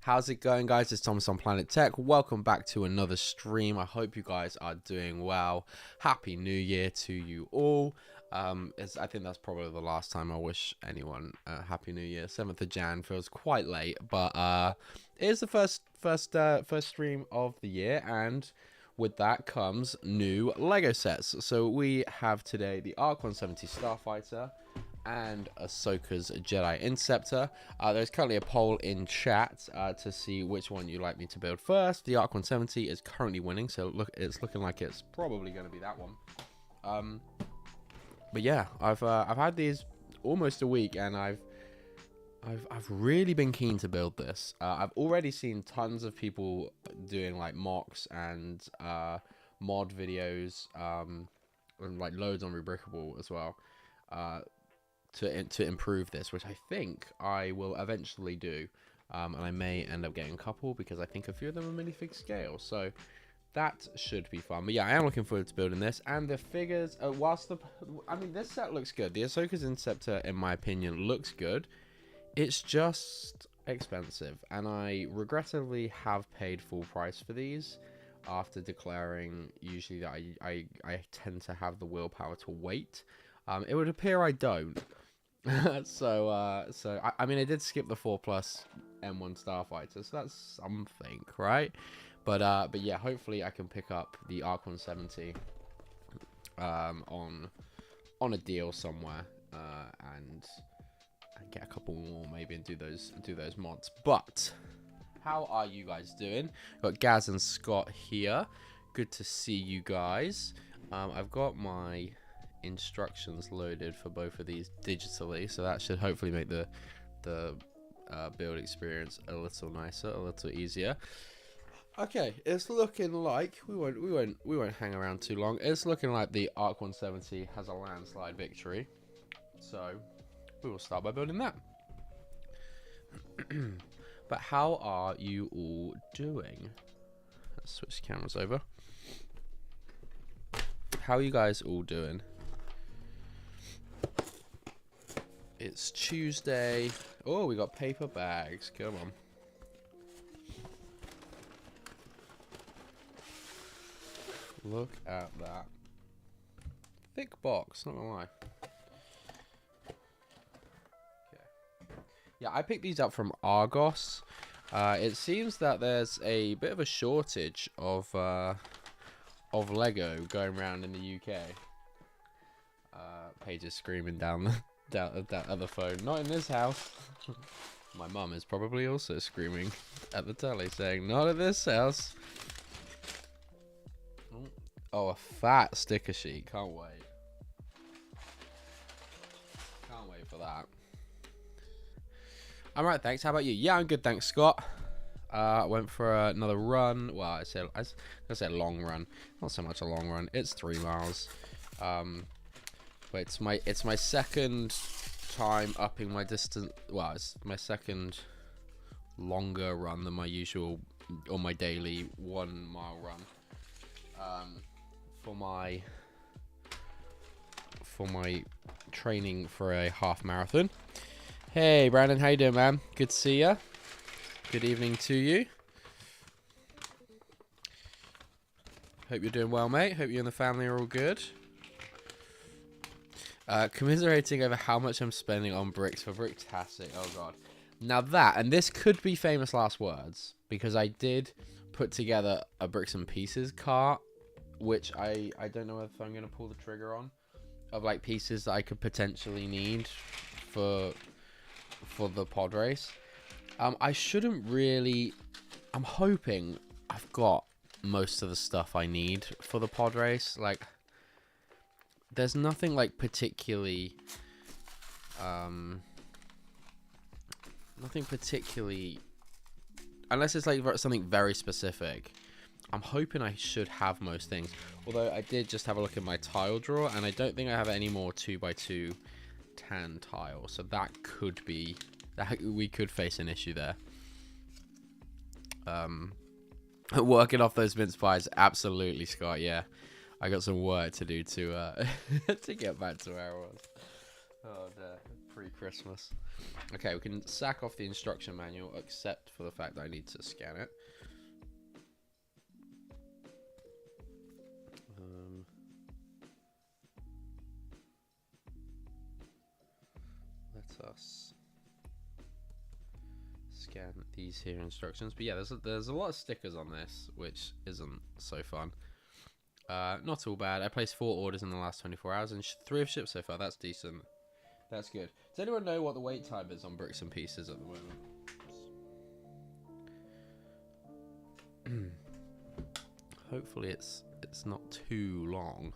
How's it going, guys? It's Thomas on Planet Tech. Welcome back to another stream. I hope you guys are doing well. Happy New Year to you all. I think that's probably the last time I wish anyone Happy New Year. 7th of Jan feels quite late, but it is the first stream of the year, and with that comes new Lego sets. So we have today the Arc 170 Starfighter and Ahsoka's Jedi Interceptor. There's currently a poll in chat to see which one you'd like me to build first. The Arc 170 is currently winning, so it's looking like it's probably going to be that one. But yeah, I've had these almost a week, and I've really been keen to build this. I've already seen tons of people doing like mocks and mod videos, and like loads on Rebrickable as well. To improve this, which I think I will eventually do, and I may end up getting a couple because I think a few of them are minifig scale, so that should be fun. But yeah, I am looking forward to building this, and the figures. This set looks good. The Ahsoka's Interceptor, in my opinion, looks good. It's just expensive, and I regrettably have paid full price for these after declaring usually that I tend to have the willpower to wait. It would appear I don't. So I mean, I did skip the 4+ M1 Starfighter, so that's something, right? But yeah, hopefully I can pick up the Arc 170 on a deal somewhere, and get a couple more maybe, and do those mods. But how are you guys doing? Got Gaz and Scott here. Good to see you guys. I've got my instructions loaded for both of these digitally, so that should hopefully make the build experience a little nicer, a little easier. Okay, it's looking like we won't hang around too long. It's looking like the Arc 170 has a landslide victory, so we will start by building that. But how are you all doing? Let's switch cameras over. How are you guys all doing? It's Tuesday. Oh, we got paper bags. Come on. Look at that. Thick box, not gonna lie. Okay. Yeah, I picked these up from Argos. It seems that there's a bit of a shortage of Lego going around in the UK. Paige is screaming down that other phone. Not in this house. My mum is probably also screaming at the telly, saying, "Not at this house." Oh, a fat sticker sheet. Can't wait. Can't wait for that. I'm right, thanks. How about you? Yeah, I'm good, thanks, Scott. Went for another run. Well, I was gonna say a long run. Not so much a long run. It's 3 miles. But it's my second time upping my distance. Well, it's my second longer run than my usual or my daily 1 mile run. For my training for a half marathon. Hey Brandon, how you doing, man? Good to see ya. Good evening to you. Hope you're doing well, mate. Hope you and the family are all good. Commiserating over how much I'm spending on bricks for Bricktastic. Oh god. Now that, and this could be famous last words, because I did put together a bricks and pieces cart, which I don't know if I'm going to pull the trigger on, of like pieces that I could potentially need for the pod race. I shouldn't really. I'm hoping I've got most of the stuff I need for the pod race. Like, there's nothing like particularly, unless it's like something very specific. I'm hoping I should have most things. Although I did just have a look at my tile drawer, and I don't think I have any more 2x2 tan tile. So that could be that we could face an issue there. Working off those mince pies, absolutely, Scott. Yeah, I got some work to do to to get back to where I was. Oh dear. pre-Christmas. Okay, we can sack off the instruction manual, except for the fact that I need to scan it. Let us scan these here instructions. But yeah, there's a lot of stickers on this, which isn't so fun. Not all bad. I placed 4 orders in the last 24 hours and 3 have shipped so far. That's decent. That's good. Does anyone know what the wait time is on Bricks and Pieces at the moment? Hopefully it's not too long,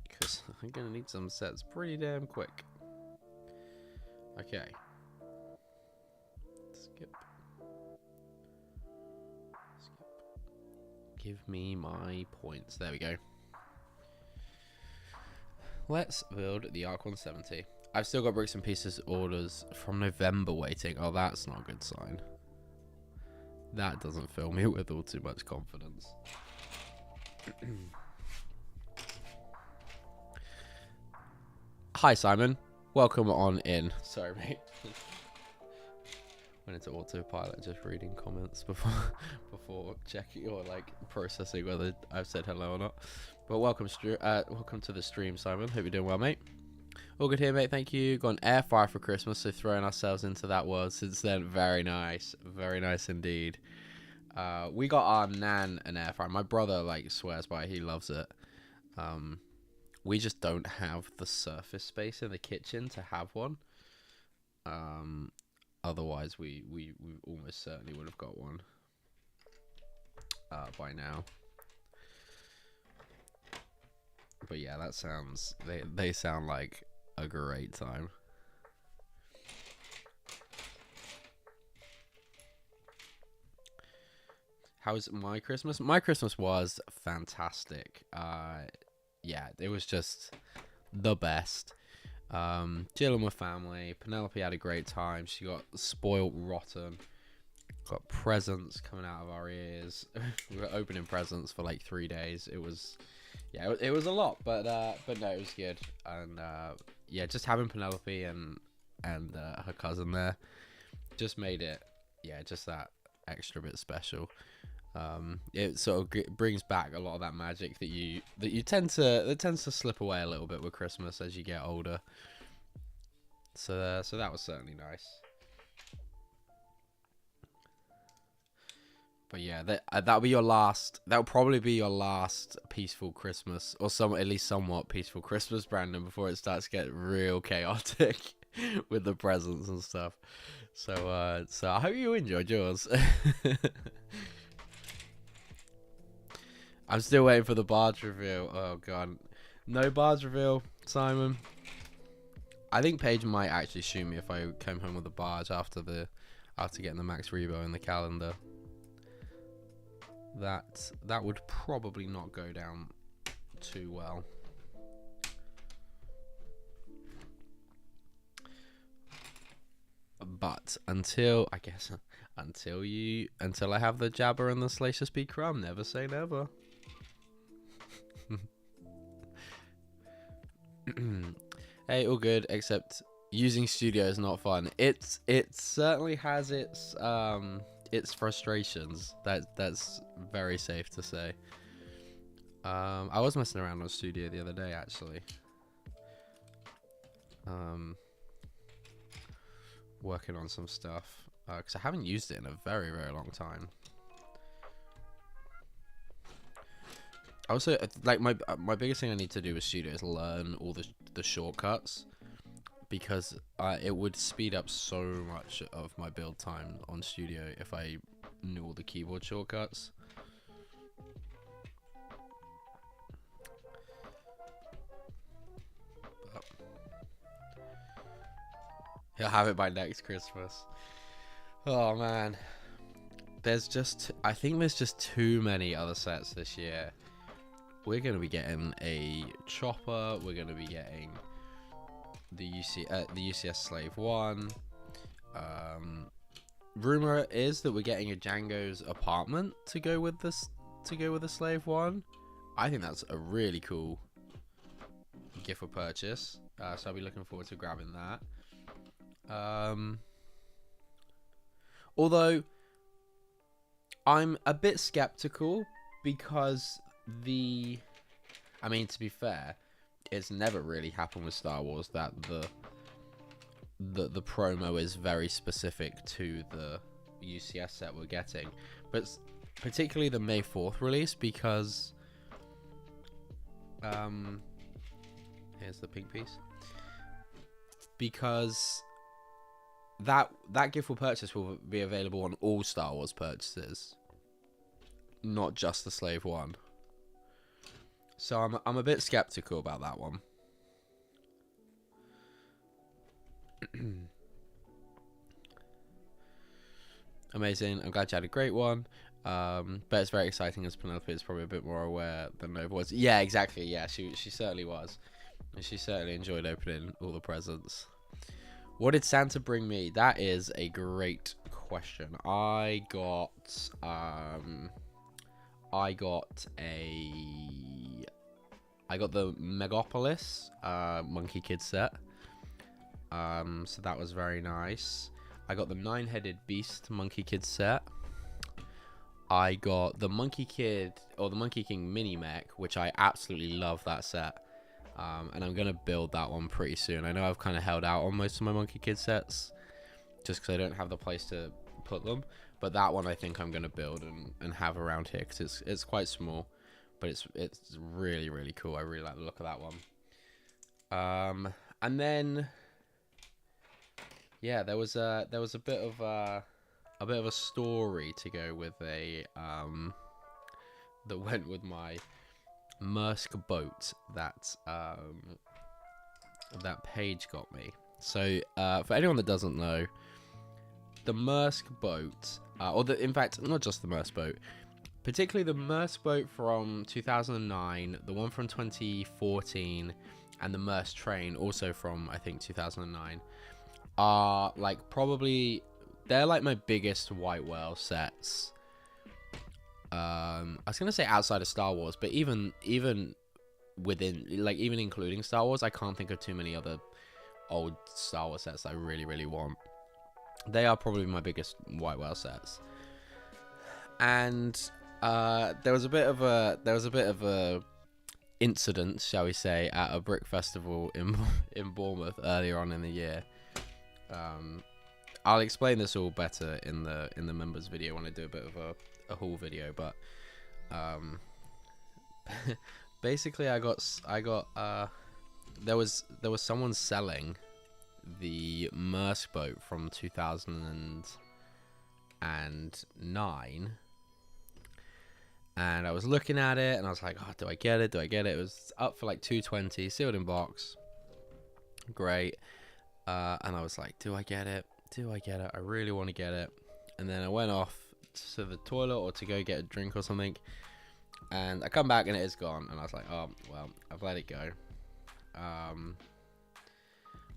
because I'm gonna need some sets pretty damn quick. Okay. Skip. Give me my points. There we go. Let's build the Arc 170. I've still got Bricks and Pieces orders from November waiting. Oh, that's not a good sign. That doesn't fill me with all too much confidence. Hi, Simon. Welcome on in. Sorry, mate. Went into autopilot, just reading comments before checking or like processing whether I've said hello or not. But welcome to the stream, Simon. Hope you're doing well, mate. All good here, mate. Thank you. Got an air fryer for Christmas, so throwing ourselves into that world since then. Very nice indeed. We got our nan an air fryer. My brother like swears by it. He loves it. We just don't have the surface space in the kitchen to have one. Otherwise, we almost certainly would have got one by now. But yeah, that sounds they sound like a great time. How was my Christmas? My Christmas was fantastic. Yeah, it was just the best. Chilling with family. Penelope had a great time. She got spoiled rotten. Got presents coming out of our ears. We were opening presents for like 3 days. It was, yeah, it was a lot, but no, it was good. And yeah, just having Penelope and her cousin there just made it, yeah, just that extra bit special. It sort of brings back a lot of that magic that you tends to slip away a little bit with Christmas as you get older. So that was certainly nice. But yeah, that'll be your last. That'll probably be your last peaceful Christmas, or at least somewhat peaceful Christmas, Brandon, before it starts to get real chaotic with the presents and stuff. So I hope you enjoyed yours. I'm still waiting for the barge reveal. Oh god, no barge reveal, Simon. I think Paige might actually shoot me if I came home with a barge after getting the Max Rebo in the calendar. That would probably not go down too well. But until I have the Jabba and the Slayer Speed Crumb, never say never. Hey, all good, except using Studio is not fun. It certainly has its frustrations. That's very safe to say. I was messing around on Studio the other day, actually. Working on some stuff because I haven't used it in a very, very long time. Also, like my biggest thing I need to do with Studio is learn all the shortcuts, because it would speed up so much of my build time on Studio if I knew all the keyboard shortcuts. But he'll have it by next Christmas. Oh man, I think there's just too many other sets this year. We're going to be getting a chopper. We're going to be getting the UCS Slave 1. Rumor is that we're getting a Django's apartment to go with the Slave 1. I think that's a really cool gift for purchase. So I'll be looking forward to grabbing that. Although I'm a bit skeptical because I mean, to be fair, it's never really happened with Star Wars that the promo is very specific to the UCS set we're getting, but particularly the May 4th release, because here's the pink piece, because that gift will purchase will be available on all Star Wars purchases, not just the Slave One. So I'm a bit skeptical about that one. Amazing. I'm glad you had a great one. But it's very exciting as Penelope is probably a bit more aware than Nova was. Yeah, exactly. Yeah, she certainly was. And she certainly enjoyed opening all the presents. What did Santa bring me? That is a great question. I got the Megapolis Monkey Kid set. So that was very nice. I got the 9-headed Beast Monkey Kid set. I got the Monkey Kid, or the Monkey King mini mech, which I absolutely love that set. And I'm going to build that one pretty soon. I know I've kind of held out on most of my Monkey Kid sets, just because I don't have the place to put them. But that one I think I'm going to build and have around here, because it's quite small. But it's really, really cool. I really like the look of that one. And then, yeah, there was a bit of a story to go with that went with my Mersk boat that Paige got me. So for anyone that doesn't know, the Mersk boat, in fact, not just the Mersk boat, particularly the Mersk boat from 2009, the one from 2014, and the Mersk train, also from I think 2009, are like they're like my biggest white whale sets. I was gonna say outside of Star Wars, but even within, like, even including Star Wars, I can't think of too many other old Star Wars sets I really, really want. They are probably my biggest white whale sets. And there was a bit of a incident, shall we say, at a brick festival in Bournemouth earlier on in the year. I'll explain this all better in the members video when I do a bit of a haul video, but basically there was someone selling the Mersk boat from 2009, and I was looking at it and I was like, oh, do I get it? It was up for like $220, sealed in box, great. And I was like, do I get it? I really want to get it. And then I went off to the toilet or to go get a drink or something, and I come back and it is gone. And I was like, oh well, I've let it go.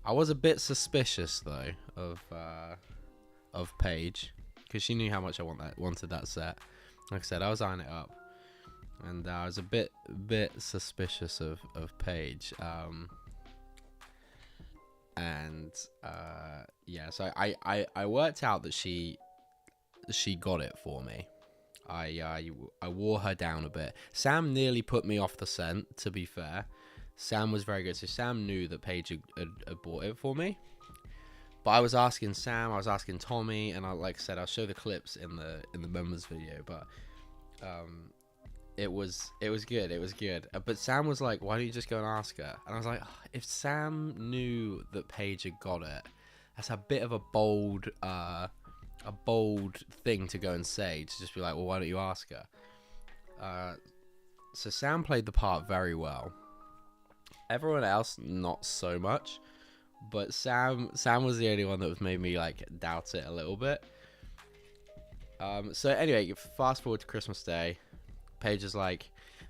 I was a bit suspicious though of Paige, because she knew how much I wanted that set. Like I said, I was eyeing it up, and I was a bit suspicious of Paige. Yeah, so I worked out that she got it for me. I wore her down a bit. Sam nearly put me off the scent, to be fair. Sam was very good. So Sam knew that Paige had bought it for me. But I was asking Sam, I was asking Tommy, and like I said, I'll show the clips in the members video. But it was good. It was good. But Sam was like, "Why don't you just go and ask her?" And I was like, oh, if Sam knew that Paige had got it, that's a bit of a bold thing to go and say, to just be like, "Well, why don't you ask her?" So Sam played the part very well. Everyone else, not so much. But Sam was the only one that was made me like doubt it a little bit. So anyway, fast forward to Christmas Day. Paige is like,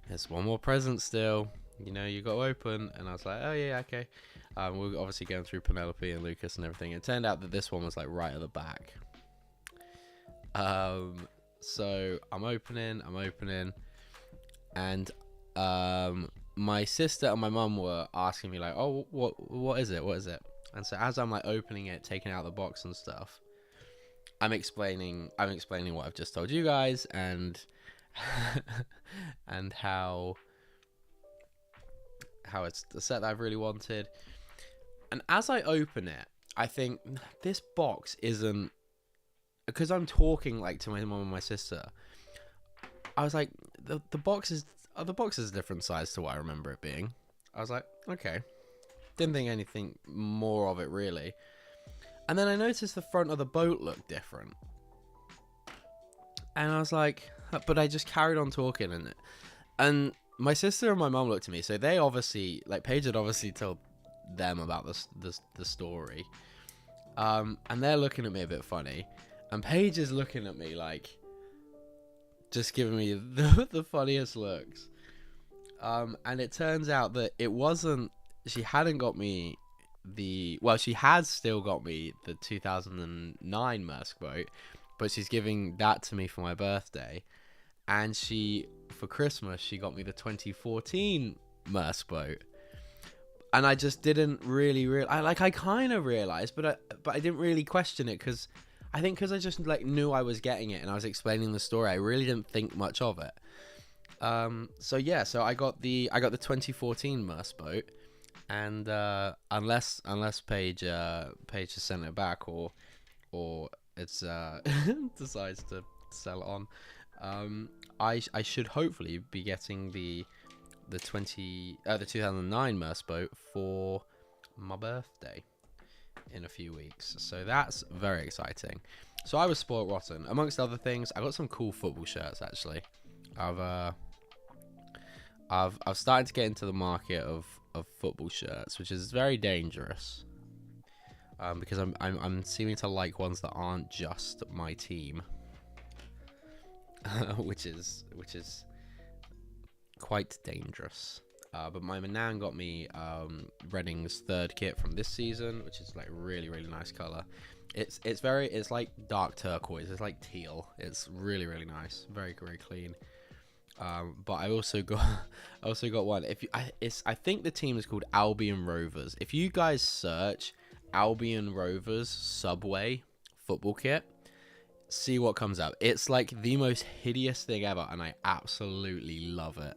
there's one more present still, you got to open. And I was like, oh yeah, okay. We're obviously going through Penelope and Lucas and everything. It turned out that this one was like right at the back. So I'm opening, and my sister and my mum were asking me like, "Oh, what is it? What is it?" And so as I'm like opening it, taking out the box and stuff, I'm explaining what I've just told you guys, and and how it's the set that I've really wanted. And as I open it, I think this box isn't, because I'm talking like to my mum and my sister. I was like, the box is a different size to what I remember it being. I was like, okay, didn't think anything more of it really. And then I noticed the front of the boat looked different, and I was like, but I just carried on talking, and my sister and my mum looked at me, so they obviously, like, Paige had obviously told them about the story, and they're looking at me a bit funny, and Paige is looking at me like, just giving me the funniest looks, and it turns out that it wasn't, she hadn't got me she has still got me the 2009 Maersk boat, but she's giving that to me for my birthday, and for Christmas she got me the 2014 Maersk boat. And I just didn't really I kind of realized, but I didn't really question it, because I just like knew I was getting it and I was explaining the story. I really didn't think much of it. So I got the 2014 Maersk boat, and unless Paige has sent it back, or it's decides to sell it on, I should hopefully be getting the 2009 Maersk boat for my birthday in a few weeks, so that's very exciting. So I was spoiled rotten. Amongst other things, I got some cool football shirts. Actually, I've started to get into the market of football shirts, which is very dangerous, because I'm seeming to like ones that aren't just my team, which is quite dangerous. But my nan got me Reading's third kit from this season, which is like really nice color. It's like dark turquoise. It's like teal. It's really nice. Very clean. But I also got one. I think the team is called Albion Rovers. If you guys search Albion Rovers Subway football kit, see what comes up. It's like the most hideous thing ever, and I absolutely love it.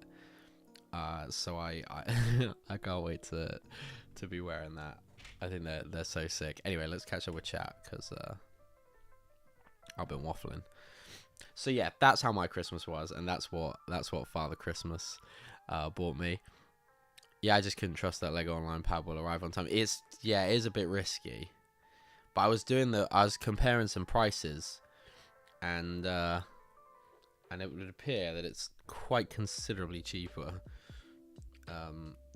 So I I can't wait to be wearing that. I think they're so sick. Anyway, let's catch up with chat, because I've been waffling. So yeah, that's how my Christmas was, and that's what Father Christmas bought me. Yeah, I just couldn't trust that Lego Online pad will arrive on time. It is a bit risky, but I was comparing some prices, and it would appear that it's quite considerably cheaper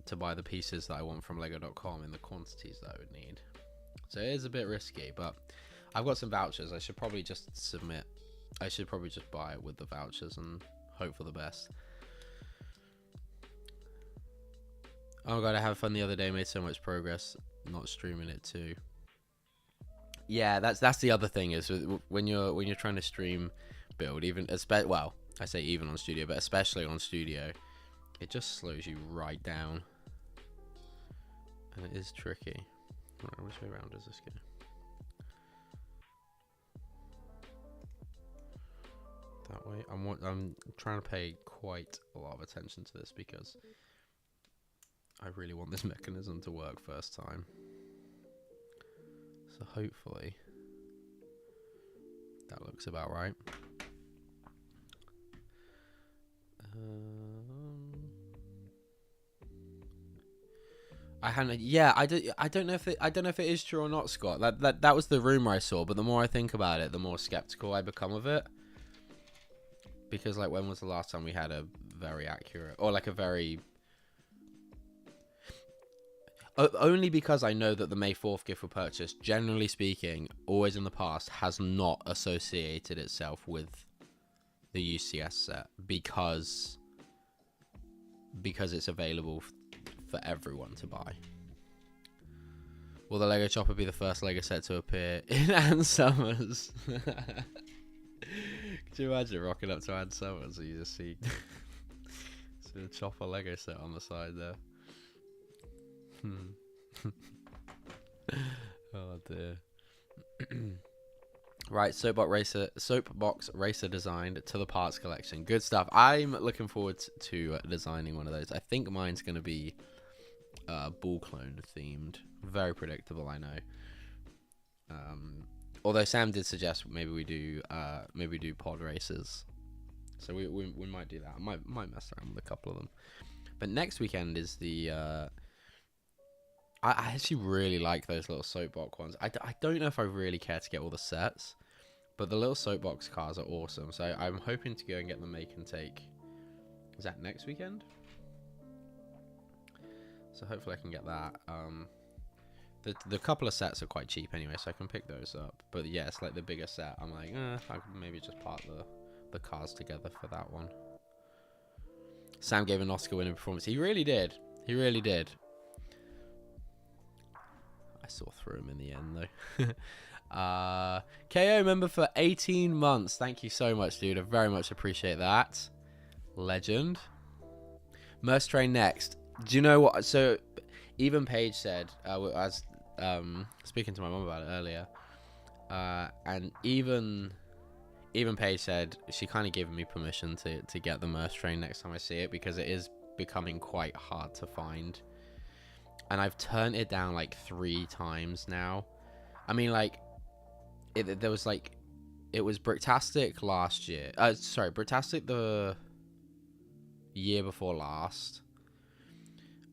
to buy the pieces that I want from Lego.com in the quantities that I would need. So it is a bit risky, but I've got some vouchers. I should probably just buy it with the vouchers and hope for the best. Oh god, I had fun the other day. Made so much progress not streaming it too. Yeah, that's the other thing, is when you're trying to stream build, I say even on Studio, but especially on Studio, it just slows you right down, and it is tricky. Right, which way around does this go? That way. I'm trying to pay quite a lot of attention to this, because I really want this mechanism to work first time. So hopefully that looks about right. I don't know if it is true or not, Scott. That was the rumor I saw, but the more I think about it, the more skeptical I become of it. Because, like, when was the last time we had a very accurate, or like a very... Only because I know that the May 4th gift for purchase, generally speaking, always in the past, has not associated itself with the UCS set, because it's available for everyone to buy. Will the Lego Chopper be the first Lego set to appear in Ann Summers? Could you imagine rocking up to Ann Summers and you just see See the chopper Lego set on the side there. Oh dear. Right, soapbox racer designed to the parts collection. Good stuff. I'm looking forward to designing one of those. I think mine's going to be ball clone themed. Very predictable, I know. Although Sam did suggest maybe we do pod races, so we might do that. I might mess around with a couple of them. But next weekend is the. I actually really like those little soapbox ones. I don't know if I really care to get all the sets, but the little soapbox cars are awesome. So I'm hoping to go and get the make and take. Is that next weekend? So hopefully I can get that. The couple of sets are quite cheap anyway, so I can pick those up. But yeah, it's like the bigger set. I'm like, I could maybe just part the cars together for that one. Sam gave an Oscar-winning performance. He really did. He really did. I saw through him in the end, though. KO member for 18 months. Thank you so much, dude. I very much appreciate that. Legend. Merce Train next. Do you know what? So, even Paige said, I was speaking to my mum about it earlier, and even Paige said she kind of gave me permission to get the Merce Train next time I see it, because it is becoming quite hard to find. And I've turned it down like 3 times now. I mean, like, it was Bricktastic last year. Sorry, Bricktastic the year before last.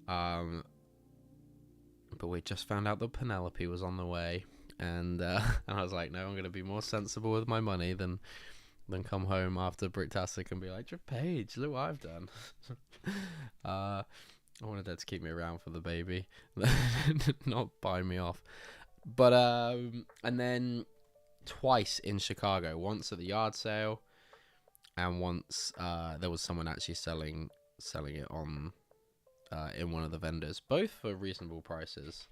But we just found out that Penelope was on the way, and I was like, no, I'm gonna be more sensible with my money than come home after Bricktastic and be like, Paige, look what I've done. I wanted her to keep me around for the baby, not buy me off. But and then twice in Chicago, once at the yard sale, and once there was someone actually selling it on in one of the vendors, both for reasonable prices.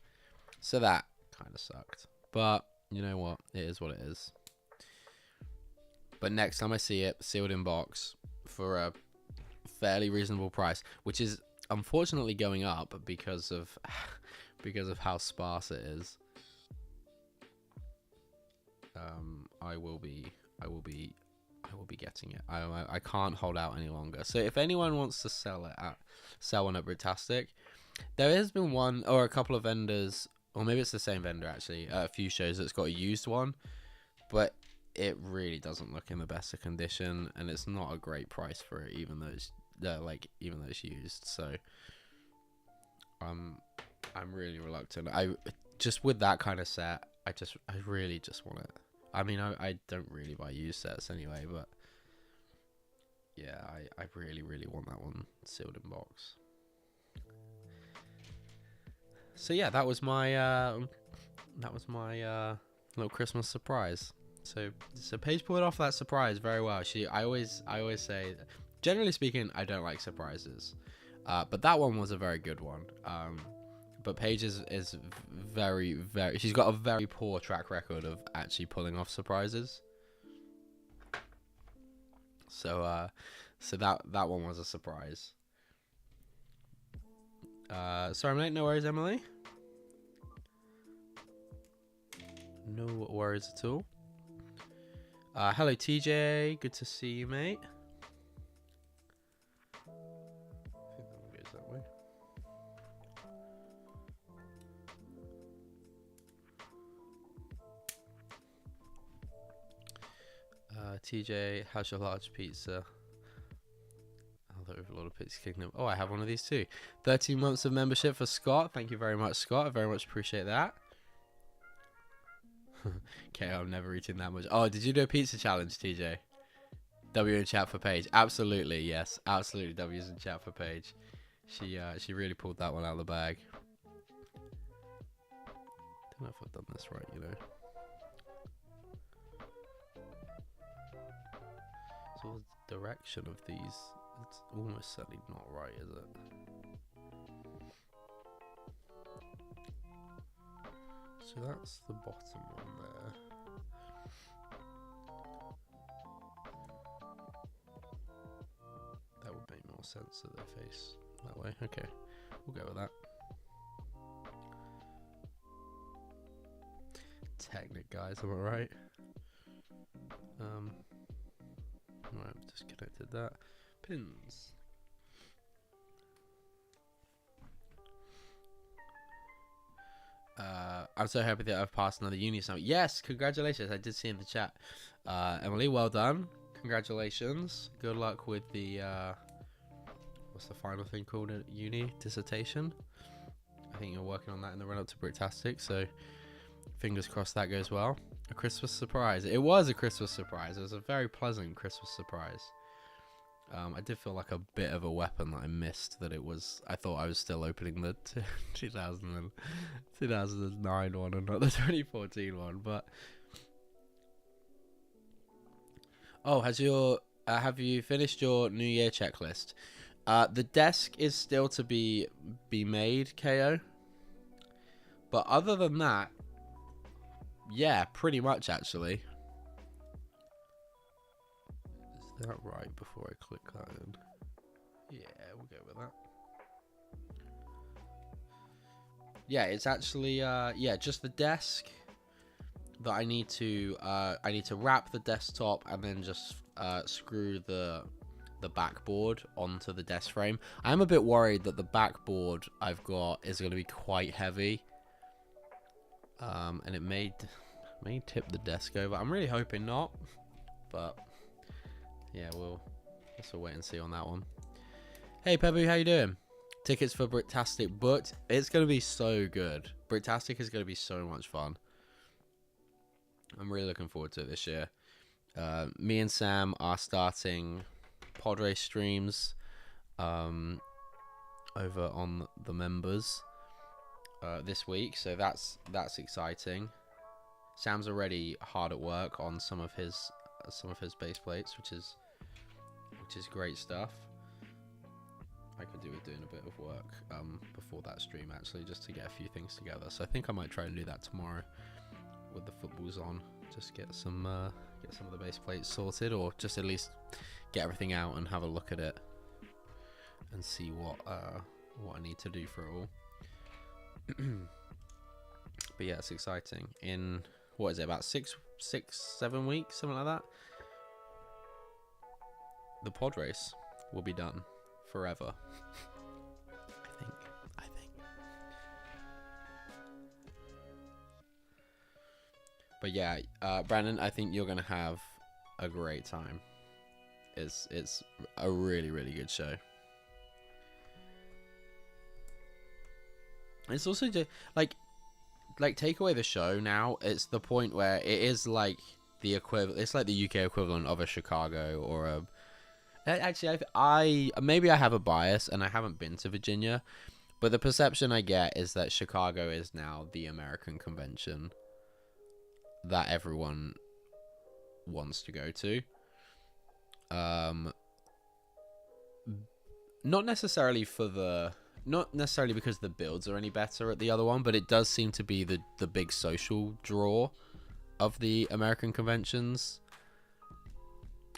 So that kind of sucked. But you know what? It is what it is. But next time I see it, sealed in box for a fairly reasonable price, which is unfortunately going up because of how sparse it is. I will be getting it. I can't hold out any longer. So if anyone wants to sell one at Bricktastic, there has been one or a couple of vendors, or maybe it's the same vendor actually, a few shows that's got a used one, but it really doesn't look in the best of condition, and it's not a great price for it, even though it's used. So I'm really reluctant. I just, with that kind of set, I really just want it. I mean, I don't really buy used sets anyway, but yeah, I really, really want that one sealed in box. So yeah, that was my little Christmas surprise. So Paige pulled off that surprise very well. I always say, generally speaking, I don't like surprises, but that one was a very good one. But Paige is very, very... She's got a very poor track record of actually pulling off surprises. So that one was a surprise. Sorry, mate. No worries, Emily. No worries at all. Hello, TJ. Good to see you, mate. I think that one goes that way. TJ, how's your large pizza? With a lot of Pizza Kingdom. Oh, I have one of these too. 13 months of membership for Scott. Thank you very much, Scott. I very much appreciate that. Okay, I'm never eating that much. Oh, did you do a pizza challenge, TJ? W in chat for Paige. Absolutely, yes. Absolutely, W's in chat for Paige. She really pulled that one out of the bag. Don't know if I've done this right, you know. So the direction of these, it's almost certainly not right, is it? So that's the bottom one there. That would make more more sense of their face that way. Okay, we'll go with that. Technic, guys, am I right? Right, disconnected that. Pins. I'm so happy that I've passed another uni summit. Yes, congratulations. I did see in the chat. Emily, well done. Congratulations. Good luck with the what's the final thing called at uni? Dissertation. I think you're working on that in the run up to Bricktastic, so fingers crossed that goes well. A Christmas surprise. It was a Christmas surprise. It was a very pleasant Christmas surprise. I did feel like a bit of a weapon that I missed. That it was. I thought I was still opening the 2009 one and not the 2014 one. But oh, have you finished your New Year checklist? The desk is still to be made, KO. But other than that, yeah, pretty much actually. Is that right before I click that in? Yeah, we'll go with that. Yeah, it's actually yeah, just the desk that I need to wrap the desktop and then just screw the backboard onto the desk frame. I'm a bit worried that the backboard I've got is going to be quite heavy. And it may tip the desk over. I'm really hoping not, but yeah, we'll wait and see on that one. Hey Pebu, how you doing? Tickets for Bricktastic booked. It's going to be so good. Bricktastic is going to be so much fun. I'm really looking forward to it this year. Me and Sam are starting pod race streams over on the members this week, so that's exciting. Sam's already hard at work on some of his base plates, which is great stuff. I could do with doing a bit of work before that stream actually, just to get a few things together. So I think I might try and do that tomorrow with the footballs on. Just get some of the base plates sorted, or just at least get everything out and have a look at it and see what I need to do for it all. But yeah, it's exciting. In what is it, about 7 weeks, something like that, the pod race will be done forever. I think. But yeah, Brandon, I think you're gonna have a great time. It's a really, really good show. It's also just like take away the show now. It's the point where it is like the equivalent. It's like the UK equivalent of a Chicago or a. Actually, I maybe I have a bias and I haven't been to Virginia, but the perception I get is that Chicago is now the American convention that everyone wants to go to. Not necessarily because the builds are any better at the other one, but it does seem to be the big social draw of the American conventions.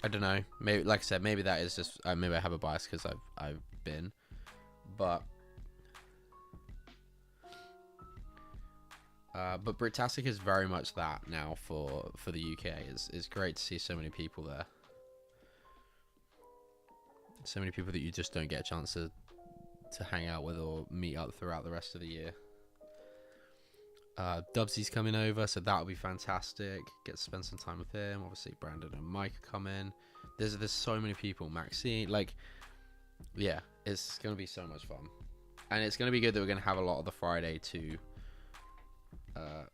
I don't know. Maybe, like I said, maybe that is just maybe I have a bias because I've been, but Bricktastic is very much that now for the UK. It's great to see so many people there. So many people that you just don't get a chance to hang out with or meet up throughout the rest of the year. Dubsy's coming over, so that'll be fantastic. Get to spend some time with him. Obviously, Brandon and Mike are coming. There's so many people. Maxine, yeah, it's gonna be so much fun, and it's gonna be good that we're gonna have a lot of the Friday to. I've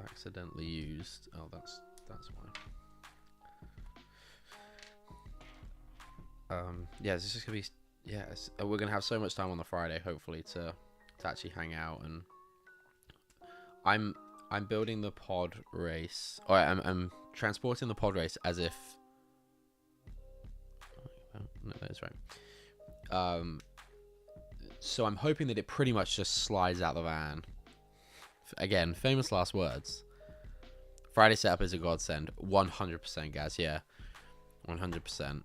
accidentally used. Oh, that's why. Yeah, this is gonna be. Yeah, we're gonna have so much time on the Friday, hopefully, to actually hang out. And I'm building the pod race, or I'm transporting the pod race as if. No, that's right. So I'm hoping that it pretty much just slides out the van. Again, famous last words. Friday setup is a godsend. 100%, guys. Yeah, 100%.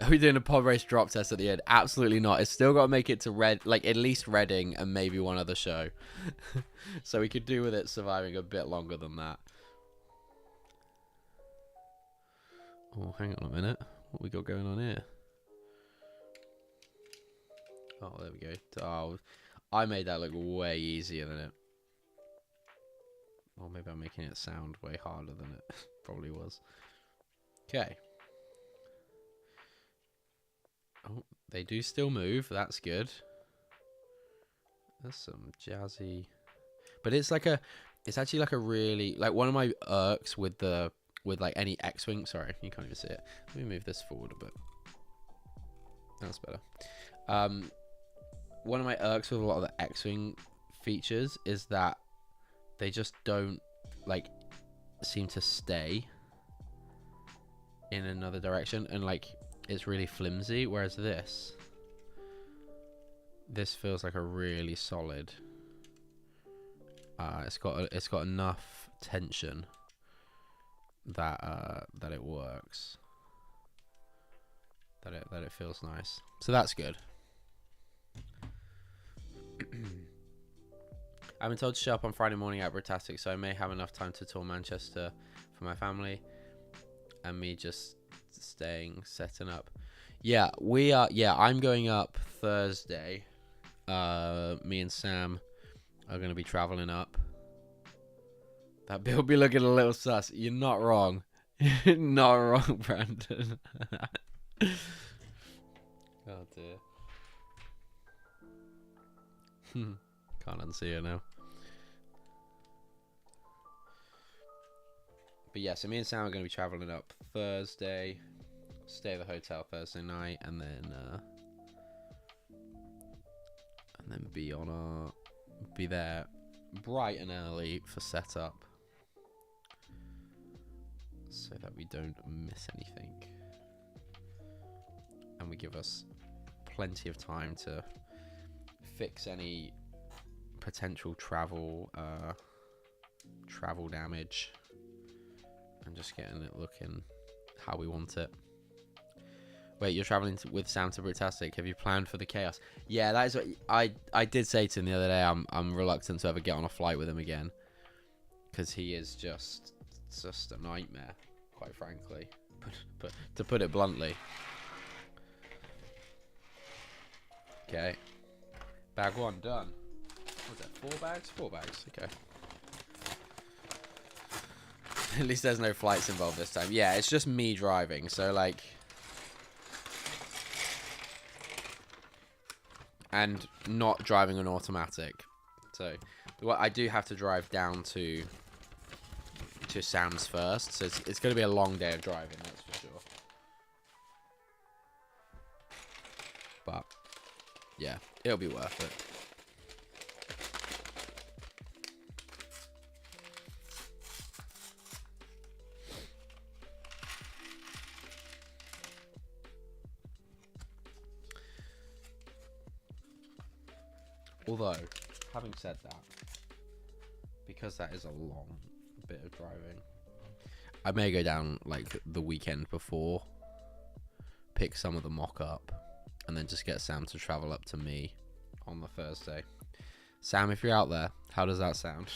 Are we doing a pod race drop test at the end? Absolutely not. It's still got to make it to at least Reading and maybe one other show. So we could do with it surviving a bit longer than that. Oh, hang on a minute. What we got going on here? Oh, there we go. Oh, I made that look way easier than it. Or maybe I'm making it sound way harder than it probably was. Okay. Oh, they do still move. That's good. There's some jazzy, but it's actually like a really, like one of my irks with like any X-wing. Sorry, you can't even see it. Let me move this forward a bit. That's better. One of my irks with a lot of the X-wing features is that they just don't like seem to stay in another direction, and like it's really flimsy, whereas this feels like a really solid. It's got enough tension that that it works, that it feels nice. So that's good. I've been told to show up on Friday morning at Bricktastic, so I may have enough time to tour Manchester for my family and me just setting up. Yeah, we are. Yeah, I'm going up Thursday. Me and Sam are going to be traveling up. That bill be looking a little sus. You're not wrong. Not wrong, Brandon. Oh dear. Can't unsee it now. But yeah, so me and Sam are going to be traveling up Thursday. Stay at the hotel Thursday night, and then be there bright and early for setup, so that we don't miss anything, and we give us plenty of time to fix any potential travel damage and just getting it looking how we want it. Wait, you're traveling with Sam to Bricktastic. Have you planned for the chaos? Yeah, that is what I did say to him the other day. I'm reluctant to ever get on a flight with him again, because he is just a nightmare, quite frankly. But to put it bluntly. Okay, bag one done. What's that? 4 bags? 4 bags. Okay. At least there's no flights involved this time. Yeah, it's just me driving. So like. And not driving an automatic, so I do have to drive down to Sam's first. So it's going to be a long day of driving, that's for sure. But yeah, it'll be worth it. Although, having said that, because that is a long bit of driving, I may go down like the weekend before, pick some of the mock up, and then just get Sam to travel up to me on the Thursday. Sam, if you're out there, how does that sound?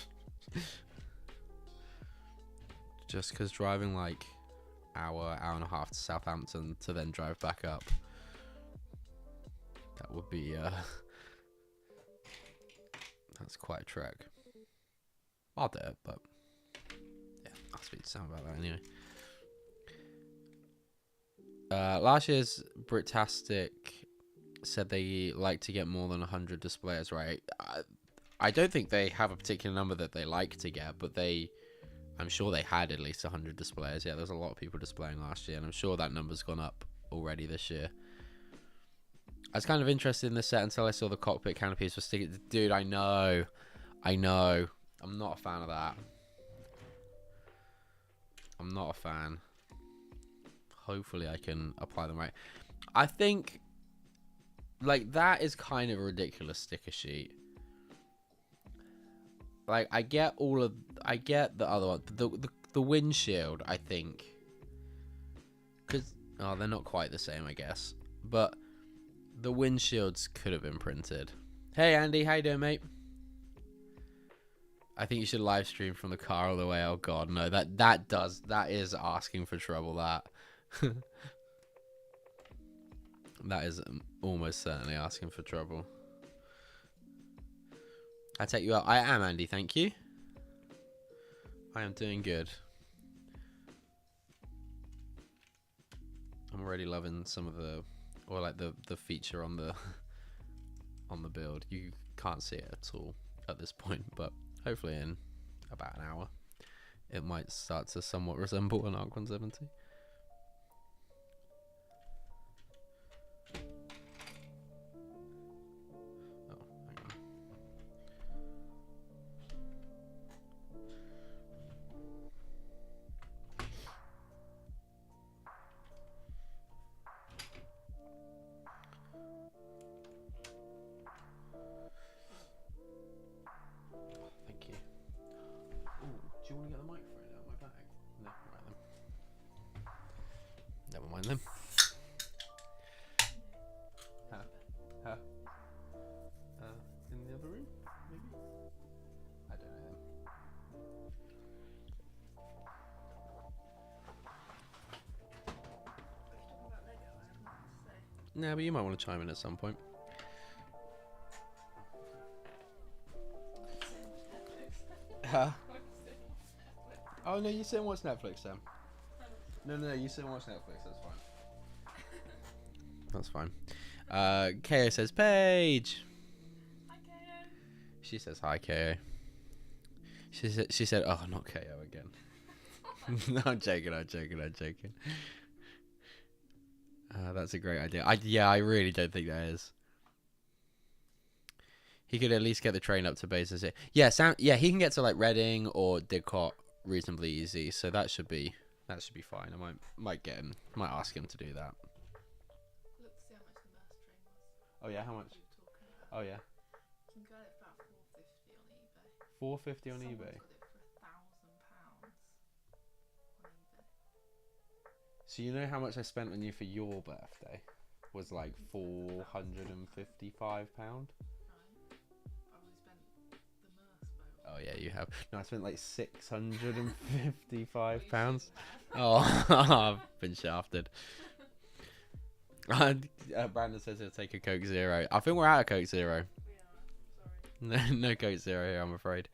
Just because driving like hour and a half to Southampton to then drive back up, that would be that's quite a trek. I'll do it, but yeah, I'll speak to Sam about that anyway. Last year's Bricktastic said they like to get more than 100 displayers, right? I don't think they have a particular number that they like to get, but I'm sure they had at least 100 displayers. Yeah, there's a lot of people displaying last year, and I'm sure that number's gone up already this year. I was kind of interested in the set until I saw the cockpit canopies for sticking. Dude, I know. I'm not a fan of that. I'm not a fan. Hopefully I can apply them right. I think, like, that is kind of a ridiculous sticker sheet. Like, I get the other one. The windshield, I think. Because Oh, they're not quite the same, I guess. But the windshields could have been printed. Hey, Andy. How you doing, mate? I think you should live stream from the car all the way. Oh, God, no. That is asking for trouble, that. That is almost certainly asking for trouble. I take you out. I am, Andy. Thank you. I am doing good. I'm already loving some of the, or like the feature on the on the build. You can't see it at all at this point, but hopefully in about an hour it might start to somewhat resemble an Arc 170. Oh, hang on. Thank you. Ooh, do you want to get the microphone out of my bag? Never mind them. Huh? In the other room? Maybe? I don't know. No, but you might want to chime in at some point. Huh? Oh no, you sit and watch Netflix, Sam. No, you sit and watch Netflix. That's fine. That's fine. KO says, Paige. Hi, KO. She says hi, KO. She said, oh, not KO again. No, I'm joking. That's a great idea. I really don't think that is. He could at least get the train up to base. Yeah, Sam. Yeah, he can get to like Reading or Didcot reasonably easy. So that should be fine. I might ask him to do that. Look to see how much the Merce train was. Oh yeah, how much? Oh yeah. You can get it for about $4.50 on eBay. $4.50 on eBay. Someone's got it for £1,000 on eBay. So you know how much I spent on you for your birthday? Was like £455. Right. Probably spent the Merce boat. Oh yeah, you have. No, I spent like £655. Oh, I've been shafted. Brandon says he'll take a Coke Zero. I think we're out of Coke Zero. We are. Sorry. No Coke Zero here, I'm afraid.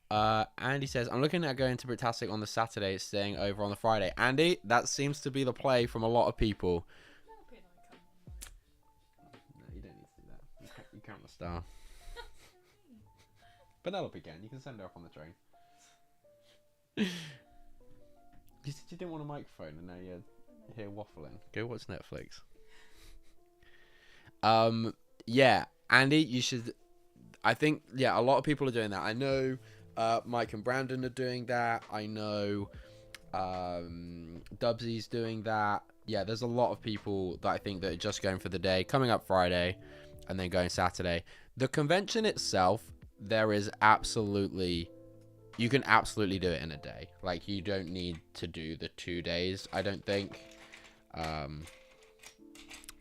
Andy says, I'm looking at going to Bricktastic on the Saturday, staying over on the Friday. Andy, that seems to be the play from a lot of people. No, you don't need to do that. You count the star. Penelope can. You can send her up on the train. You said you didn't want a microphone, and now you're here waffling. Go watch Netflix. Yeah, Andy, you should. I think a lot of people are doing that. I know Mike and Brandon are doing that. I know Dubsy's doing that. Yeah, there's a lot of people that I think that are just going for the day, coming up Friday, and then going Saturday. The convention itself, you can absolutely do it in a day. Like, you don't need to do the 2 days, I don't think.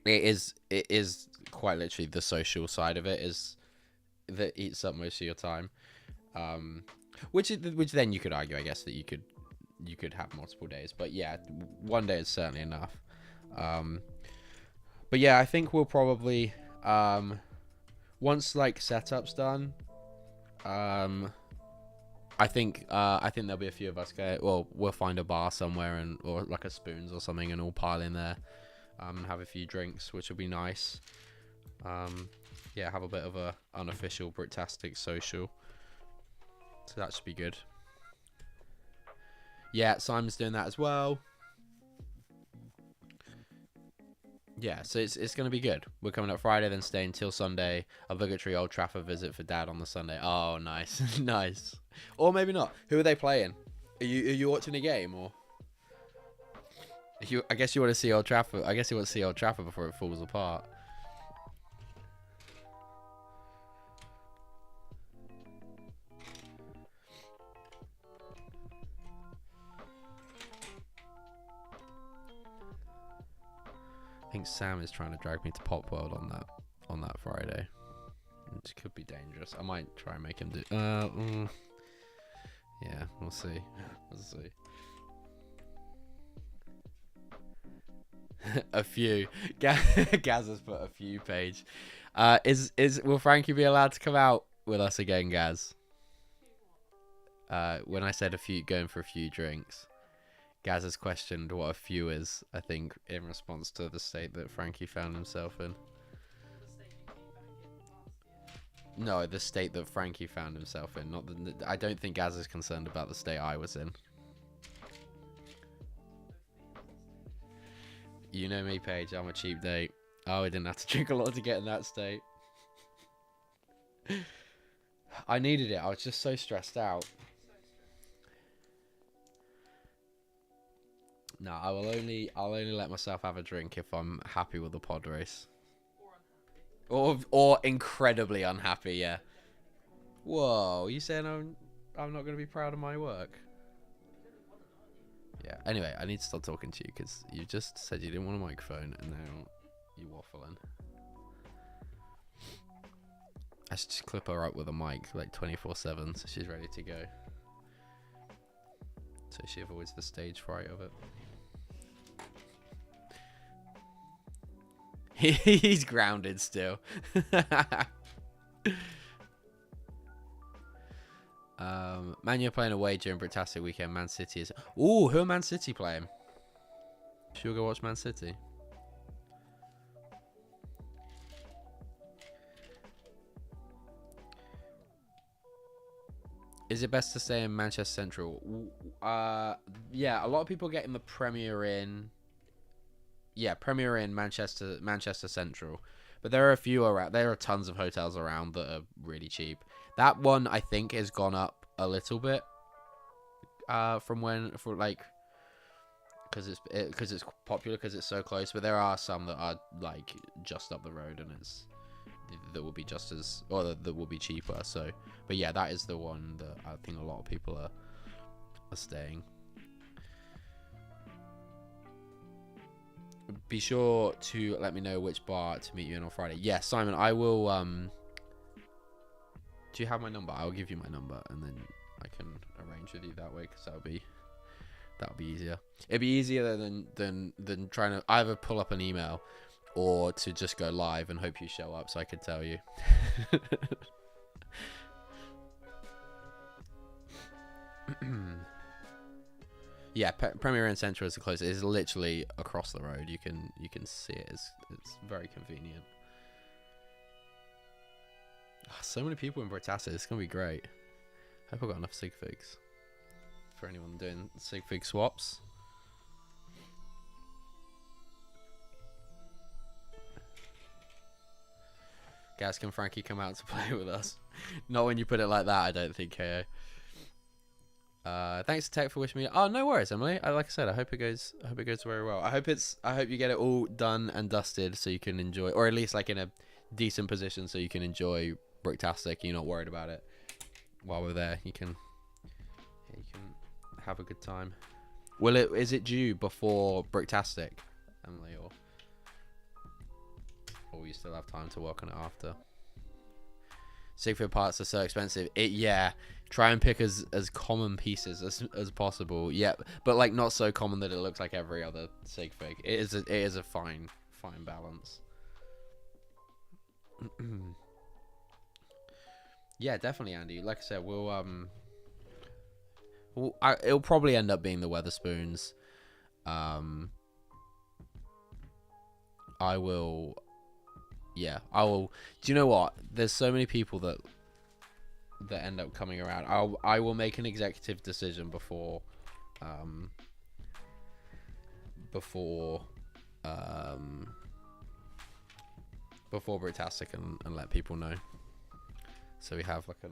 It is quite literally the social side of it is that eats up most of your time. Which then you could argue, I guess, that you could have multiple days. But yeah, 1 day is certainly enough. But yeah, I think we'll probably once like setup's done, I think there'll be a few of us go. Well, we'll find a bar somewhere or like a Spoons or something, and all pile in there, and have a few drinks, which will be nice. Yeah, have a bit of a unofficial Bricktastic social. So that should be good. Yeah, Simon's doing that as well. Yeah, so it's going to be good. We're coming up Friday, then staying till Sunday. Obligatory Old Trafford visit for Dad on the Sunday. Oh, nice. Nice. Or maybe not. Who are they playing? Are you watching a game, or? I guess you want to see Old Trafford. I guess you want to see Old Trafford before it falls apart. think Sam is trying to drag me to Pop World on that Friday, which could be dangerous. I might try and make him do. Yeah, we'll see. We'll see. A few. Gaz has put a few page. Will Frankie be allowed to come out with us again, Gaz? When I said a few, going for a few drinks, Gaz has questioned what a few is. I think in response to the state that Frankie found himself in. No, the state that Frankie found himself in. Not the. I don't think Gaz is concerned about the state I was in. You know me, Paige. I'm a cheap date. Oh, I didn't have to drink a lot to get in that state. I needed it. I was just so stressed out. No, I'll only let myself have a drink if I'm happy with the pod race. Or incredibly unhappy, yeah. Whoa, you saying I'm not gonna be proud of my work? Yeah. Anyway, I need to stop talking to you because you just said you didn't want a microphone and now you're waffling. I should just clip her up with a mic like 24/7 so she's ready to go. So she avoids the stage fright of it. He's grounded still. Man, you're playing away during Bricktastic weekend. Man City is. Ooh, who are Man City playing? Should we go watch Man City? Is it best to stay in Manchester Central? Yeah, a lot of people getting the Premier Inn. Yeah, Premier Inn Manchester Central. But there are a few around. There are tons of hotels around that are really cheap. That one I think has gone up a little bit. From when because it's popular because it's so close. But there are some that are like just up the road and that will be just as that will be cheaper. So, but yeah, that is the one that I think a lot of people are staying. Be sure to let me know which bar to meet you in on Friday. Yeah, Simon, I will. Do you have my number? I'll give you my number, and then I can arrange with you that way, because that'll be easier. It'd be easier than trying to either pull up an email or to just go live and hope you show up so I could tell you. Yeah, Premier Inn Central is the closest. It's literally across the road. You can see it. It's very convenient. Oh, so many people in Bricktastic. It's gonna be great. I hope I got enough sig figs for anyone doing sig fig swaps. Gaz, can Frankie come out to play with us? Not when you put it like that, I don't think, KO. Thanks to Tech for wishing me. Oh, no worries, Emily. Like I said, I hope it goes very well. I hope you get it all done and dusted so you can enjoy, or at least like in a decent position so you can enjoy Bricktastic. You're not worried about it while we're there. You can have a good time. Is it due before Bricktastic, Emily, or you still have time to work on it after? Sigfrid parts are so expensive. Yeah, try and pick as common pieces as possible. Yeah, but like not so common that it looks like every other sig fig. It is a fine balance. Yeah, definitely, Andy. Like I said, it'll probably end up being the Weatherspoons. I will. Do you know what? There's so many people that end up coming around. I will make an executive decision before Bricktastic and let people know. So we have like an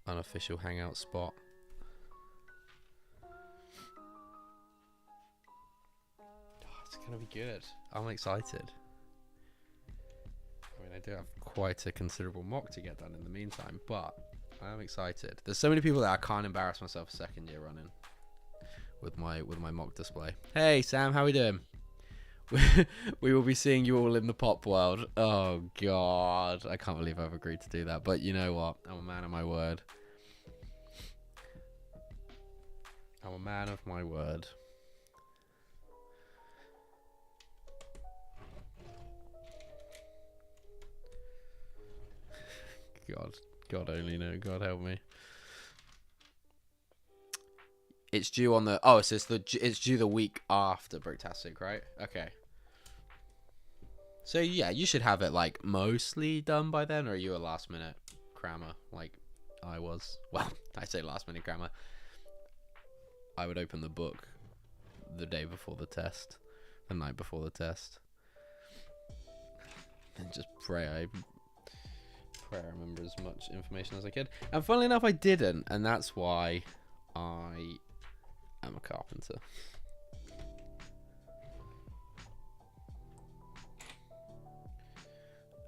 unofficial hangout spot. Oh, it's gonna be good. I'm excited. I mean, I do have quite a considerable mock to get done in the meantime, but I am excited. There's so many people that I can't embarrass myself a second year running with my mock display. Hey Sam, how we doing? we will be seeing you all in the pop world. Oh God, I can't believe I've agreed to do that. But you know what? I'm a man of my word. I'm a man of my word. God only know. God help me. It's due on the. Oh, so it's due the week after Bricktastic, right? Okay. So yeah, you should have it like mostly done by then, or are you a last minute crammer like I was? Well, I say last minute crammer. I would open the book the day before the test, the night before the test, and just pray I remember as much information as I could. And funnily enough, I didn't, and that's why I am a carpenter.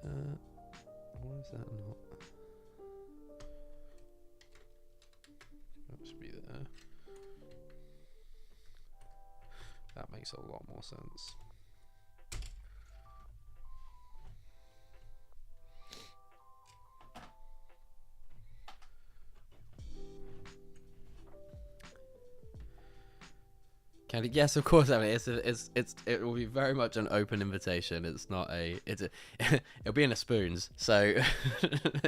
Why is that not? That should be there. That makes a lot more sense. Candy, yes, of course. I mean, it will be very much an open invitation. It's not a. It'll be in a spoons, so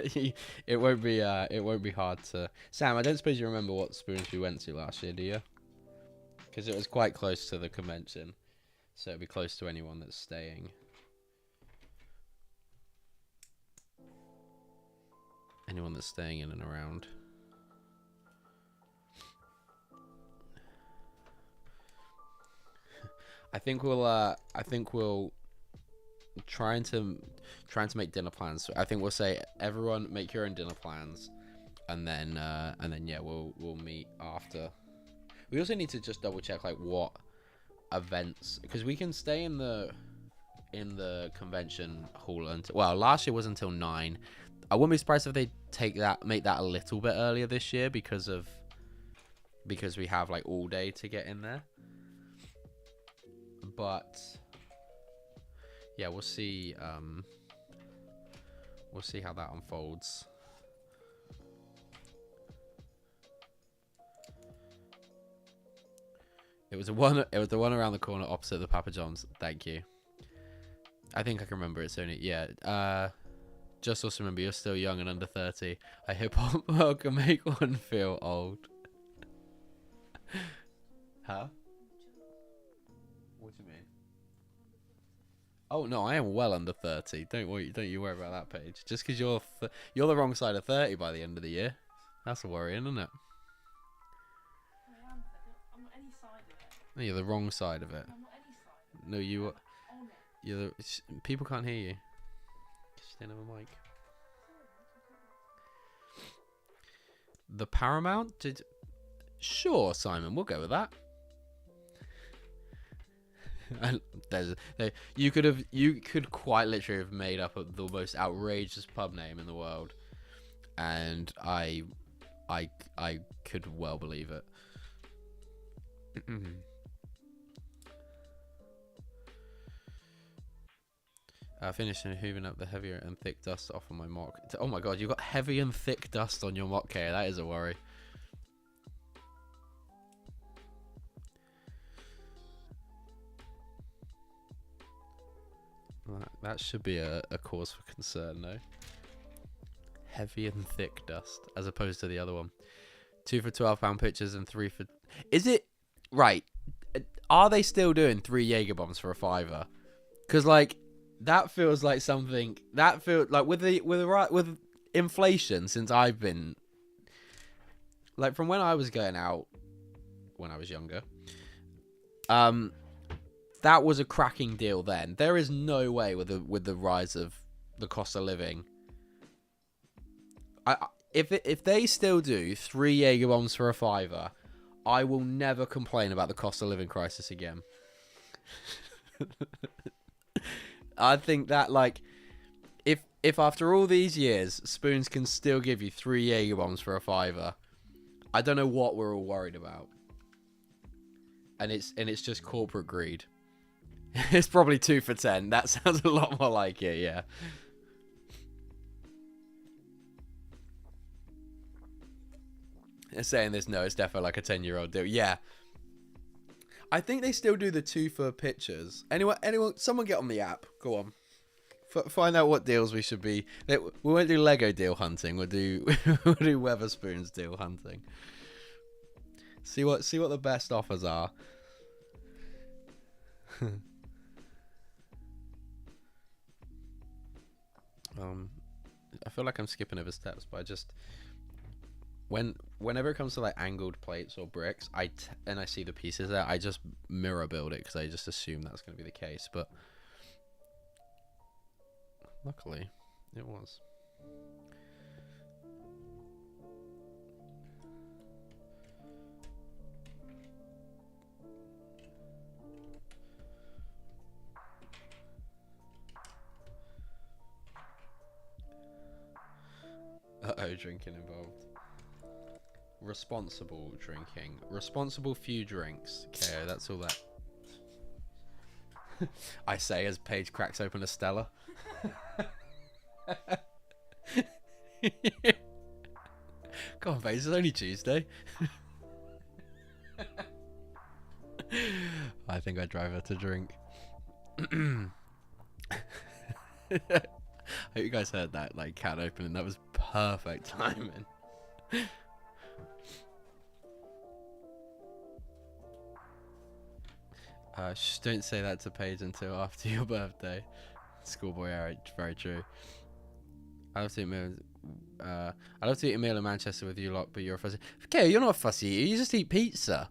it won't be hard to. Sam, I don't suppose you remember what spoons we went to last year, do you? Because it was quite close to the convention, so it'll be close to anyone that's staying. Anyone that's staying in and around. I think we'll trying to make dinner plans. I think we'll say everyone make your own dinner plans, and then yeah, we'll meet after. We also need to just double check like what events, because we can stay in the convention hall until, well, last year was until 9. I wouldn't be surprised if they make that a little bit earlier this year because we have like all day to get in there. But yeah, we'll see how that unfolds. It was the one around the corner opposite the Papa John's. Thank you. I think I can remember it, Sony. Yeah. Just also remember, you're still young and under 30. A hip hop world can make one feel old. Huh? What do you mean? Oh no, I am well under 30. Don't you worry about that, Paige. Just because you're the wrong side of 30 by the end of the year. That's worrying, isn't it? I am. I'm not any side of it. No, you're the wrong side of it. I'm not any side. No, you. On it. You're the. People can't hear you. Just don't have a mic. The Paramount did. Sure, Simon, we'll go with that. And you could quite literally have made up the most outrageous pub name in the world, and I could well believe it. Finishing hoovering up the heavier and thick dust off of my mock. Oh my god, you've got heavy and thick dust on your mock here. That is a worry. That should be a cause for concern, though. Heavy and thick dust, as opposed to the other one. 2 for £12 pitchers and 3 for. Is it right? Are they still doing 3 Jaeger bombs for a £5? Because like that feels like something that feels like with inflation since I've been like from when I was going out when I was younger. That was a cracking deal then. There is no way with the rise of the cost of living. If they still do 3 Jaeger bombs for a £5, I will never complain about the cost of living crisis again. I think that like if after all these years Spoons can still give you 3 Jaeger bombs for a £5, I don't know what we're all worried about. And it's just corporate greed. It's probably 2 for 10. That sounds a lot more like it, yeah. They're saying this, no, it's definitely like a 10-year-old deal. Yeah. I think they still do the 2 for pictures. Anyone, someone get on the app. Go on. Find out what deals we should be. We won't do Lego deal hunting. We'll do we'll do Weatherspoons deal hunting. See what the best offers are. I feel like I'm skipping over steps, but I just whenever it comes to like angled plates or bricks, and I see the pieces there, I just mirror build it because I just assume that's going to be the case. But luckily, it was. Uh-oh, drinking involved. Responsible drinking. Responsible few drinks. Okay, that's all that. I say as Paige cracks open a Stella. Come on, Paige, it's only Tuesday. I think I'd drive her to drink. I hope you guys heard that, like, can opening. That was perfect timing. Don't say that to Paige until after your birthday. Schoolboy era, very true. I love to eat a meal in Manchester with you lot, but you're a fussy. Okay, you're not fussy. You just eat pizza.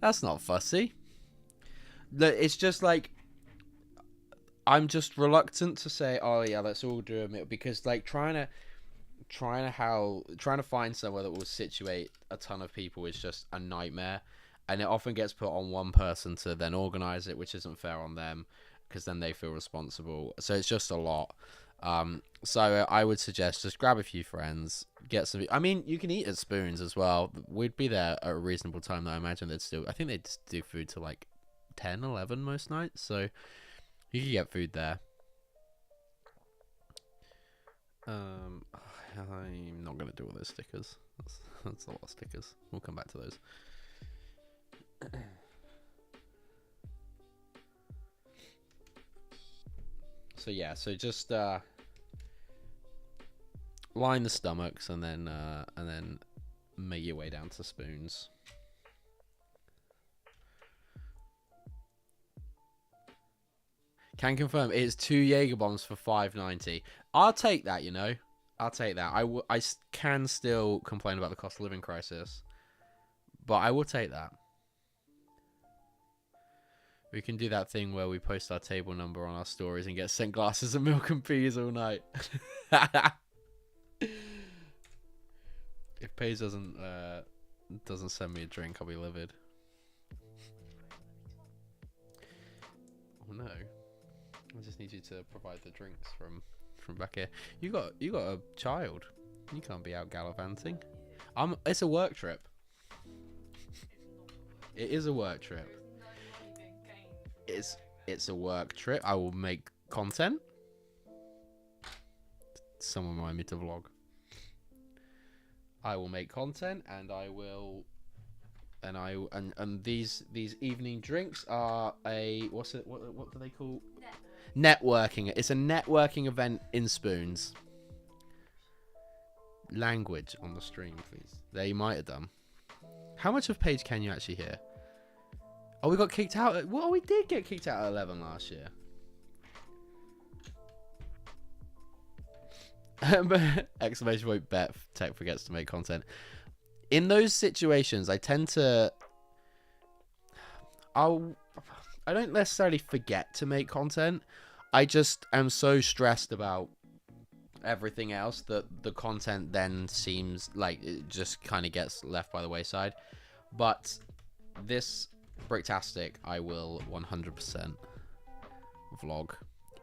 That's not fussy. It's just like, I'm just reluctant to say, oh yeah, let's all do a meal, because like trying to find somewhere that will situate a ton of people is just a nightmare, and it often gets put on one person to then organize it, which isn't fair on them, because then they feel responsible. So it's just a lot. So I would suggest just grab a few friends, get some. I mean, you can eat at Spoons as well. We'd be there at a reasonable time, though. I imagine I think they'd do food till like 10, 11 most nights. So you can get food there. I'm not going to do all those stickers. That's a lot of stickers. We'll come back to those. So yeah, so just line the stomachs and then make your way down to Spoons. Can confirm it's 2 Jaeger bombs for $5.90. I'll take that, you know. I'll take that. I can still complain about the cost of living crisis, but I will take that. We can do that thing where we post our table number on our stories and get sent glasses of milk and peas all night. If Paige doesn't send me a drink, I'll be livid. Oh no. I just need you to provide the drinks from back here. You got a child. You can't be out gallivanting. It's a work trip. It is a work trip. It's a work trip. I will make content. Someone remind me to vlog. I will make content, and I will, and these evening drinks are what do they call? Networking. It's a networking event in Spoons. Language on the stream, please. There, you might have done. How much of Paige can you actually hear? Oh, we got kicked out. Well, we did get kicked out at 11 last year. Exclamation point, bet Tech forgets to make content. In those situations, I tend to... I don't necessarily forget to make content. I just am so stressed about everything else that the content then seems like it just kind of gets left by the wayside. But this Bricktastic, I will 100% vlog,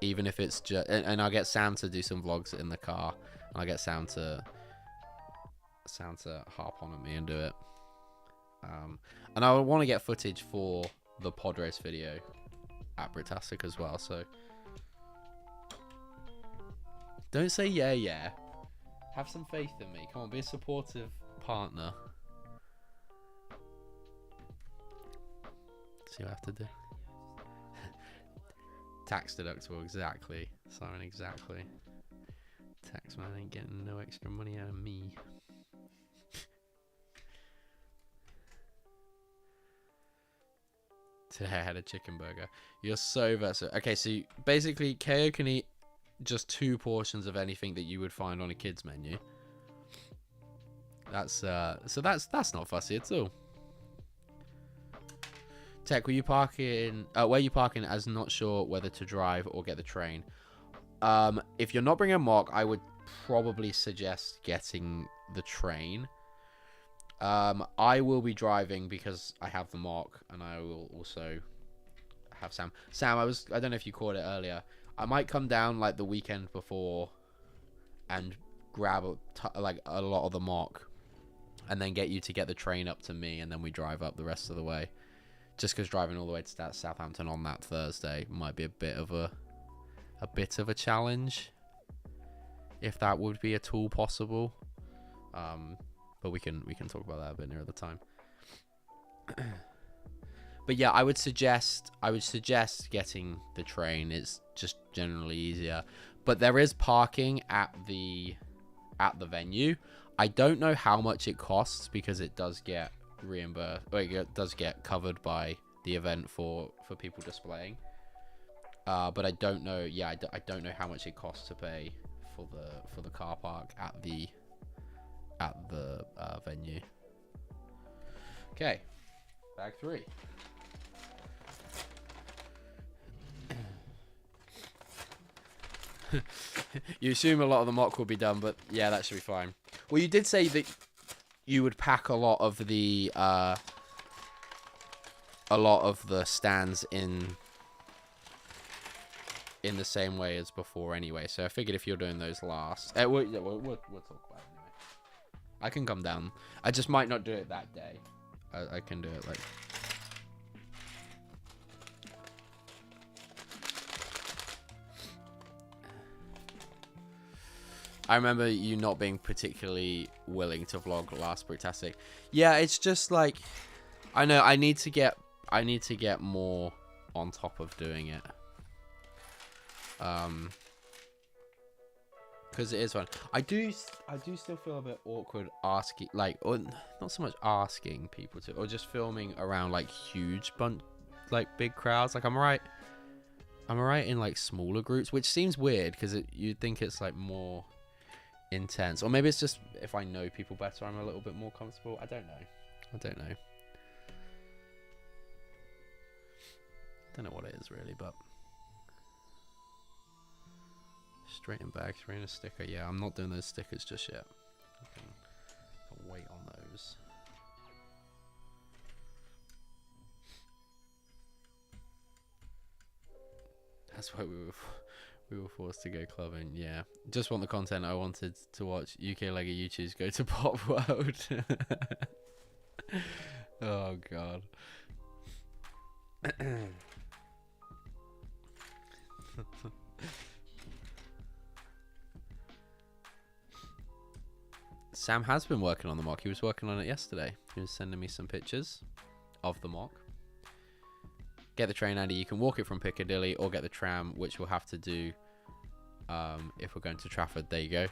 even if it's just, and I'll get Sam to do some vlogs in the car, and I'll get Sam to harp on at me and do it. And I want to get footage for the pod race video at Bricktastic as well. So don't say yeah. Have some faith in me. Come on, be a supportive partner. See what I have to do. Tax deductible, exactly. Simon, exactly. Tax man ain't getting no extra money out of me. Today I had a chicken burger. You're so versatile. Okay, so basically KO can eat just 2 portions of anything that you would find on a kid's menu. That's so that's not fussy at all. Tech, were you parking where you parking as not sure whether to drive or get the train? If you're not bringing a mock, I would probably suggest getting the train. I will be driving because I have the mock, and I will also have Sam. Sam, I don't know if you caught it earlier. I might come down like the weekend before and grab like a lot of the mock, and then get you to get the train up to me, and then we drive up the rest of the way. Just because driving all the way to Southampton on that Thursday might be a bit of a challenge, if that would be at all possible. But we can talk about that a bit nearer the time. But yeah, I would suggest getting the train. It's just generally easier. But there is parking at the venue. I don't know how much it costs because it does get reimbursed, or it does get covered by the event for people displaying. But I don't know. Yeah, I don't know how much it costs to pay for the car park at the venue. Okay, bag 3. You assume a lot of the mock will be done, but yeah, that should be fine. Well, you did say that you would pack a lot of the stands in the same way as before anyway. So I figured if you're doing those last, we'll talk about it anyway. I can come down. I just might not do it that day. I can do it like. I remember you not being particularly willing to vlog last Bricktastic. Yeah, it's just like, I know I need to get more on top of doing it. Because it is fun. I do still feel a bit awkward asking, like, or not so much asking people to, or just filming around like huge big crowds. Like I'm alright in like smaller groups, which seems weird because you'd think it's like more intense, or maybe it's just if I know people better, I'm a little bit more comfortable. I don't know what it is really, but straight in bag 3 and a sticker. Yeah, I'm not doing those stickers just yet. I can wait on those. That's why we were forced to go clubbing. Yeah, just want the content. I wanted to watch UK Lego YouTubers go to Pop World. Oh god. Sam has been working on the mock. He was working on it yesterday. He was sending me some pictures of the mock. Get the train, Andy. You can walk it from Piccadilly or get the tram, which we'll have to do if we're going to Trafford. There you go.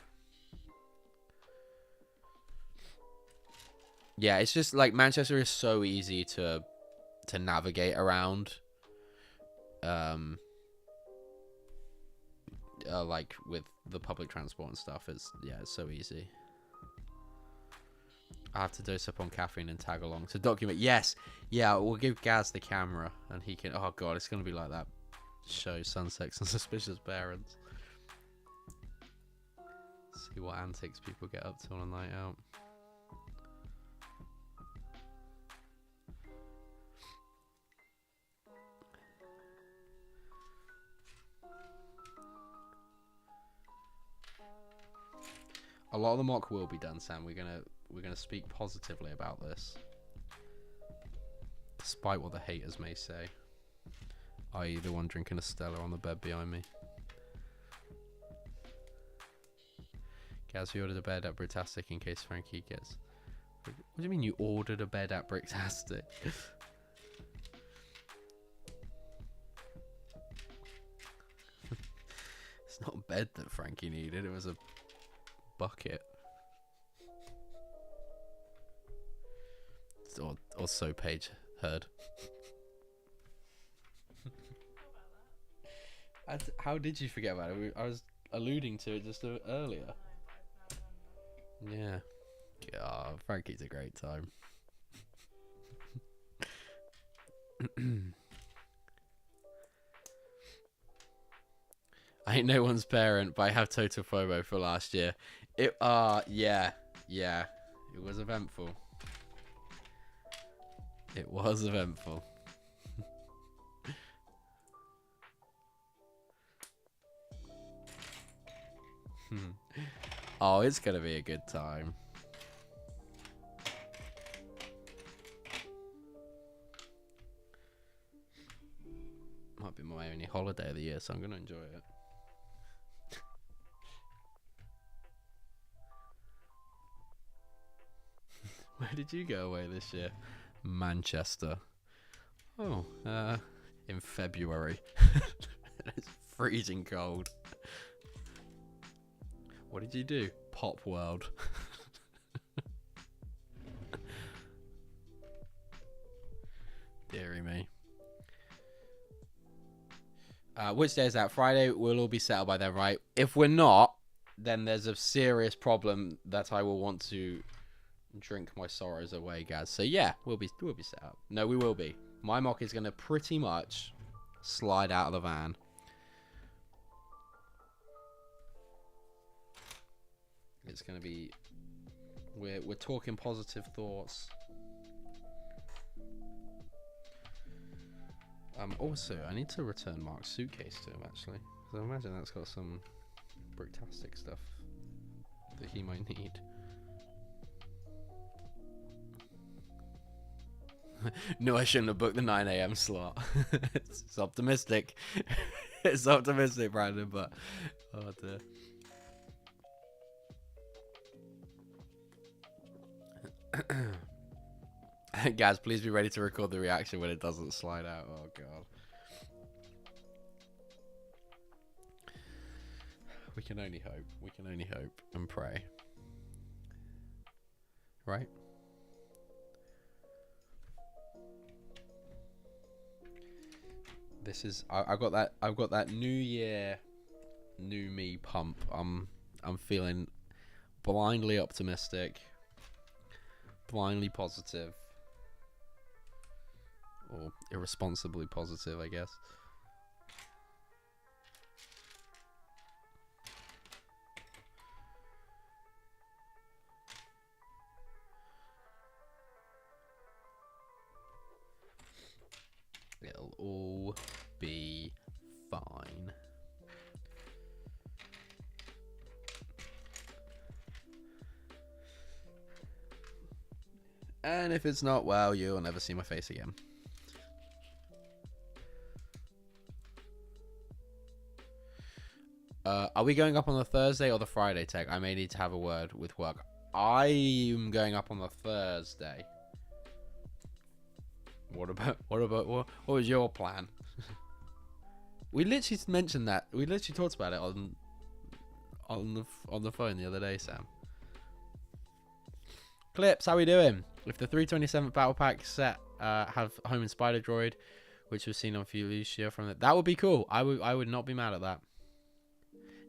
Yeah, it's just like Manchester is so easy to navigate around. Like with the public transport and stuff, it's so easy. I have to dose up on caffeine and tag along to document. Yes, yeah, we'll give Gaz the camera and he can. Oh god, it's gonna be like that show, Sunsets and Suspicious Parents. See what antics people get up to on a night out. A lot of the mock will be done, Sam. We're gonna speak positively about this, despite what the haters may say. i.e. the one drinking a Stella on the bed behind me. Gaz, we ordered a bed at Bricktastic in case Frankie gets... What do you mean you ordered a bed at Bricktastic? It's not a bed that Frankie needed, it was a bucket. Or so Paige heard. How did you forget about it? I was alluding to it just earlier. Yeah. Oh, Frankie's a great time. I ain't no one's parent, but I have total FOMO for last year. Yeah. It was eventful. It was eventful. Oh, it's gonna be a good time. Might be my only holiday of the year, so I'm gonna enjoy it. Where did you go away this year? Manchester. Oh, in February. It's freezing cold. What did you do? Pop World. Deary me. Which day is that? Friday. We'll all be settled by then, right? If we're not, then there's a serious problem that I will want to drink my sorrows away, Gaz. So yeah, we'll be set up. No, we will be. My mock is gonna pretty much slide out of the van. It's gonna be. We're talking positive thoughts. Also, I need to return Mark's suitcase to him actually. So I imagine that's got some Bricktastic stuff that he might need. No, I shouldn't have booked the 9 AM slot. It's optimistic. It's optimistic, Brandon, but oh dear. Guys, please be ready to record the reaction when it doesn't slide out. Oh god. We can only hope. We can only hope and pray. Right? This is I've got that new year, new me pump. I'm feeling blindly optimistic, blindly positive, or irresponsibly positive, I guess. It'll all be fine. And if it's not, well, you'll never see my face again. Are we going up on the Thursday or the Friday, Tech? I may need to have a word with work. I'm going up on the Thursday. What was your plan? We literally mentioned that. We literally talked about it on the phone the other day, Sam. Clips, how we doing? If the 327th battle pack set have home and spider droid, which was seen on Felicia from it, that would be cool. I would not be mad at that.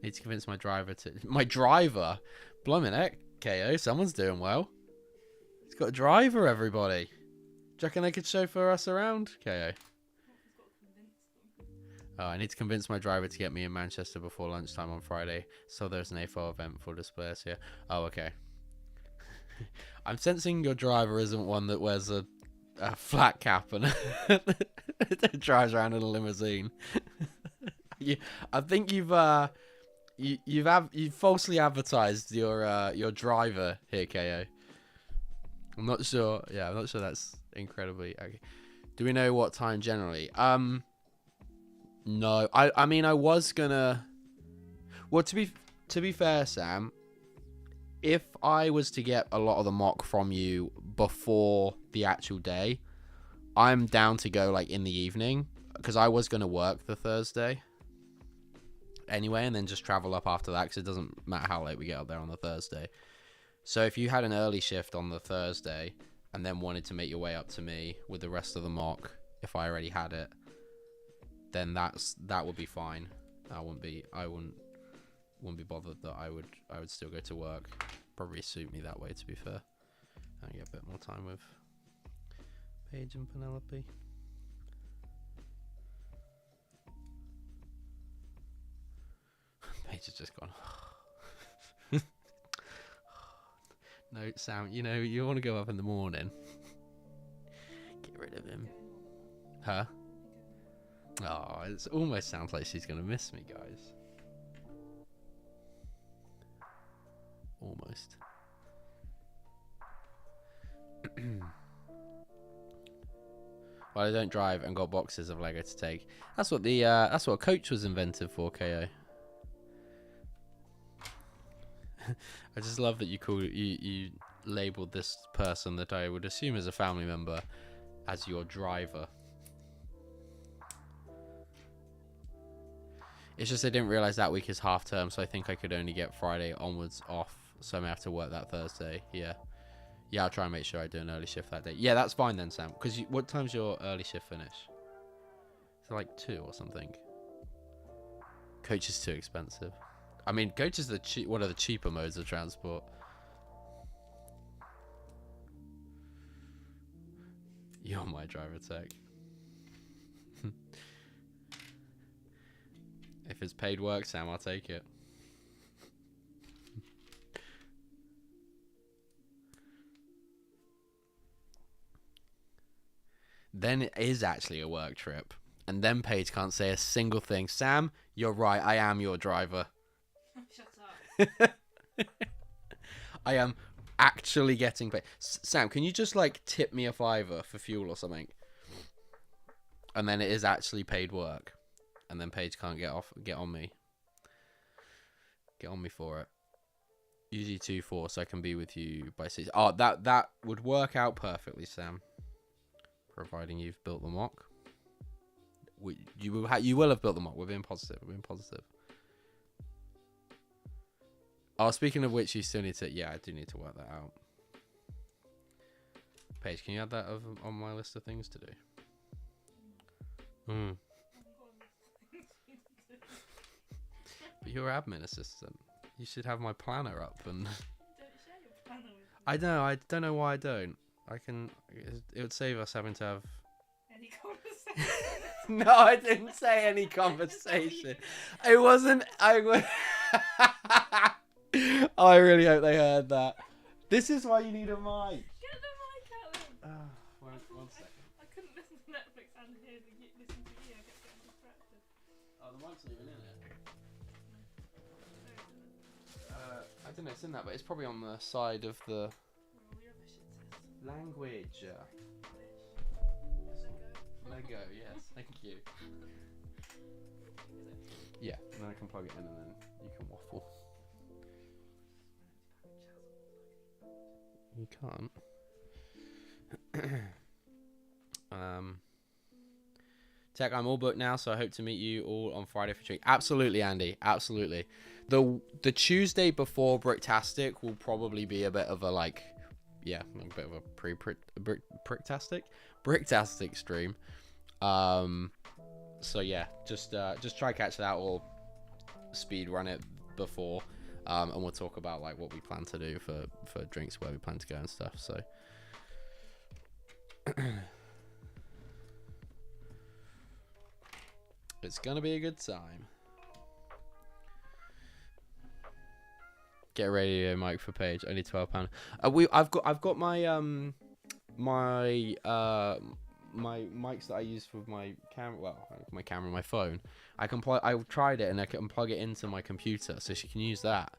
Need to convince my driver to Blimmin' heck, KO, someone's doing well. He's got a driver, everybody. Do you reckon they could chauffeur us around, KO? Oh, I need to convince my driver to get me in Manchester before lunchtime on Friday, so there's an A4 event for displays here. Oh, okay. I'm sensing your driver isn't one that wears a flat cap and drives around in a limousine. I think you've falsely advertised your driver here, KO. I'm not sure. Yeah, I'm not sure that's incredibly okay. Do we know what time generally? No, I mean I was gonna. Well, to be fair, Sam, if I was to get a lot of the mock from you before the actual day, I'm down to go like in the evening because I was gonna work the Thursday anyway, and then just travel up after that because it doesn't matter how late we get up there on the Thursday. So if you had an early shift on the Thursday and then wanted to make your way up to me with the rest of the mock, if I already had it, then that would be fine. I wouldn't be bothered that I would still go to work. Probably suit me that way, to be fair. I get a bit more time with Paige and Penelope. Paige has just gone. No, Sam, you want to go up in the morning. Get rid of him. Huh? Oh, it almost sounds like she's going to miss me, guys. Almost. Well, I don't drive and got boxes of Lego to take. That's what that's what a coach was invented for, KO. I just love that you labeled this person that I would assume is a family member as your driver. It's just I didn't realize that week is half term, so I think I could only get Friday onwards off, so I may have to work that Thursday. Yeah, I'll try and make sure I do an early shift that day. Yeah, that's fine then, Sam. Because what time's your early shift finish? Is it like 2 or something? Coach is too expensive. I mean, coach is one of the cheaper modes of transport. You're my driver tech. If it's paid work, Sam, I'll take it. Then it is actually a work trip. And then Paige can't say a single thing. Sam, you're right. I am your driver. Shut up. I am actually getting paid. Sam, can you just like tip me a $5 for fuel or something? And then it is actually paid work. And then Paige can't get on me. Get on me for it. Usually 2-4, so I can be with you by 6. Oh, that would work out perfectly, Sam. Providing you've built the mock. You will have built the mock. We're being positive. Oh, speaking of which, you still need to... Yeah, I do need to work that out. Paige, can you add that on my list of things to do? But you're admin assistant. You should have my planner up and... Don't share your planner with me. I know. I don't know why I don't. I can... It would save us having to have... Any conversation. No, I didn't say any conversation. It wasn't... Oh, I really hope they heard that. This is why you need a mic. Get the mic out then. One second. I couldn't listen to Netflix and listen to you. I kept getting distracted. Oh, the mic's not even in it. I don't know, it's in that, but it's probably on the side of the language. Lego, yes, thank you. Yeah, and then I can plug it in and then you can waffle. You can't. Tech, I'm all booked now, so I hope to meet you all on Friday for drink. Absolutely, Andy. Absolutely. The Tuesday before Bricktastic will probably be a bit of a a bit of a Bricktastic stream. So yeah, just try catch that or speed run it before. And we'll talk about like what we plan to do for drinks, where we plan to go and stuff. So it's gonna be a good time. Get a radio mic for Paige. Only £12. I've got my my mics that I use for my camera. Well, my camera, my phone. I tried it and I can plug it into my computer, so she can use that.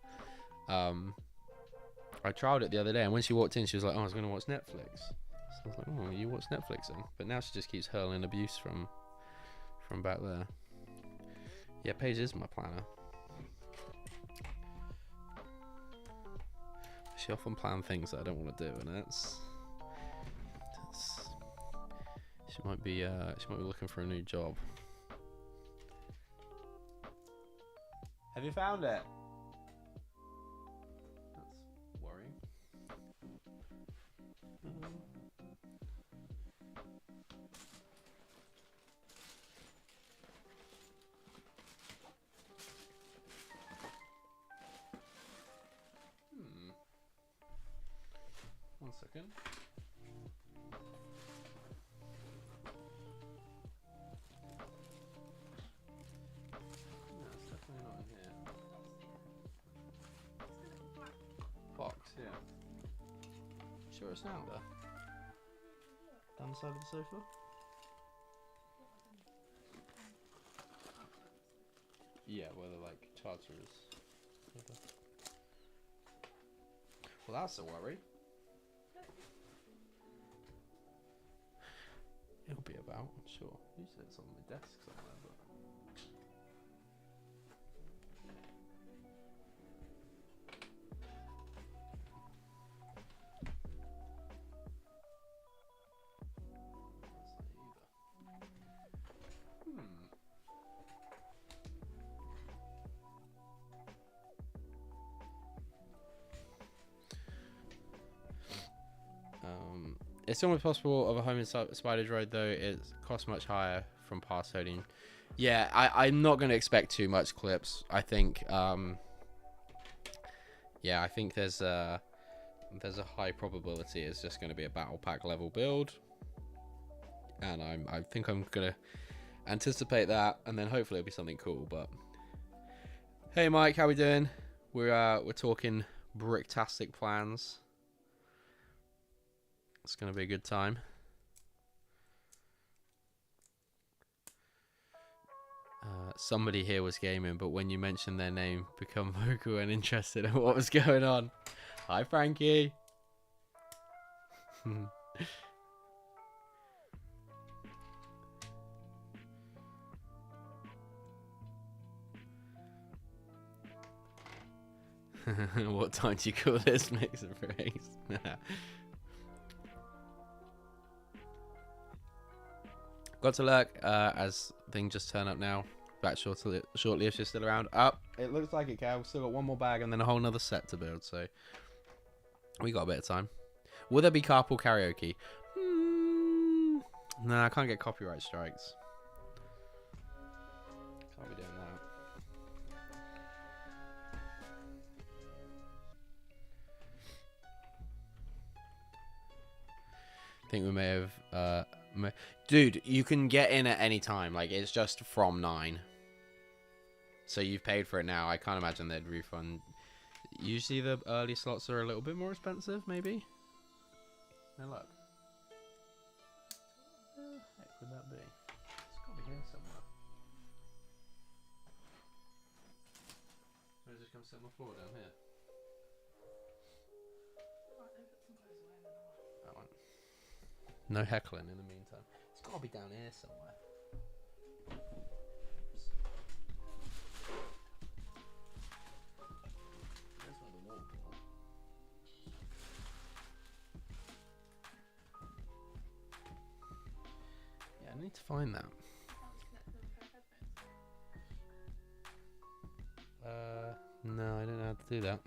I tried it the other day, and when she walked in, she was like, "Oh, I was going to watch Netflix." So I was like, "Oh, you watch Netflix then?" But now she just keeps hurling abuse from back there. Yeah, Paige is my planner. She often plans things that I don't want to do, and she might be looking for a new job. Have you found it? That's worrying. One second. No, it's definitely not in here. Box, yeah. Sure it's not there? Down the side of the sofa? Yeah, where the like charger is. Well, that's a worry. It'll be about, I'm sure. Usually it's on my desk somewhere, but. It's almost possible of a home in Spider's Road, though it costs much higher from past holding. Yeah, I'm not going to expect too much clips. I think, yeah, I think there's a high probability it's just going to be a battle pack level build, and I think I'm gonna anticipate that, and then hopefully it'll be something cool. But hey, Mike, how we doing? We're talking Bricktastic plans. It's going to be a good time. Somebody here was gaming, but when you mentioned their name, become vocal and interested in what was going on. Hi, Frankie. What time do you call this mix of race? Got to lurk as thing just turn up now. Back shortly if she's still around. It looks like it, Cal. We've still got one more bag and then a whole nother set to build, so we got a bit of time. Will there be carpool karaoke? No, I can't get copyright strikes. Can't be doing that. I think we may have dude, you can get in at any time. Like, it's just from 9. So you've paid for it now. I can't imagine they'd refund. Usually the early slots are a little bit more expensive, maybe. No luck. Where the heck would that be? It's got to be here somewhere. Or just come sit on the floor down here. That one. No heckling in the meantime. It's got to be down here somewhere. There's where the wall was. Yeah, I need to find that. No, I don't know how to do that.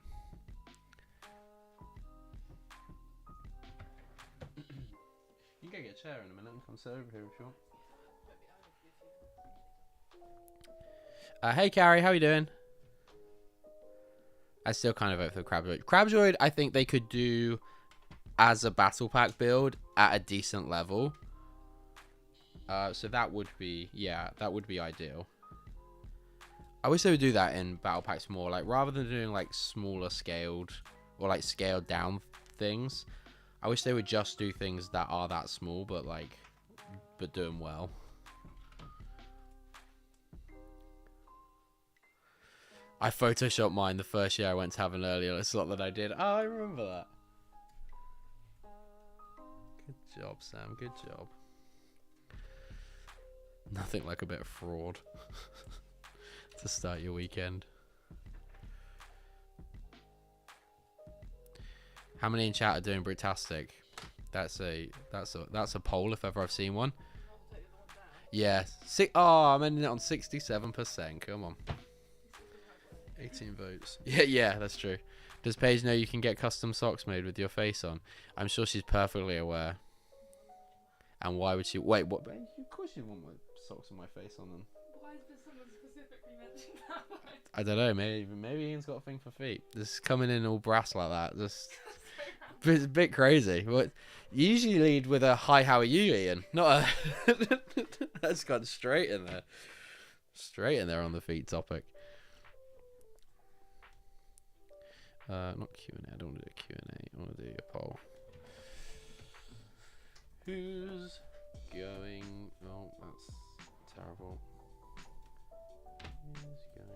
You can go get a chair in a minute and come sit over here if you want. Hey, Carrie, how you doing? I still kind of vote for Crabjoid. Crabjoid, I think they could do as a battle pack build at a decent level. So that would be, yeah, that would be ideal. I wish they would do that in battle packs more, like rather than doing like smaller scaled or like scaled down things. I wish they would just do things that are that small, but do them well. I photoshopped mine the first year I went to have an earlier slot that I did. Oh, I remember that. Good job, Sam. Good job. Nothing like a bit of fraud. to start your weekend. How many in chat are doing Bricktastic? That's a poll if ever I've seen one. Yeah. I'm ending it on 67%. Come on. 18 votes. Yeah, that's true. Does Paige know you can get custom socks made with your face on? I'm sure she's perfectly aware. And why would she? Wait, what? Of course you want my socks with my face on them. Why did someone specifically mention that? I don't know. Maybe Ian's got a thing for feet. Just coming in all brass like that. Just it's a bit crazy. What? You usually lead with a hi, how are you, Ian? Not a. That's gone straight in there. Straight in there on the feet topic. Not Q&A. I don't want to do a Q&A. I want to do a poll. Who's going? Oh, that's terrible. Who's going to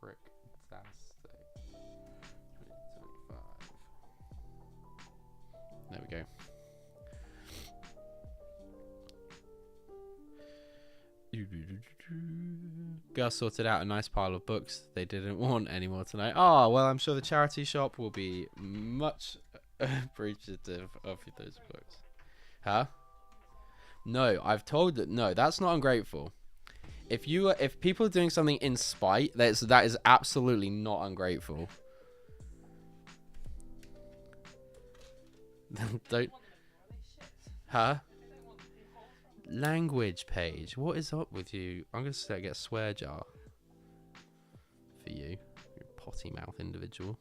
Bricktastic 2025? There we go. Girl sorted out a nice pile of books they didn't want anymore tonight. Oh, well, I'm sure the charity shop will be much appreciative of those books. Huh? No, I've told that. No, that's not ungrateful. If people are doing something in spite, that is absolutely not ungrateful. Don't. Huh? Language page. What is up with you? I'm gonna say get a swear jar for you, you potty mouth individual.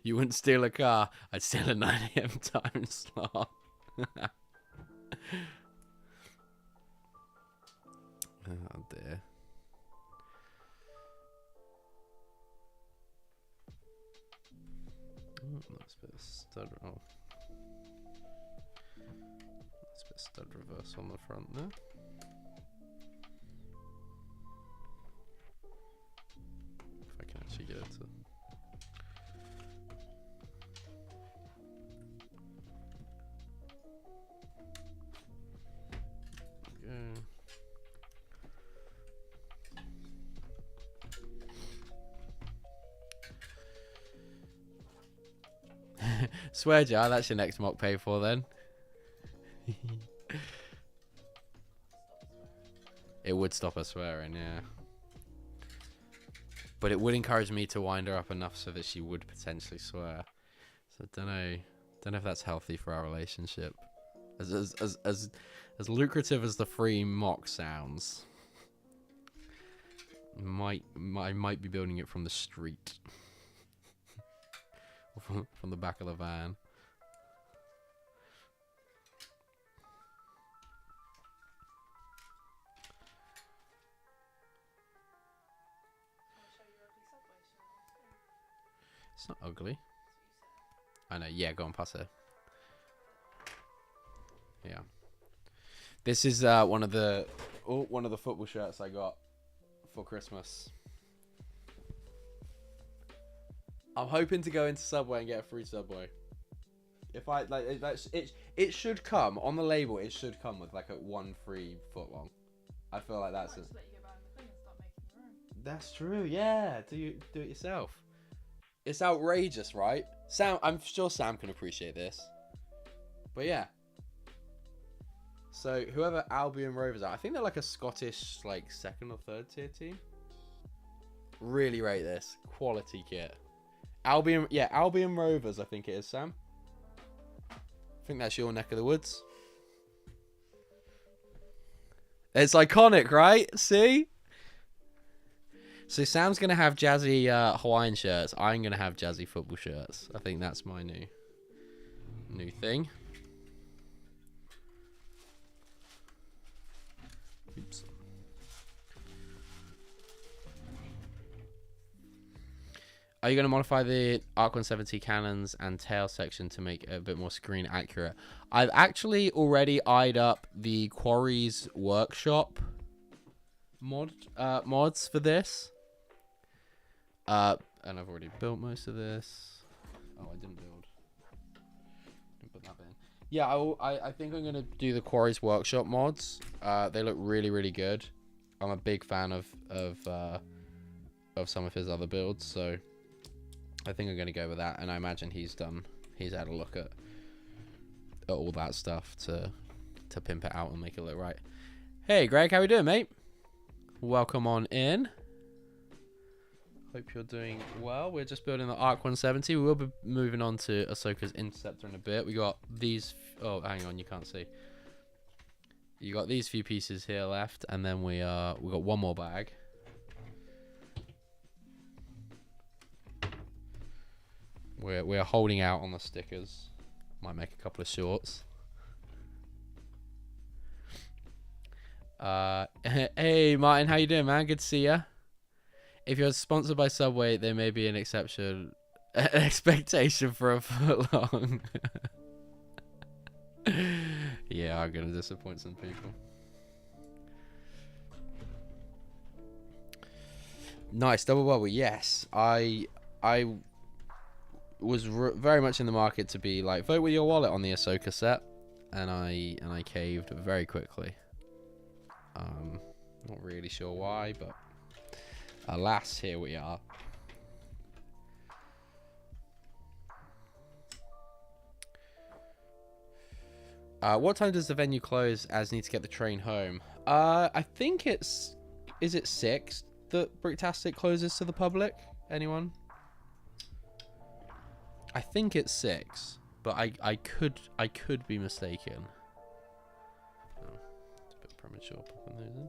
You wouldn't steal a car. I'd steal a 9 AM time slot. Oh dear. Oh, that's a bit of stud. Oh. That's a bit of stud reverse on the front there. If I can actually get it to. Swear jar, that's your next mock pay for then. It would stop her swearing, yeah. But it would encourage me to wind her up enough so that she would potentially swear. So I don't know if that's healthy for our relationship. As lucrative as the free mock sounds, I might be building it from the street. From the back of the van. It's not ugly. I know. Yeah, go on, pass it. Yeah. This is one of the football shirts I got for Christmas. I'm hoping to go into Subway and get a free Subway. If I like, it should come on the label. It should come with like a 1 free footlong. I feel like that's it. That's true. Yeah, do it yourself. It's outrageous, right? Sam, I'm sure Sam can appreciate this. But yeah. So whoever Albion Rovers are, I think they're like a Scottish like 2nd or 3rd tier team. Really rate this quality kit. Albion Rovers, I think it is, Sam. I think that's your neck of the woods. It's iconic, right? See? So Sam's going to have jazzy Hawaiian shirts. I'm going to have jazzy football shirts. I think that's my new thing. Oops. Are you going to modify the Arc 170 cannons and tail section to make it a bit more screen accurate? I've actually already eyed up the Quarry's Workshop mods for this. And I've already built most of this. Oh, I didn't build. Didn't put that in. Yeah, I think I'm going to do the Quarry's Workshop mods. They look really, really good. I'm a big fan of some of his other builds, so I think I'm going to go with that. And I imagine he's had a look at all that stuff to pimp it out and make it look right. Hey, Greg, how we doing, mate? Welcome on in. Hope you're doing well. We're just building the Arc 170. We will be moving on to Ahsoka's Interceptor in a bit. We got these. Oh, hang on, you can't see. You got these few pieces here left, and then we got one more bag. We're holding out on the stickers. Might make a couple of shorts. Hey Martin, how you doing, man? Good to see ya. If you're sponsored by Subway, there may be an expectation for a foot long. Yeah, I'm gonna disappoint some people. Nice double bubble. Yes, I was very much in the market to be like, vote with your wallet on the Ahsoka set, and I caved very quickly. Not really sure why, but alas, here we are. What time does the venue close as need to get the train home? I think is it 6 that Bricktastic closes to the public? Anyone? I think it's 6, but I could be mistaken. Oh, it's a bit premature popping those in.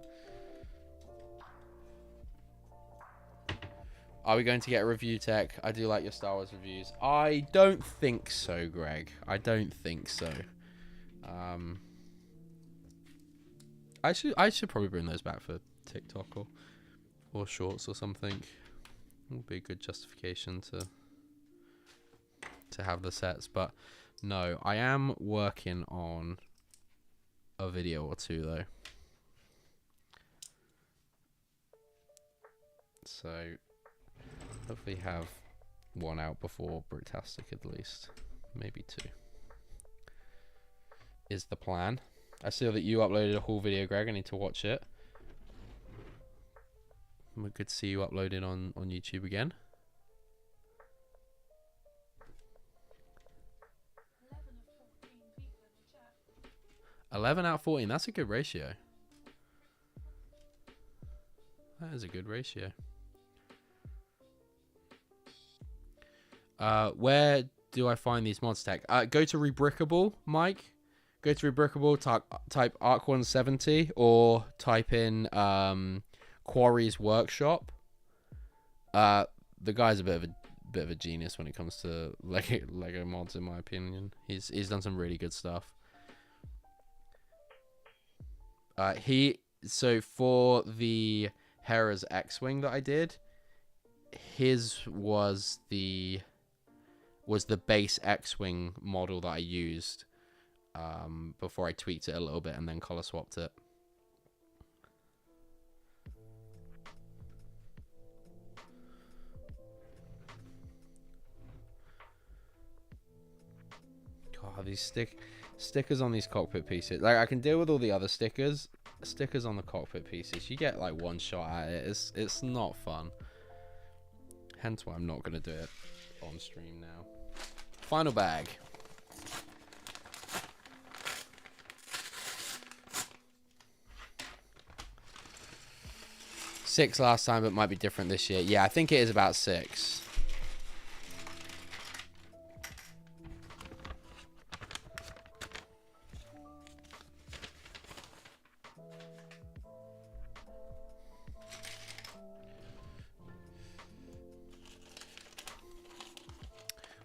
Are we going to get a review tech? I do like your Star Wars reviews. I don't think so, Greg. I don't think so. I should probably bring those back for TikTok or shorts or something. It would be a good justification to have the sets, but no, I am working on a video or two though. So hopefully have one out before Bricktastic at least. Maybe 2. Is the plan. I saw that you uploaded a whole video, Greg. I need to watch it. Good to see you uploaded on YouTube again. 11 out of 14. That's a good ratio. That is a good ratio. Where do I find these mods tech? Go to Rebrickable, Mike. Go to Rebrickable, type Arc 170, or type in Quarry's Workshop. The guy's a bit of a genius when it comes to Lego mods, in my opinion. He's done some really good stuff. So for the Hera's X-Wing that I did, his was the base X-Wing model that I used before I tweaked it a little bit and then color swapped it. God, these stickers on these cockpit pieces. Like, I can deal with all the other stickers. Stickers on the cockpit pieces, you get like one shot at it. It's not fun. Hence why I'm not gonna do it on stream now. Final bag. Six last time, but might be different this year. Yeah, I think it is about 6.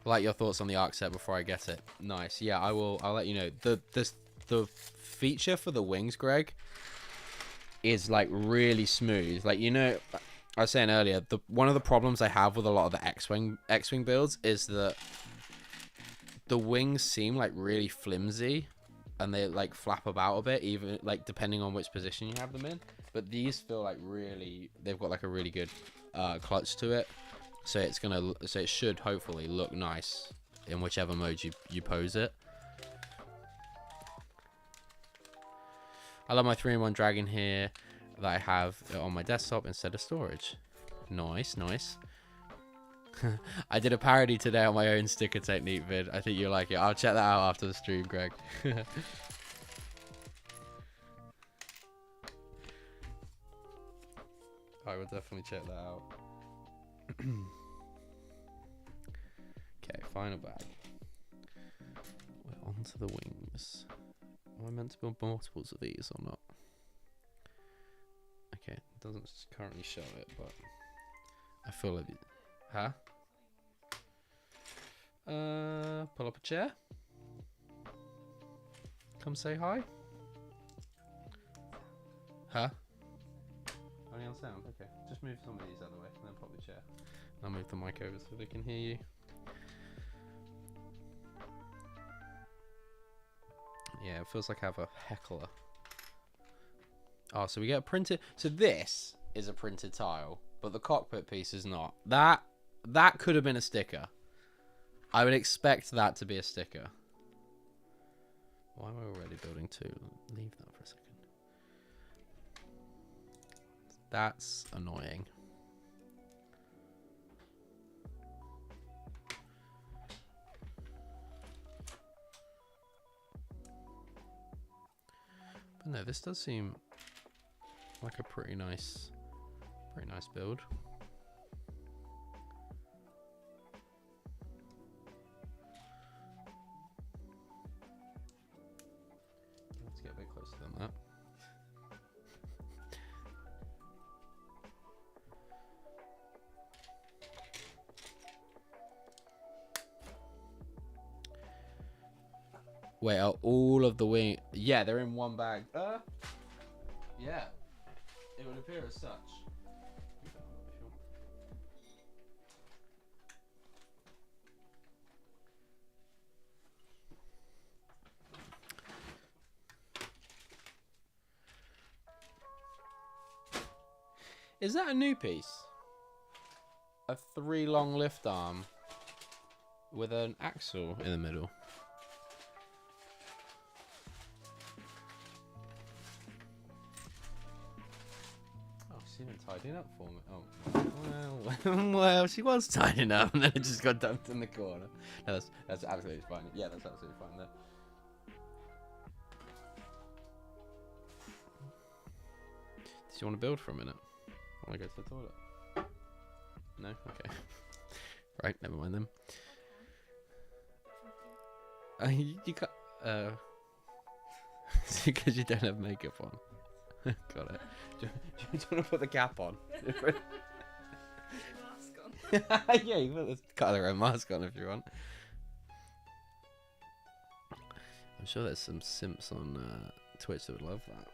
Like your thoughts on the Arc set before I get it. Nice. Yeah, I'll let you know. The feature for the wings, Greg, is like really smooth. Like, you know, I was saying earlier, one of the problems I have with a lot of the X-Wing builds is that the wings seem like really flimsy and they like flap about a bit, even like depending on which position you have them in. But these feel like they've got like a really good clutch to it. So it should hopefully look nice in whichever mode you pose it. I love my 3-in-1 dragon here that I have on my desktop instead of storage. Nice, nice. I did a parody today on my own sticker technique vid. I think you'll like it. I'll check that out after the stream, Greg. I will definitely check that out. Okay, final bag. We're on to the wings. Am I meant to build multiples of these or not? Okay, it doesn't currently show it, but I feel like... Huh? Pull up a chair. Come say hi. Huh? Only on sound? Okay. Just move some of these out of the way and then pop the chair. I'll move the mic over so they can hear you. Yeah, it feels like I have a heckler. Oh, so we get a printed... So this is a printed tile, but the cockpit piece is not. That could have been a sticker. I would expect that to be a sticker. Why am I already building 2? Leave that for a second. That's annoying. But no, this does seem like a pretty nice build. Let's get a bit closer than that. Wait, are all of the wing? Yeah, they're in one bag. Yeah, it would appear as such. Is that a new piece? A 3 long lift arm with an axle in the middle. She didn't tidy up for me. Oh, well, she was tidying up, and then it just got dumped in the corner. No, that's absolutely fine. Yeah, that's absolutely fine. There. Do you want to build for a minute? I want to go to the toilet. No, okay. Right, never mind then. You can't. Because you don't have makeup on. Got it. Do you want to put the cap on? Mask on. Yeah, you put the colour own mask on if you want. I'm sure there's some simps on Twitch that would love that.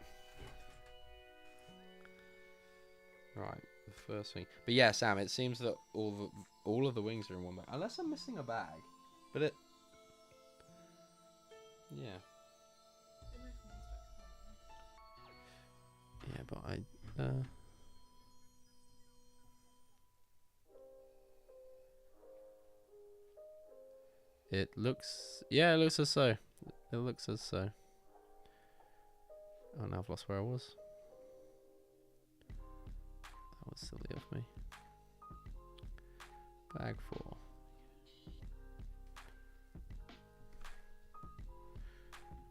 Right, the first thing. But yeah, Sam, it seems that all of the wings are in one bag. Unless I'm missing a bag. But it... Yeah. Yeah, but I... It looks... Yeah, it looks as so. It looks as so. Oh, now I've lost where I was. That was silly of me. Bag 4.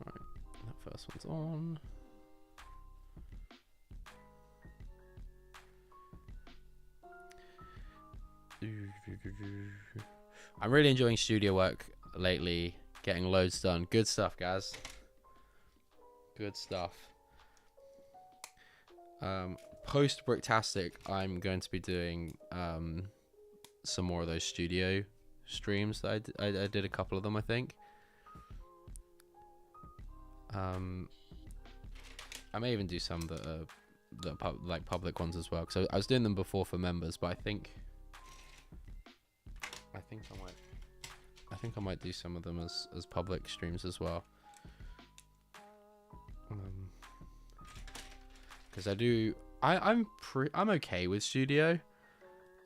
Right, that first one's on. I'm really enjoying studio work lately, getting loads done. Good stuff, guys. Good stuff. Post Bricktastic, I'm going to be doing some more of those studio streams that I did a couple of them, I think. I may even do some that are like public ones as well, because I was doing them before for members, but I think I might do some of them as public streams as well. Because I'm okay with studio.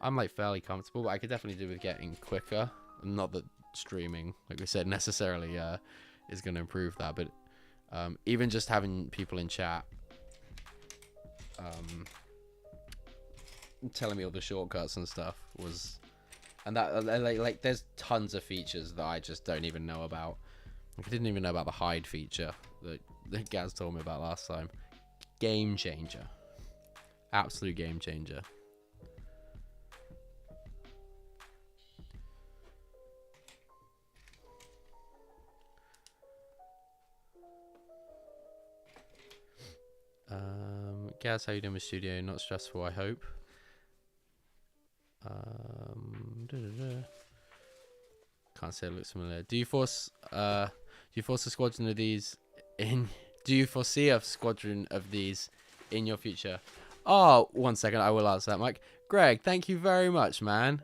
I'm like fairly comfortable, but I could definitely do with getting quicker. Not that streaming, like we said, necessarily is going to improve that, but Even just having people in chat telling me all the shortcuts and stuff was, and that like there's tons of features that I just don't even know about. Like, I didn't even know about the hide feature that Gaz told me about last time. Game changer, absolute game changer. Gaz, how you doing with studio? Not stressful, I hope. Can't say it looks familiar. Do you foresee a squadron of these in? Do you foresee a squadron of these in your future? Oh, 1 second, I will answer that, Mike. Greg, thank you very much, man.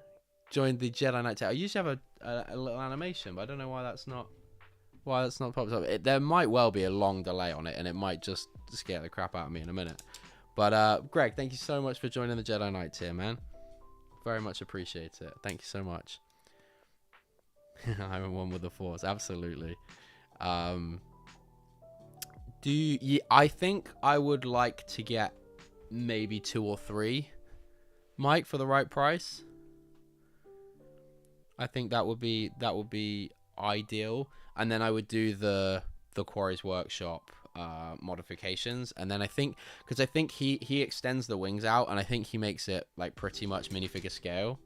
Joined the Jedi Knight chat. I usually have a little animation, but I don't know why that's not popped up. There might well be a long delay on it, and it might just scare the crap out of me in a minute. But Greg, thank you so much for joining the Jedi Knights here, man. Very much appreciate it. Thank you so much. I'm in one with the Force, absolutely. I think I would like to get maybe 2 or 3, Mike, for the right price. I think that would be ideal, and then I would do the Quarry's Workshop modifications, and then I think he extends the wings out, and I think he makes it like pretty much minifigure scale,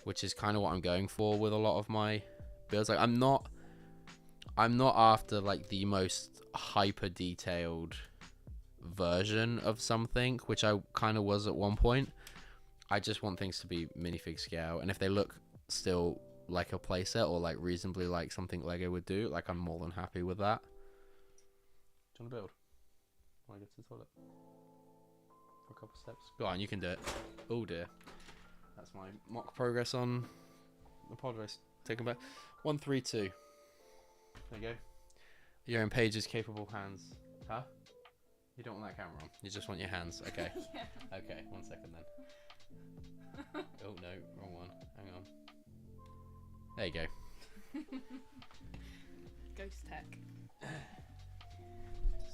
which is kind of what I'm going for with a lot of my builds. Like I'm not after like the most hyper detailed version of something, which I kind of was at one point. I just want things to be minifig scale, and if they look still like a playset or like reasonably like something Lego would do, like I'm more than happy with that. Do you want to build? Want to go to the toilet for a couple steps? Go on, you can do it. Oh dear, that's my mock progress on the pod race. Taken back. 132. There you go. You're in Paige's capable hands. Huh? You don't want that camera on. You just want your hands. Okay. Yeah. Okay. 1 second then. Oh no, wrong one. Hang on. There you go. Ghost tech.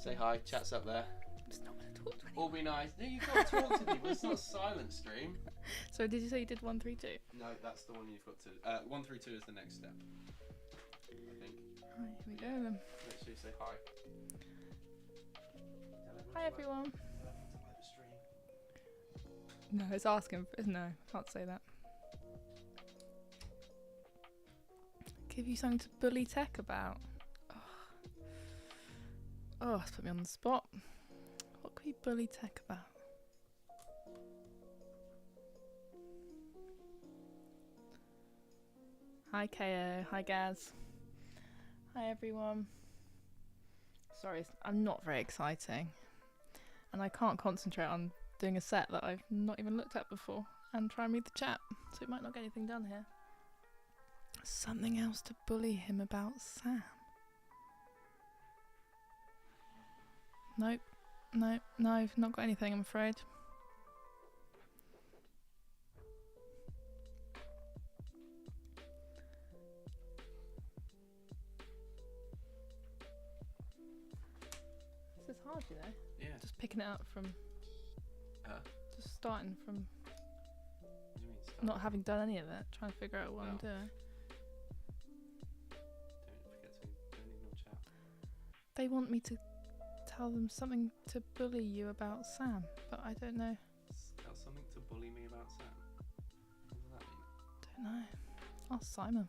Say hi. Chat's up there. I'm just not going to talk to anyone. All be nice. No, you can't talk to people. It's not a silent stream. So did you say you did 132? No, that's the one you've got to. 132 is the next step. I think. Right, here we go then. Make sure you say hi. Hi everyone. No, it's asking. No, I can't say that. Give you something to bully tech about. Oh, that's put me on the spot. What could we bully tech about? Hi KO, hi Gaz. Hi everyone. Sorry, I'm not very exciting. And I can't concentrate on doing a set that I've not even looked at before and try and read the chat, so we might not get anything done here. Something else to bully him about Sam. Nope, nope, no, I've not got anything, I'm afraid. This is hard, you know? Yeah. Just picking it up from... Just starting from... What do you mean start? Not having done any of it, trying to figure out what I'm doing. Don't forget to ignore chat. They want me to tell them something to bully you about Sam, but I don't know. Tell something to bully me about Sam. What does that mean? Don't know. Ask Simon.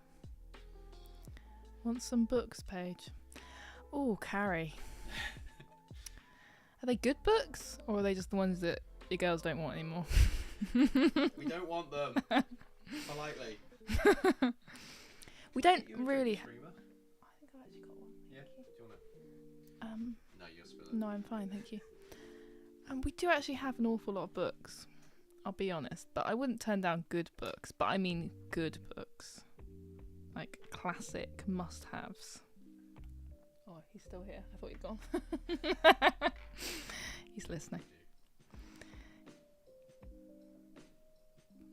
Want some books, Paige? Oh, Carrie. Are they good books, or are they just the ones that your girls don't want anymore? We don't want them. Politely. We don't You a really. streamer? I think I've actually got one. Yeah. Do you want it? No, you're spilling. No, I'm fine, thank you. We do actually have an awful lot of books. I'll be honest, but I wouldn't turn down good books. But I mean good books, like classic must-haves. Oh, he's still here. I thought he'd gone. He's listening.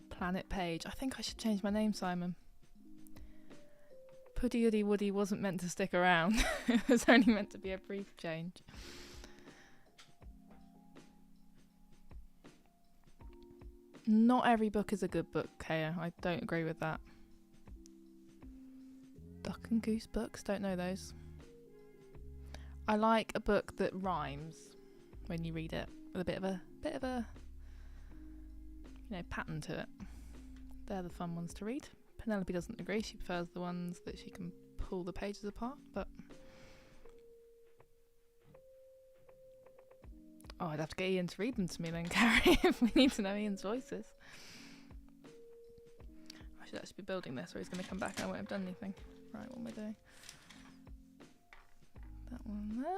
Planet Page. I think I should change my name, Simon. Hoodie Hoodie Woody wasn't meant to stick around. It was only meant to be a brief change. Not every book is a good book, Kaya. I don't agree with that. Duck and Goose books, don't know those. I like a book that rhymes when you read it, with a bit of a pattern to it. They're the fun ones to read. Penelope doesn't agree. She prefers the ones that she can pull the pages apart, but I'd have to get Ian to read them to me then, Carrie, if we need to know Ian's voices. I should actually be building this or he's going to come back and I won't have done anything. Right, what am I doing? That one there.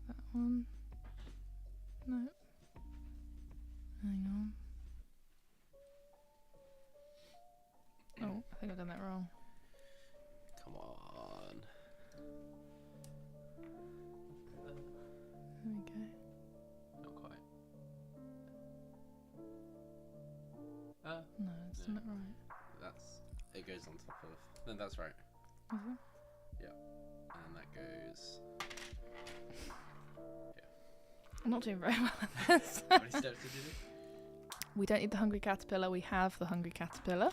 That one. No. Hang on. Oh, I think I've done that wrong. Come on. There we go. Not quite. No, it's done it right. It goes on top of. No, that's right. Is it? Yeah. And that goes. I'm not doing very well at this. How many steps did you do? We don't need the Hungry Caterpillar. We have the Hungry Caterpillar.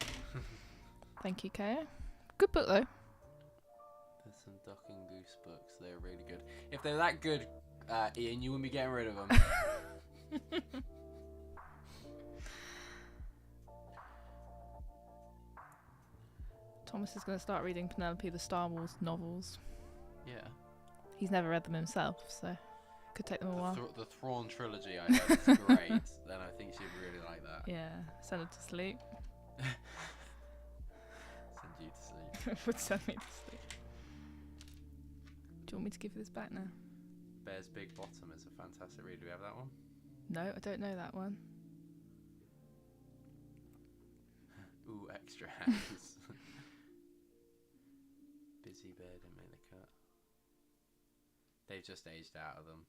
Thank you, Kaya. Good book, though. There's some Duck and Goose books. They're really good. If they're that good, Ian, you wouldn't be getting rid of them. Thomas is going to start reading Penelope the Star Wars novels. Yeah. He's never read them himself, so could take them a while. The Thrawn trilogy, I heard, is great. Then I think she'd really like that. Yeah, send her to sleep. Send you to sleep. Would send me to sleep. Do you want me to give you this back now? Bear's Big Bottom is a fantastic read. Do we have that one? No, I don't know that one. Ooh, extra hands. Busy Bear didn't make the cut. They've just aged out of them.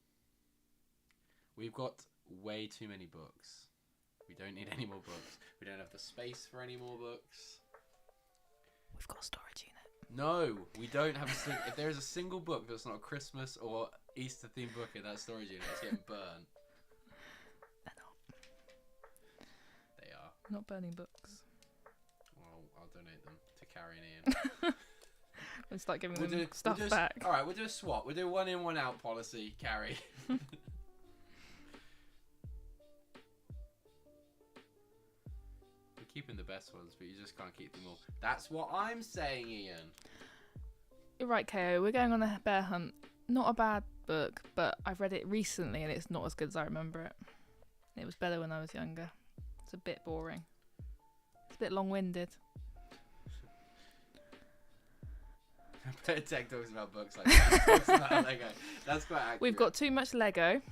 We've got way too many books. We don't need any more books. We don't have the space for any more books. We've got a storage unit. No, we don't have a if there is a single book that's not a Christmas or Easter themed book in that storage unit, it's getting burned. They're not. They are. Not burning books. Well, I'll donate them to Carrie and Ian. We'll start giving them stuff back. Alright, we'll do a swap. We'll do 1 in, 1 out policy, Carrie. We're keeping the best ones, but you just can't keep them all. That's what I'm saying, Ian. You're right, KO. We're going on a bear hunt. Not a bad book, but I've read it recently and it's not as good as I remember it. It was better when I was younger. It's a bit boring. It's a bit long-winded. Tech talks about books like that. Talks about Lego. That's quite accurate. We've got too much Lego.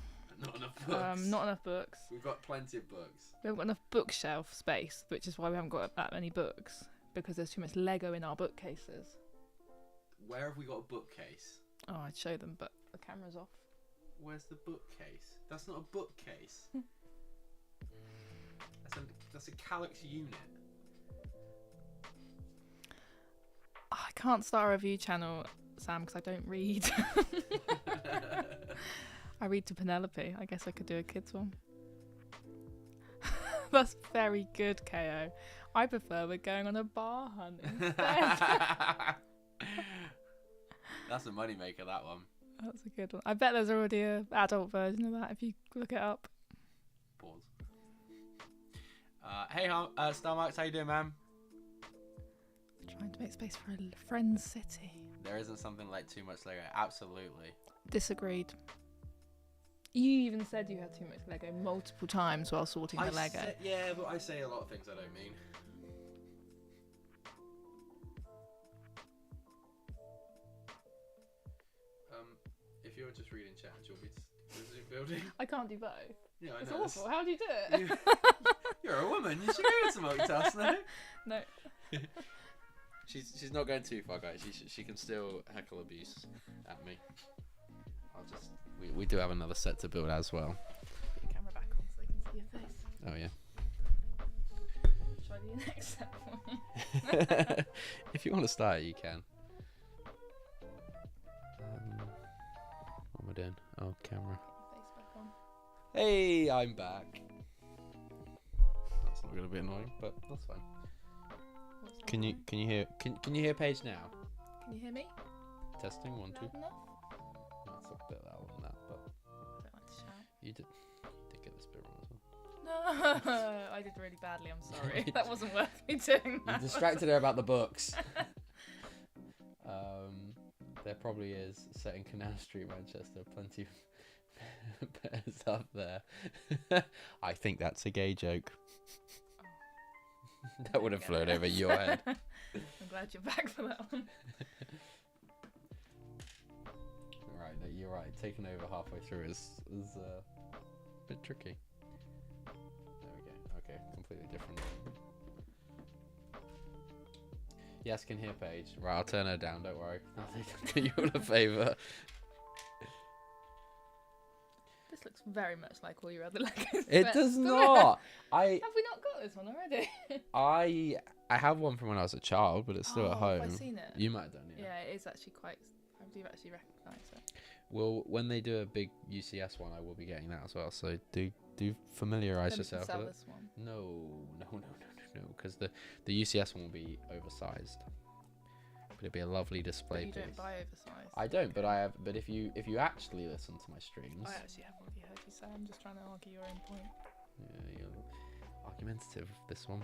Not enough books. Not enough books. We've got plenty of books. We haven't got enough bookshelf space, which is why we haven't got that many books. Because there's too much Lego in our bookcases. Where have we got a bookcase? Oh, I'd show them, but the camera's off. Where's the bookcase? That's not a bookcase. That's a Calyx unit. I can't start a review channel, Sam, because I don't read. I read to Penelope. I guess I could do a kids one. That's very good, KO. I prefer we're going on a bar hunt instead. That's a moneymaker, that one. That's a good one. I bet there's already an adult version of that if you look it up. Pause. Hey, Starmarks, how you doing, man? Trying to make space for a friend's city. There isn't something like too much Lego. Absolutely. Disagreed. You even said you had too much Lego multiple times while sorting the Lego. Yeah, but I say a lot of things I don't mean. If you're just reading chat, do you want me to resume building? I can't do both. Yeah, I It's know. awful. How do you do it? You're a woman. You should go into multitask now. No. She's not going too far, guys. She can still heckle abuse at me. We do have another set to build as well. Put your camera back on so I can see your face. Oh yeah. be an next step for me. If you want to start, you can. What am I doing? Oh, camera. Face back on. Hey, I'm back. That's not going to be annoying, but that's fine. What's Can you hear? Can you hear Paige now? Can you hear me? Testing 1 2. Loud enough? That's a bit louder than that, but I don't like to shout. you did get this bit wrong as well. No, I did really badly. I'm sorry. That wasn't worth me doing You that. distracted her about the books. There probably is, set in Canal Street, Manchester, plenty of bears up there. I think that's a gay joke. That would have flown over your head. I'm glad you're back for that one. Right, no, you're right. Taking over halfway through is a bit tricky. There we go. Okay, completely different. Yes, can hear Paige. Right, I'll turn her down. Don't worry. I'll do you all a favour. This looks very much like all your other Legos. It sets, does doesn't not. it? Have we not got this one already? I have one from when I was a child, but it's still at home. Have I seen it? You might have done, yeah. Yeah, it is actually quite. I do actually recognise it. Well, when they do a big UCS one, I will be getting that as well. So do familiarise yourself Sell with it. this one. No, because the UCS one will be oversized. But it'd be a lovely display But you piece. don't buy oversized. I don't, but I have. But if you actually listen to my streams, I actually have already heard you say. I'm just trying to argue your own point. yeah, you're argumentative. This one.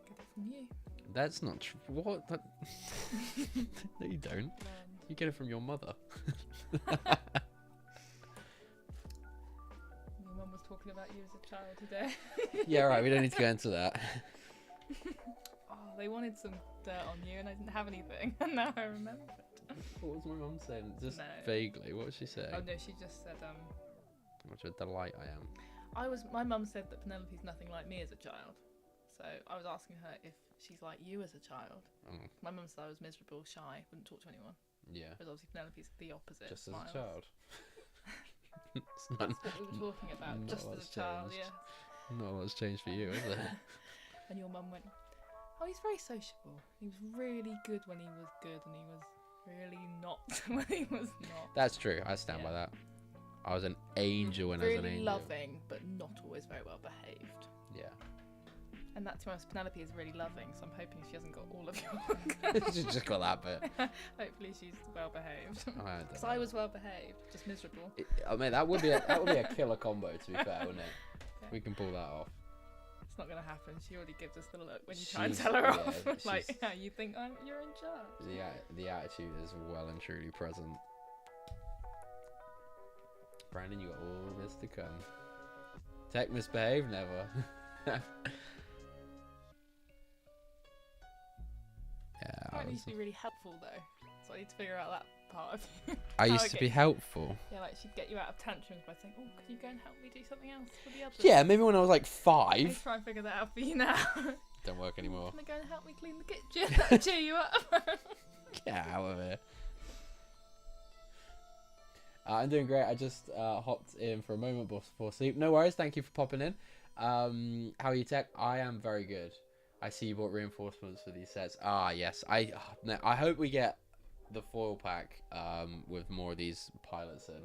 Get it from you. That's not true. What? No, you don't. You get it from your mother. Your mum was talking about you as a child today. Yeah, right. We don't need to go into that. Oh, they wanted some dirt on you, and I didn't have anything, and now I remember it. What was my mum saying? Just No. vaguely. What was she saying? Oh no, she just said How much of a delight I am. My mum said that Penelope's nothing like me as a child. So I was asking her if she's like you as a child. Oh, My mum said I was miserable, shy, wouldn't talk to anyone. yeah. Whereas obviously Penelope's the opposite. Just smiles. as a child. It's not, That's what we were talking about. not Just a as lot's a child, changed. yeah. not a lot's changed for you, is it? And your mum went, oh, he's very sociable. He was really good when he was good, and he was really not when he was not. That's true. I stand by that. I was an angel when I was an Really angel. loving, but not always very well behaved. Yeah. And that, to be honest, Penelope is really loving, so I'm hoping she hasn't got all of your. She's just got that bit. Hopefully she's well behaved. I don't Because know. I was well behaved, just miserable. I mean, that would be a killer combo. To be fair, wouldn't it? Yeah. We can pull that off. It's not going to happen. She already gives us the look when you try and She's- tell her yeah, off. Like, she's- yeah, you think you're in charge. The attitude is well and truly present. Brandon, you got all this to come. Tech misbehave never. I need to be really helpful though, so I need to figure out that part of you. I How used I to get be you- helpful. Yeah, like she'd get you out of tantrums by saying, "Oh, could you go and help me do something else for the others?" Yeah, maybe when I was like I need 5. to try and figure that out for you now. Don't work anymore. Can they go and help me clean the kitchen? Cheer you up. Get out of here. I'm doing great. I just hopped in for a moment before sleep. No worries. Thank you for popping in. How are you, Tech? I am very good. I see you bought reinforcements for these sets. Ah, yes. I hope we get the foil pack with more of these pilots in,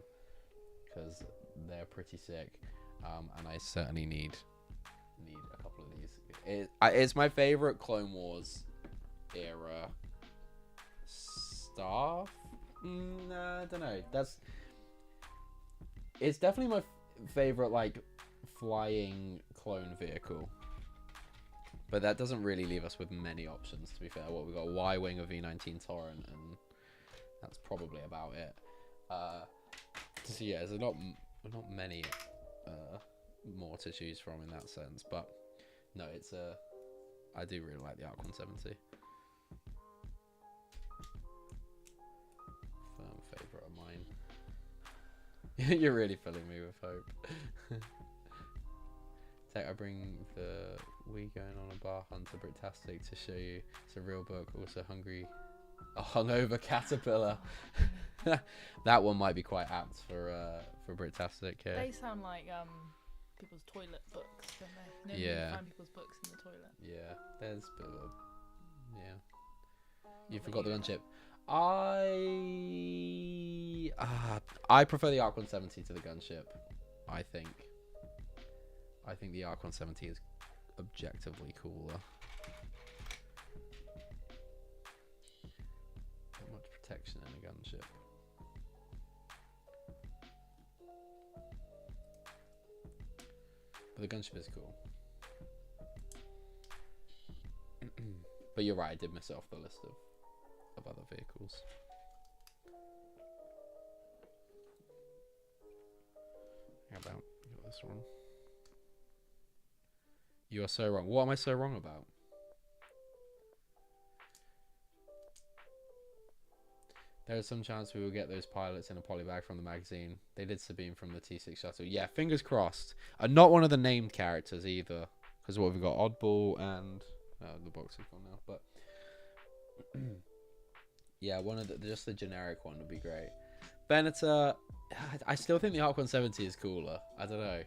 because they're pretty sick. And I certainly need a couple of these. It's my favorite Clone Wars era stuff. I don't know. It's definitely my favorite like flying clone vehicle. But that doesn't really leave us with many options, to be fair. What we got, a Y-wing, a V19 Torrent, and that's probably about it. So yeah, there's not many more to choose from in that sense. But no, I do really like the Arc 170. Firm favourite of mine. You're really filling me with hope. Tech, I bring the We Going on a Bar Hunt to Bricktastic to show you it's a real book. Also a hungover caterpillar. That one might be quite apt for Bricktastic here. They sound like people's toilet books, don't they? You Yeah. find people's books in the toilet. Yeah, there's a bit of a... Yeah. You Not that forgot the you- gunship. I prefer the Arc 170 to the gunship. I think the Arc 170 is objectively cooler. Not much protection in a gunship. But the gunship is cool. But you're right, I did miss it off the list of other vehicles. How about you got this one? You are so wrong. What am I so wrong about? There is some chance we will get those pilots in a polybag from the magazine. They did Sabine from the T6 shuttle. Yeah, fingers crossed. And not one of the named characters either. Because what have we got? Oddball and... the box is gone now. But... yeah, one of just the generic one would be great. Venator... I still think the Arc 170 is cooler. I don't know.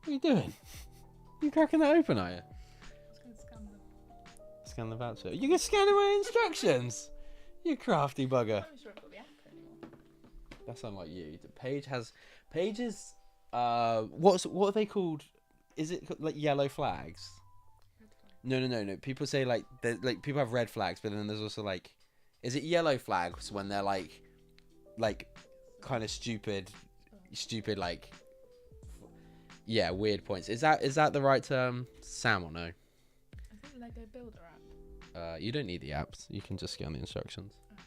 What are you doing? You cracking that open, are you? I was going to scan them. Scan the voucher. You can scan my instructions. You crafty bugger. I'm not sure I've got the app anymore. That's unlike you. Pages. What are they called? Is it like yellow flags? Red flag. No. People say like people have red flags, but then there's also like, is it yellow flags when they're like kind of stupid like, yeah, weird points. Is that the right term, Sam, or no? I think Lego Builder app. You don't need the apps. You can just scan the instructions. Oh, okay.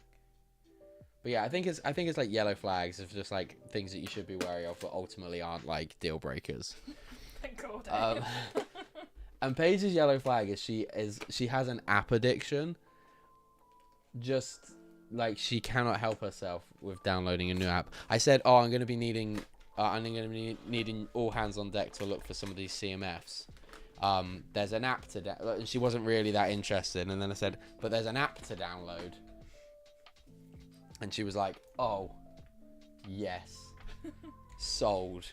But yeah, I think it's like yellow flags of just like things that you should be wary of, but ultimately aren't like deal breakers. Thank God. And Paige's yellow flag is she has an app addiction. Just like she cannot help herself with downloading a new app. I said, I'm going to be needing all hands on deck to look for some of these CMFs. There's an app to and she wasn't really that interested. And then I said, but there's an app to download. And she was like, oh, yes, sold.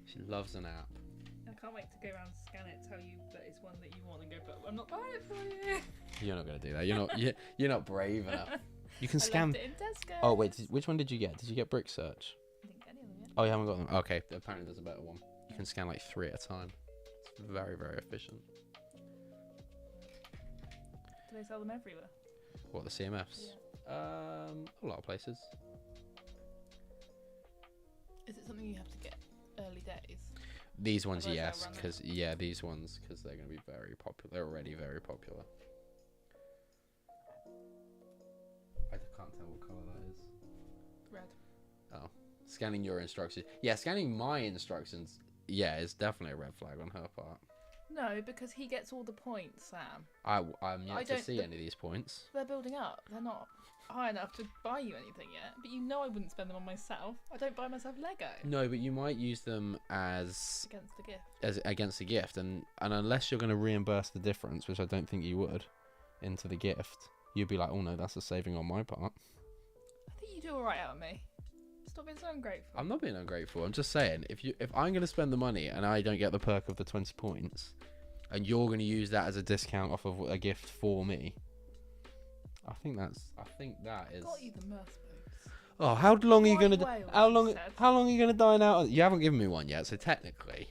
She loves an app. I can't wait to go around and scan it, tell you that it's one that you want, and go, but I'm not buying it for you. You're not gonna do that. You're not brave enough. You can I scan. left it in Tesco. Oh wait, which one did you get? Did you get Brick Search? I didn't get any of them yet. Oh, you haven't got them. Okay, apparently there's a better one. You can scan like 3 at a time. It's very, very efficient. Do they sell them everywhere? What, the CMFs? Yeah. A lot of places. Is it something you have to get early days? These ones, Otherwise yes, they'll run because they're going to be very popular. They're already very popular. I can't tell what colour that is. Red. Oh, scanning your instructions. Yeah, scanning my instructions. Yeah, it's definitely a red flag on her part. No, because he gets all the points, Sam. I'm yet to don't- see any of these points. They're building up. They're not high enough to buy you anything yet. But you know I wouldn't spend them on myself. I don't buy myself Lego. No, but you might use them as Against the gift. against the gift, and unless you're going to reimburse the difference, which I don't think you would, into the gift, you'd be like, oh no, that's a saving on my part. I think you do alright out of me. Stop being so ungrateful. I'm not being ungrateful. I'm just saying, if I'm going to spend the money and I don't get the perk of the 20 points, and you're going to use that as a discount off of a gift for me, I think that is. Got you the mirth boots. Oh, how long are you White going to? whale, How she long? said. How long are you going to dine out? You haven't given me one yet, so technically,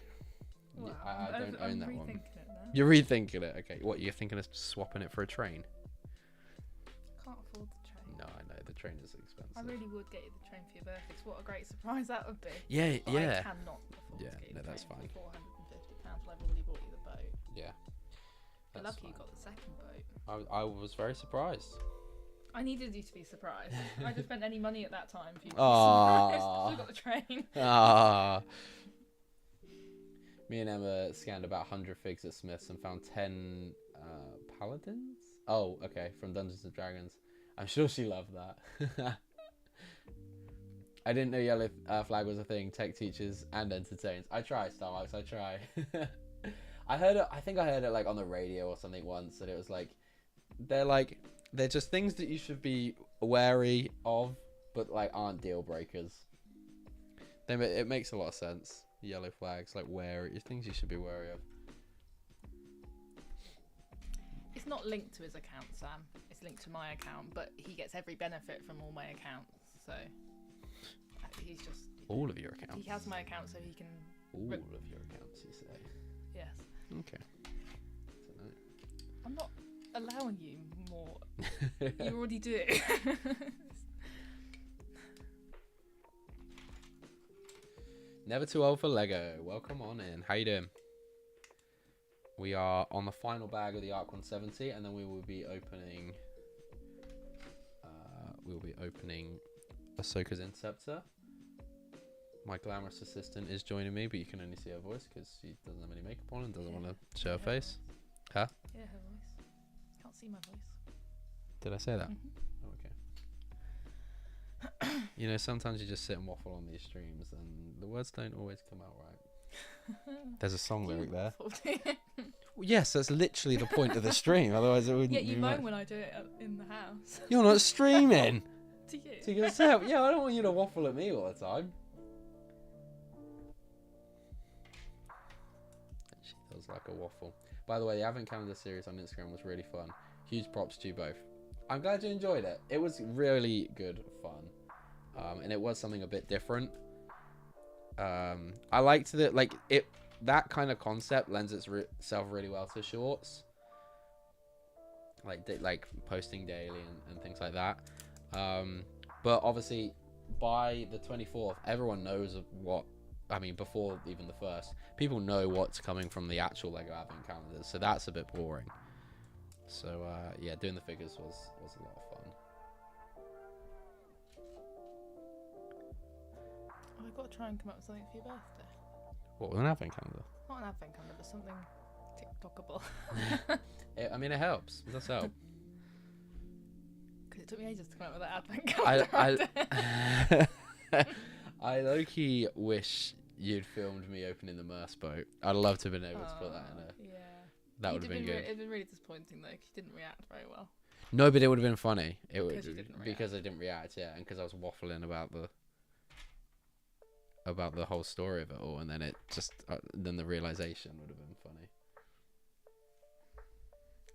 Well, I don't I'm own that rethinking one. it now. You're rethinking it. Okay, what, you're thinking of swapping it for a train? Can't afford the train. No, I know the train is expensive. I really would get you the train for your birthday. 'Cause what a great surprise that would be. Yeah, But yeah. I cannot afford Yeah, to get you no, the that's train fine. for £450. I've already bought you the boat. Yeah. You're That's lucky you fine. got the second boat. I was very surprised. I needed you to be surprised. I just spent any money at that time for you to be Aw. surprised. Still got the train. Ah. Me and Emma scanned about 100 figs at Smith's and found 10 paladins. Oh, okay, from Dungeons and Dragons. I'm sure she loved that. I didn't know yellow flag was a thing. Tech teaches and entertains. I try, Starbucks. I try. I heard it. I think I heard it like on the radio or something once, and it was like, they're like, they're just things that you should be wary of, but like aren't deal breakers. It makes a lot of sense. Yellow flags, like wary things you should be wary of. It's not linked to his account, Sam. It's linked to my account, but he gets every benefit from all my accounts. So he's just all of your accounts. He has my account, so he can. All of your accounts, you say? Yes. Okay. I'm not allowing you more. You already do. Never too old for Lego. Welcome on in. How you doing? We are on the final bag of the Arc 170, and then we will be opening. Ahsoka's Interceptor. My glamorous assistant is joining me, but you can only see her voice because she doesn't have any makeup on and doesn't want to show her face. Huh? Yeah, her voice. Can't see my voice. Did I say that? Mm-hmm. Oh, okay. You know, sometimes you just sit and waffle on these streams, and the words don't always come out right. There's a song lyric there. Yes, that's literally the point of the stream. Otherwise, it wouldn't. Yeah, you moan when I do it in the house. You're not streaming. To you. To yourself. Yeah, I don't want you to waffle at me all the time. She does like a waffle. By the way, the Advent Calendar series on Instagram was really fun. Huge props to you both. I'm glad you enjoyed it. It was really good fun. And it was something a bit different. I liked that kind of concept lends itself really well to shorts, like posting daily and things like that. But obviously by the 24th, everyone knows before even the first, people know what's coming from the actual Lego Advent calendars, so that's a bit boring. So yeah, doing the figures was a lot of fun. I've got to try and come up with something for your birthday. What, with an Advent calendar? Not an Advent calendar, but something TikTokable. It helps. It does help. Because it took me ages to come up with that Advent calendar. I low-key wish you'd filmed me opening the Merce boat. I'd love to have been able to put that in a... Yeah. That would have been good. It'd been really disappointing though, because you didn't react very well. No, but it would have been funny. Because I didn't react, yeah, and because I was waffling about the whole story of it all, and then it just then the realization would have been funny.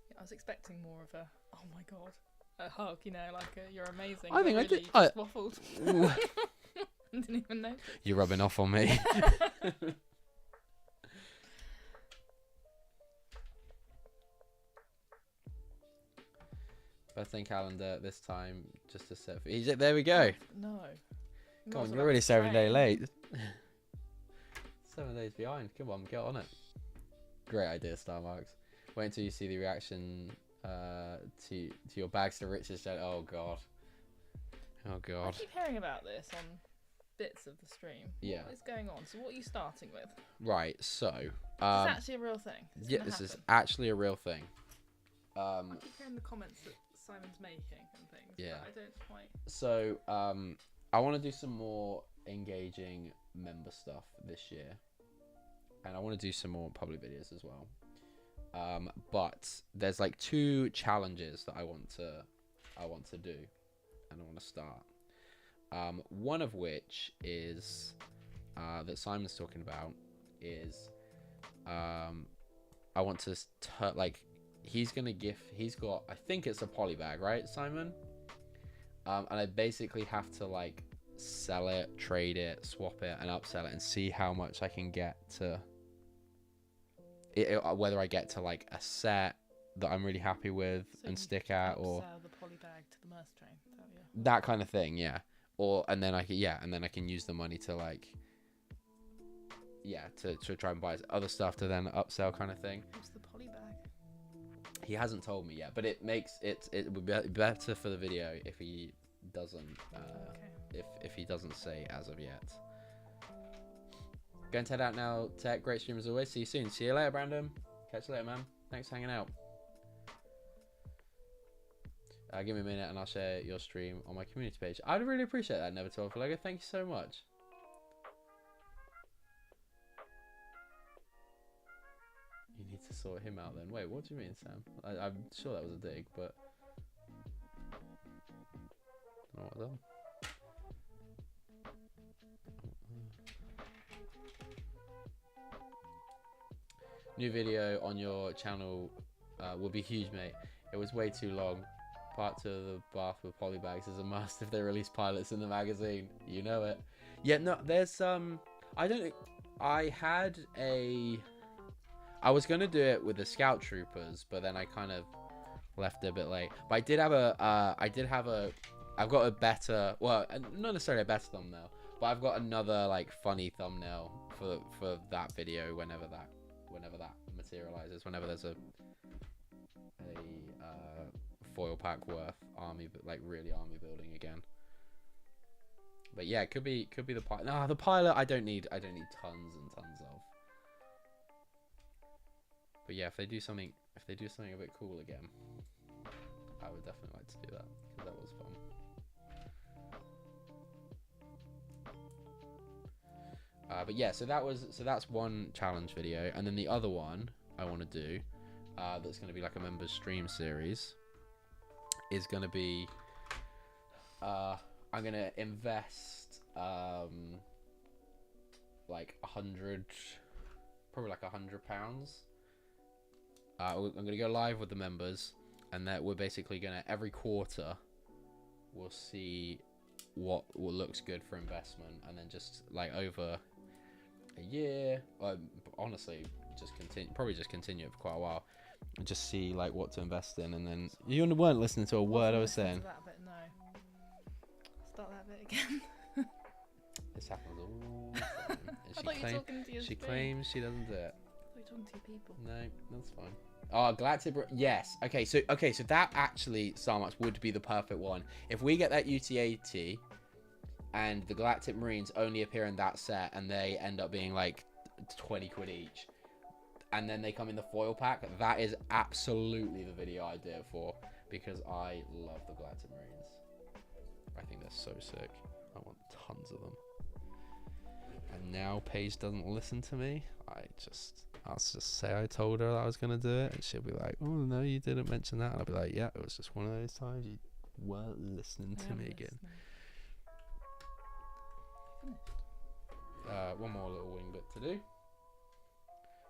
Yeah, I was expecting more of a oh my god, a hug, like you're amazing. I think I really did. Just waffled. Didn't even know. You're rubbing off on me. Birthday calendar this time, just to set. There we go. No. Come on, you're already 7 days late. 7 days behind. Come on, get on it. Great idea, Starmarks. Wait until you see the reaction to your bags to riches. Oh god. Oh god. I keep hearing about this on bits of the stream. Yeah. What is going on? So what are you starting with? Right. So. Is this actually a real thing? Yeah, this is actually a real thing. I keep hearing the comments that Simon's making and things. Yeah. But I don't quite. So I want to do some more engaging member stuff this year, and I want to do some more public videos as well. But there's like 2 challenges that I want to do, and I want to start. One of which is that Simon's talking about is I want to he's got, I think it's a poly bag, right, Simon? And I basically have to sell it, trade it, swap it, and upsell it, and see how much I can get to it, whether I get to a set that I'm really happy with and stick at, or sell the poly bag to the Merce train. That kind of thing, yeah. And then I can use the money to to try and buy other stuff to then upsell, kind of thing. What's the poly bag? He hasn't told me yet, but it would be better for the video if he doesn't if he doesn't say as of yet. Going to head out now, Tech. Great stream as always. See you soon. See you later, Brandon. Catch you later, man. Thanks for hanging out. Give me a minute and I'll share your stream on my community page. I'd really appreciate that, Never Told for Lego. Thank you so much. You need to sort him out then. Wait, what do you mean, Sam? I'm sure that was a dig, but done. New video on your channel will be huge, mate. It was way too long. Part 2 of the bath with polybags is a must if they release pilots in the magazine. You know it. Yeah, no, there's I was gonna do it with the scout troopers, but then I kind of left it a bit late. But I did have I've got a better, well, not necessarily a better thumbnail, but I've got another like funny thumbnail for that video whenever that materializes, whenever there's a foil pack worth really army building again. But yeah, it could be the pilot. Nah, the pilot I don't need tons and tons of. But yeah, if they do something a bit cool again, I would definitely like to do that, because that was fun. But yeah, so that's one challenge video, and then the other one I want to do, that's going to be like a members stream series, is going to be I'm going to invest like £100 £100. I'm going to go live with the members, and that we're basically going to, every quarter we'll see what looks good for investment, and then just like over a year, honestly, just continue it for quite a while, and just see like what to invest in. And then you weren't listening to a word I was saying. That bit, no. Start that bit again. This happens all the time. And she claims she doesn't do it. You're talking to your people. No, that's fine. Oh, Galactic. Yes. Okay. So that actually, Sarmax, would be the perfect one. If we get that UT-80, and the Galactic Marines only appear in that set, and they end up being like 20 quid each, and then they come in the foil pack, that is absolutely the video I do it for, because I love the Galactic Marines. I think they're so sick. I want tons of them. And now Paige doesn't listen to me. I'll just say I told her that I was going to do it, and she'll be like, oh no, you didn't mention that. And I'll be like, yeah, it was just one of those times you weren't listening to me again. One more little wing bit to do,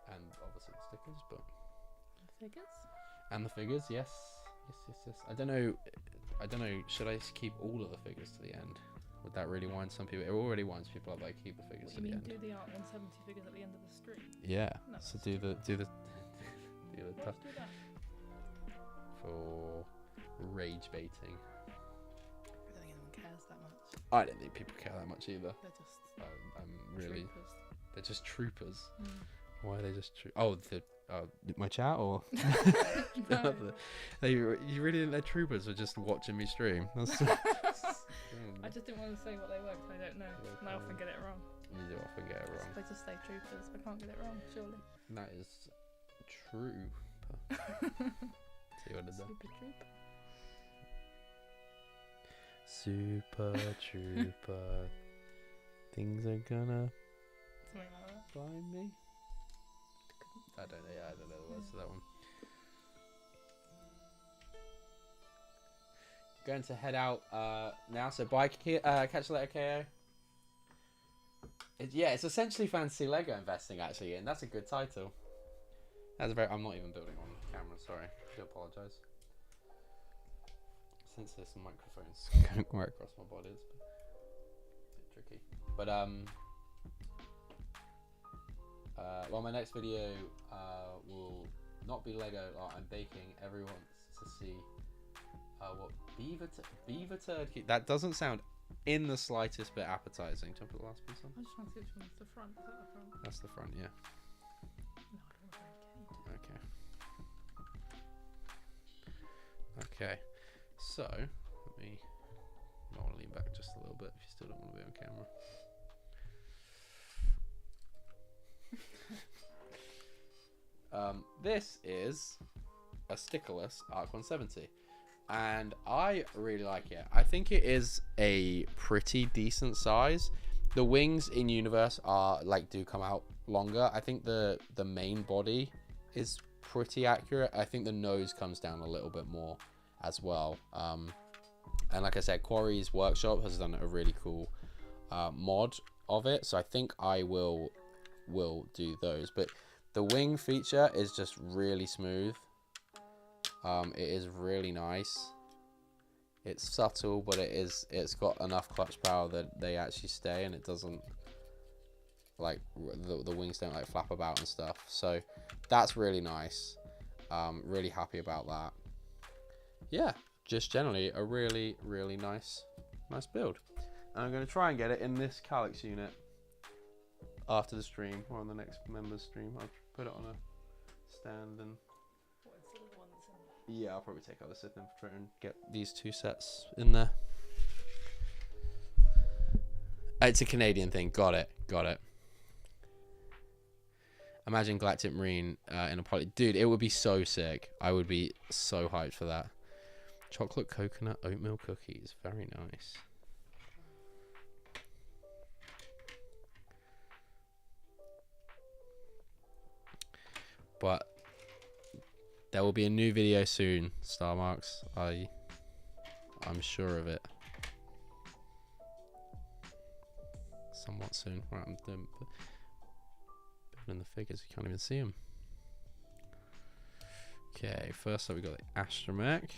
and obviously the stickers, but the figures, yes. I don't know, should I keep all of the figures to the end? Would that really wind some people? It already winds people up. Like, keep the figures to the end. Do the Art 170 figures at the end of the stream? Yeah. No, so do the do that? For rage baiting. I don't think anyone cares that much. I don't think people care that much either. They're just troopers. They're just troopers. Mm. Why are they just my chat, or No. you really think they're troopers or just watching me stream? That's I just didn't want to say what they were because I don't know, and I often get it wrong. You do often get it wrong. If I just say troopers, I can't get it wrong, surely. That is true. See what I did there? Super troop. Super trooper. Things are gonna Something like that. find me. I don't know the words to that one. Going to head out now, so bye, catch you later, KO. It's essentially fantasy Lego investing, actually, and that's a good title. I'm not even building on camera, sorry. I do apologise. Since this microphone's going right across my body, it's a bit tricky. But well, my next video will not be Lego art. I'm baking. Everyone wants to see what beaver turd cake. That doesn't sound in the slightest bit appetizing. Do you want to put the last piece on? I'm just trying to see which one's the front. Is that the front? That's the front, yeah. No, I don't want to break it. Okay. So, let me lean back just a little bit if you still don't want to be on camera. This is a stickerless Arc 170, and I really like it. I think it is a pretty decent size. The wings in universe do come out longer. I think the main body is pretty accurate. I think the nose comes down a little bit more as well. And like I said, Quarry's Workshop has done a really cool mod of it, so I think I will do those. But the wing feature is just really smooth. It is really nice. It's subtle, but it's got enough clutch power that they actually stay, and it doesn't like the wings don't like flap about and stuff. So that's really nice. Really happy about that. Yeah, just generally a really nice build. And I'm going to try and get it in this Calyx unit after the stream, or on the next members stream. I'll put it on a stand and yeah, I'll probably take out the Sith Infiltrator and get these 2 sets in there. It's a Canadian thing. Got it. Imagine Galactic Marine in a poly. Dude, it would be so sick. I would be so hyped for that. Chocolate coconut oatmeal cookies. Very nice. But there will be a new video soon, Star Marks. I'm sure of it. Somewhat soon. Right, I'm building the figures. You can't even see them. Okay, first up we got the Astromech.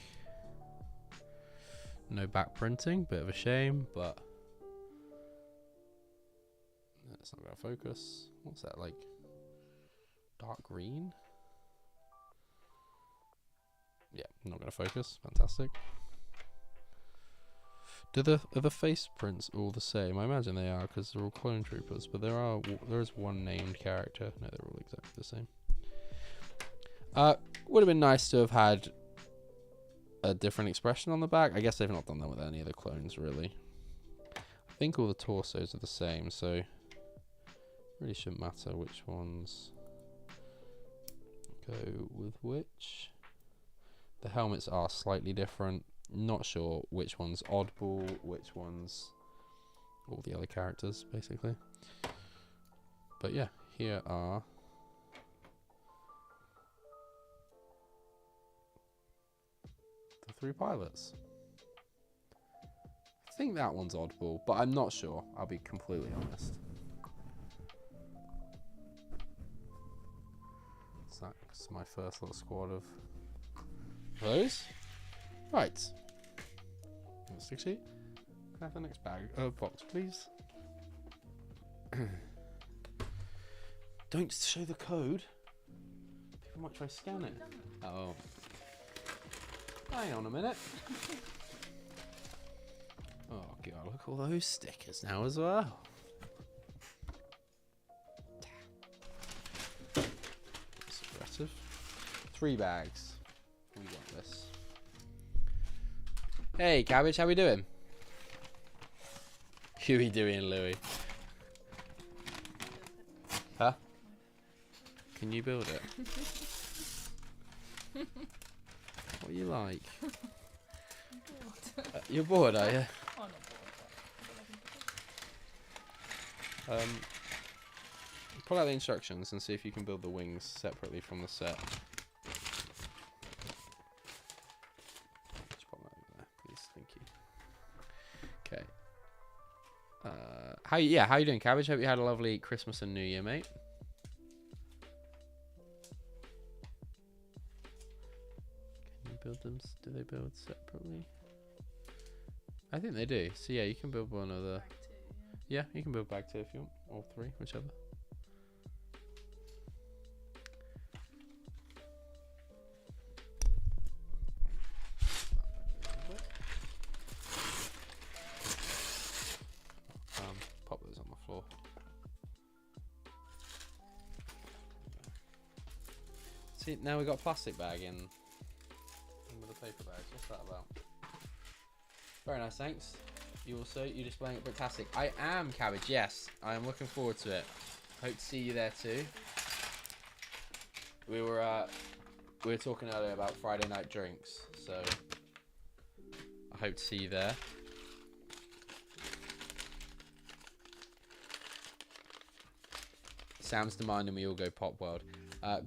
No back printing, bit of a shame, but that's not going to focus. What's that, like dark green? Yeah, not going to focus. Fantastic. Are the face prints all the same? I imagine they are, because they're all clone troopers, but there is one named character. No, they're all exactly the same. Would have been nice to have had a different expression on the back. I guess they've not done that with any of the clones, really. I think all the torsos are the same, so really shouldn't matter which ones go with which. The helmets are slightly different. Not sure which one's Oddball, which one's all the other characters, basically. But yeah, here are the 3 pilots. I think that one's Oddball, but I'm not sure. I'll be completely honest. So that's my first little squad of those. Right. 60. Can I have the next box, please? Don't show the code. People might try to scan it. Oh. Hang on a minute. Oh god, look at all those stickers now as well. That's aggressive. 3 bags. We got this. Hey, Cabbage, how we doing? How we doing, Louis? Huh? Can you build it? What are you like? You're bored, are you? I'm not bored. Pull out the instructions and see if you can build the wings separately from the set. How you doing, Cabbage? Hope you had a lovely Christmas and New Year, mate. Can you build them? Do they build separately? I think they do. So yeah, you can build one of the. Yeah, you can build bag 2 if you want, or 3, whichever. See, now we got a plastic bag in with the paper bags. What's that about? Very nice, thanks. You displaying at Bricktastic. I am, Cabbage, yes. I am looking forward to it. Hope to see you there too. We were talking earlier about Friday night drinks, so I hope to see you there. Sam's demanding we all go Pop World.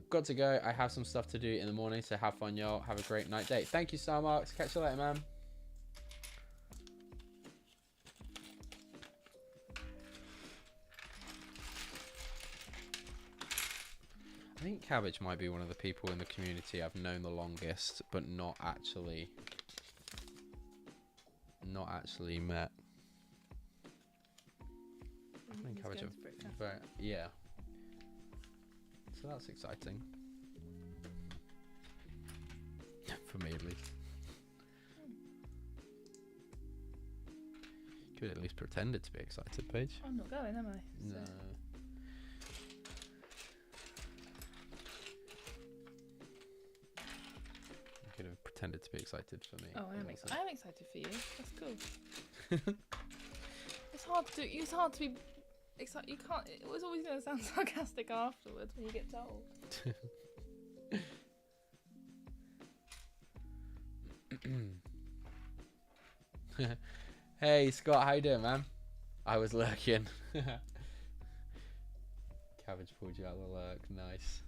Got to go. I have some stuff to do in the morning, so have fun, y'all. Have a great night date. Thank you, Star Marks. Catch you later, man. think Cabbage might be one of the people in the community I've known the longest, but not actually met. I think Cabbage yeah. So that's exciting. For me, at least. Could at least pretend it to be excited, Paige. I'm not going, am I? No. You could have pretended to be excited for me. Oh, I am excited for you. That's cool. It's hard to be excited. You can't. It was always going to sound sarcastic afterwards when you get told. Hey Scott, how you doing, man? I was lurking. Cabbage pulled you out of the lurk. Nice.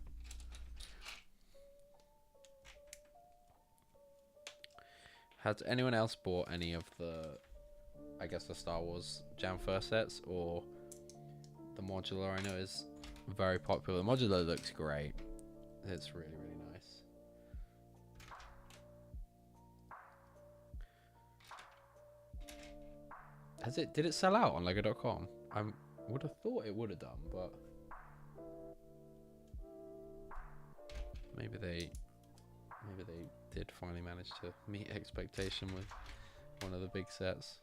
Has anyone else bought any of the, I guess, the Star Wars Jam First sets, or the modular? I know is very popular. The modular looks great. It's really, really nice. Did it sell out on Lego.com? I would have thought it would have done, but maybe they did finally manage to meet expectation with one of the big sets.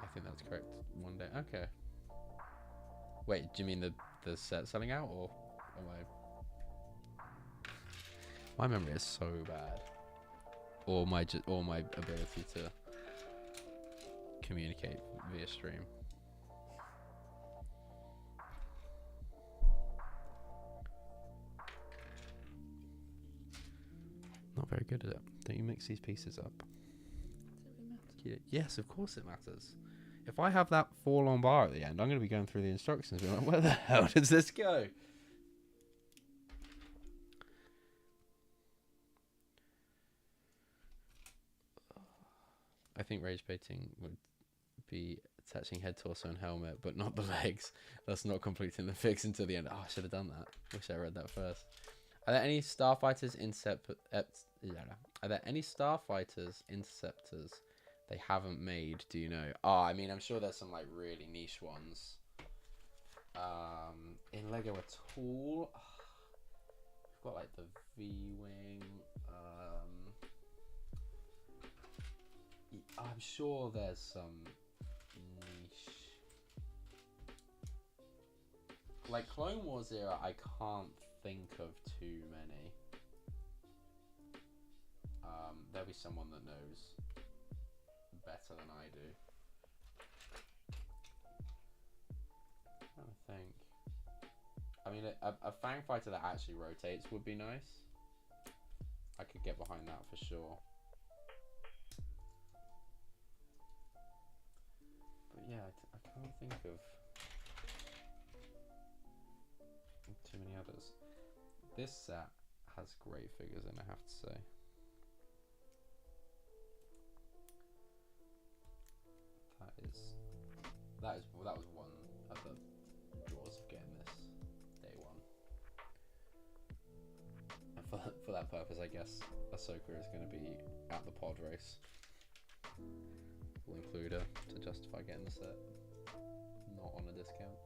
I think that's correct. One day. Okay. Wait, do you mean the set selling out, or am I? My memory is so bad. Or my ability to communicate via stream. Not very good at it. Don't you mix these pieces up? Does it really matter? Yes, of course it matters. If I have that 4 long bar at the end, I'm going to be going through the instructions and being like, where the hell does this go? I think rage baiting would be attaching head, torso, and helmet, but not the legs. That's not completing the fix until the end. Oh, I should have done that. Wish I read that first. Are there any Starfighters Interceptors they haven't made? Do you know? Oh, I mean, I'm sure there's some like really niche ones. In Lego at all, we've got like the V-wing. I'm sure there's some niche, like Clone Wars era. I can't think of too many. There'll be someone that knows better than I do. I think. I mean, a Fang Fighter that actually rotates would be nice. I could get behind that for sure. But yeah, I can't think of too many others. This set has great figures in, I have to say. That was one of the draws of getting this day one. And for that purpose, I guess Ahsoka is going to be at the pod race. We'll include her to justify getting the set, not on a discount.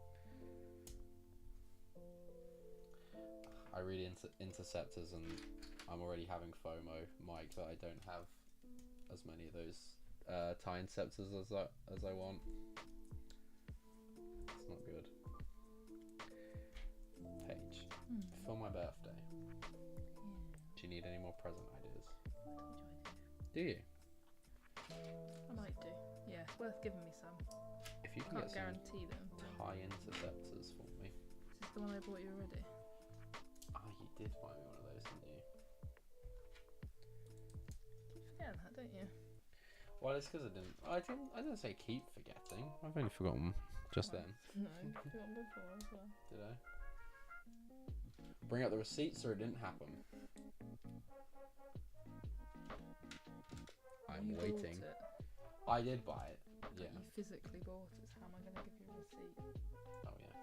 I read Interceptors and I'm already having FOMO, Mike, that I don't have as many of those TIE Interceptors as I want. It's not good. Paige, for my birthday, do you need any more present ideas? I told you I do. Do you? I might do. Yeah, it's worth giving me some. If you I can can't get some guarantee them. TIE Interceptors for me. Is this the one I bought you already? Ah, you did buy me one of those, didn't you? Keep forgetting that, don't you? Well, it's because I didn't say keep forgetting. I've only forgotten just then. No, you forgotten before as well. Did I? Bring up the receipts or it didn't happen? I'm You waiting. bought it. I did buy it. Yeah. You physically bought it, so how am I going to give you a receipt? Oh yeah.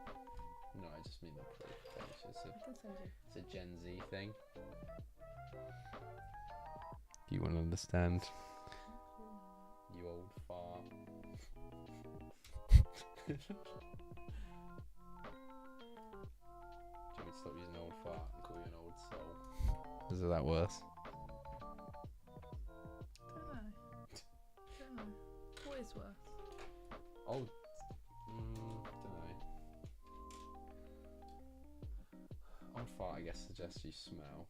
No, I just mean the proof thing. I can send you. It's a Gen Z thing. You won't understand. You old fart. Do you want me to stop using old fart and call you an old soul? Is that worse? Don't know. What is worse? Old. Don't know. Old fart, I guess, suggests you smell.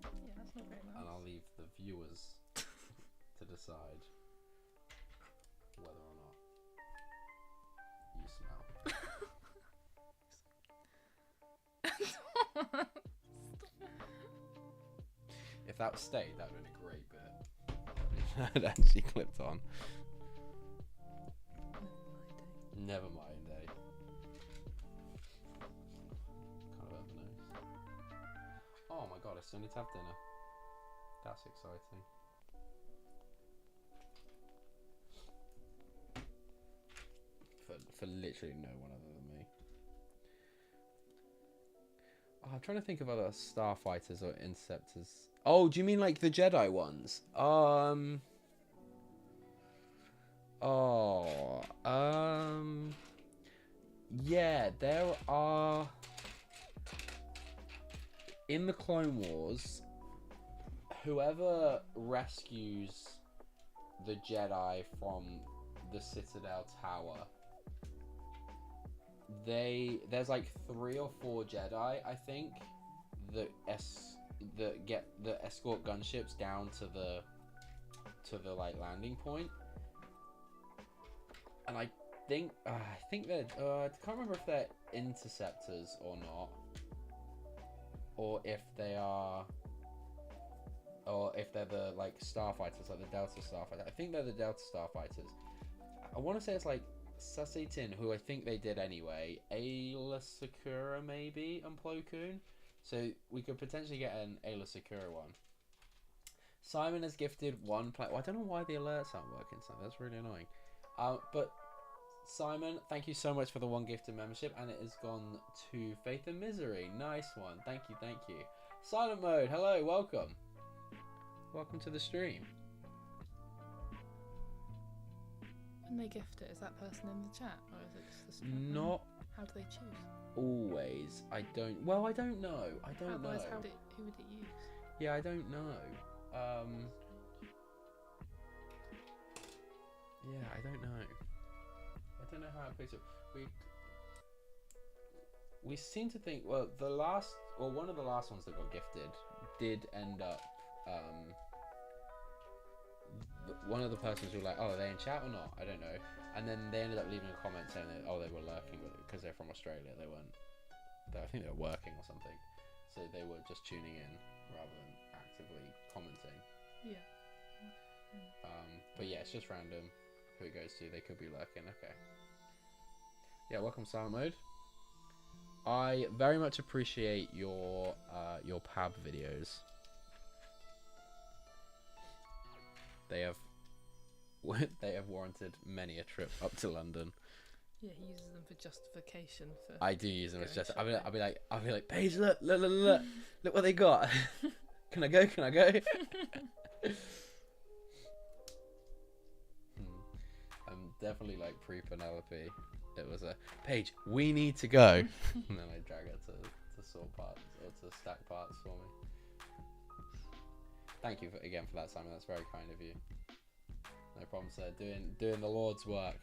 Yeah, that's not very nice. And I'll leave the viewers to decide whether or not you smell. If that stayed, that would have been a great bit. It actually clipped on. Never mind, eh? Kind of hurt the nose. Oh my god, I still need to have dinner. That's exciting. For literally no one other than me. Oh, I'm trying to think of other Starfighters or Interceptors. Oh, do you mean like the Jedi ones? Yeah, there are... In the Clone Wars, whoever rescues the Jedi from the Citadel Tower, there's like 3 or 4 Jedi, I think, that get the escort gunships down to the like landing point. And I think they're I can't remember if they're interceptors or not, or if they're the like starfighters, like the Delta Starfighter. I think they're the Delta Starfighters. I want to say it's like Sasatin, who I think they did anyway, Ayla Sakura maybe, and Plo Koon. So we could potentially get an Ayla Sakura one. Simon has gifted 1 play. Well, I don't know why the alerts aren't working, so that's really annoying. But Simon, thank you so much for the 1 gifted membership, and it has gone to Faith and Misery. Nice one. Thank you, thank you. Silent Mode, hello, welcome. Welcome to the stream. When they gift it, is that person in the chat, or is it just the stream? Not How do they choose? always. I don't know. Who would it use? Yeah, I don't know. Yeah, I don't know. I don't know how it picks up. We seem to think, well, one of the last ones that got gifted did end up, one of the persons were like, oh, are they in chat or not? I don't know. And then they ended up leaving a comment saying that, oh, they were lurking because they're from Australia. They weren't, I think they were working or something. So they were just tuning in rather than actively commenting. Yeah. But yeah, it's just random who it goes to. They could be lurking. Okay. Yeah, welcome Silent Mode. I very much appreciate your PAB videos. They have warranted many a trip up to London. Yeah, he uses them for justification. I do use them as just. I'll be like, Paige, look what they got. Can I go? I'm definitely like pre-Penelope. It was a Paige, we need to go, and then I drag her to sort parts or to stack parts for me. Thank you again for that, Simon. That's very kind of you. No problem, sir. Doing the Lord's work.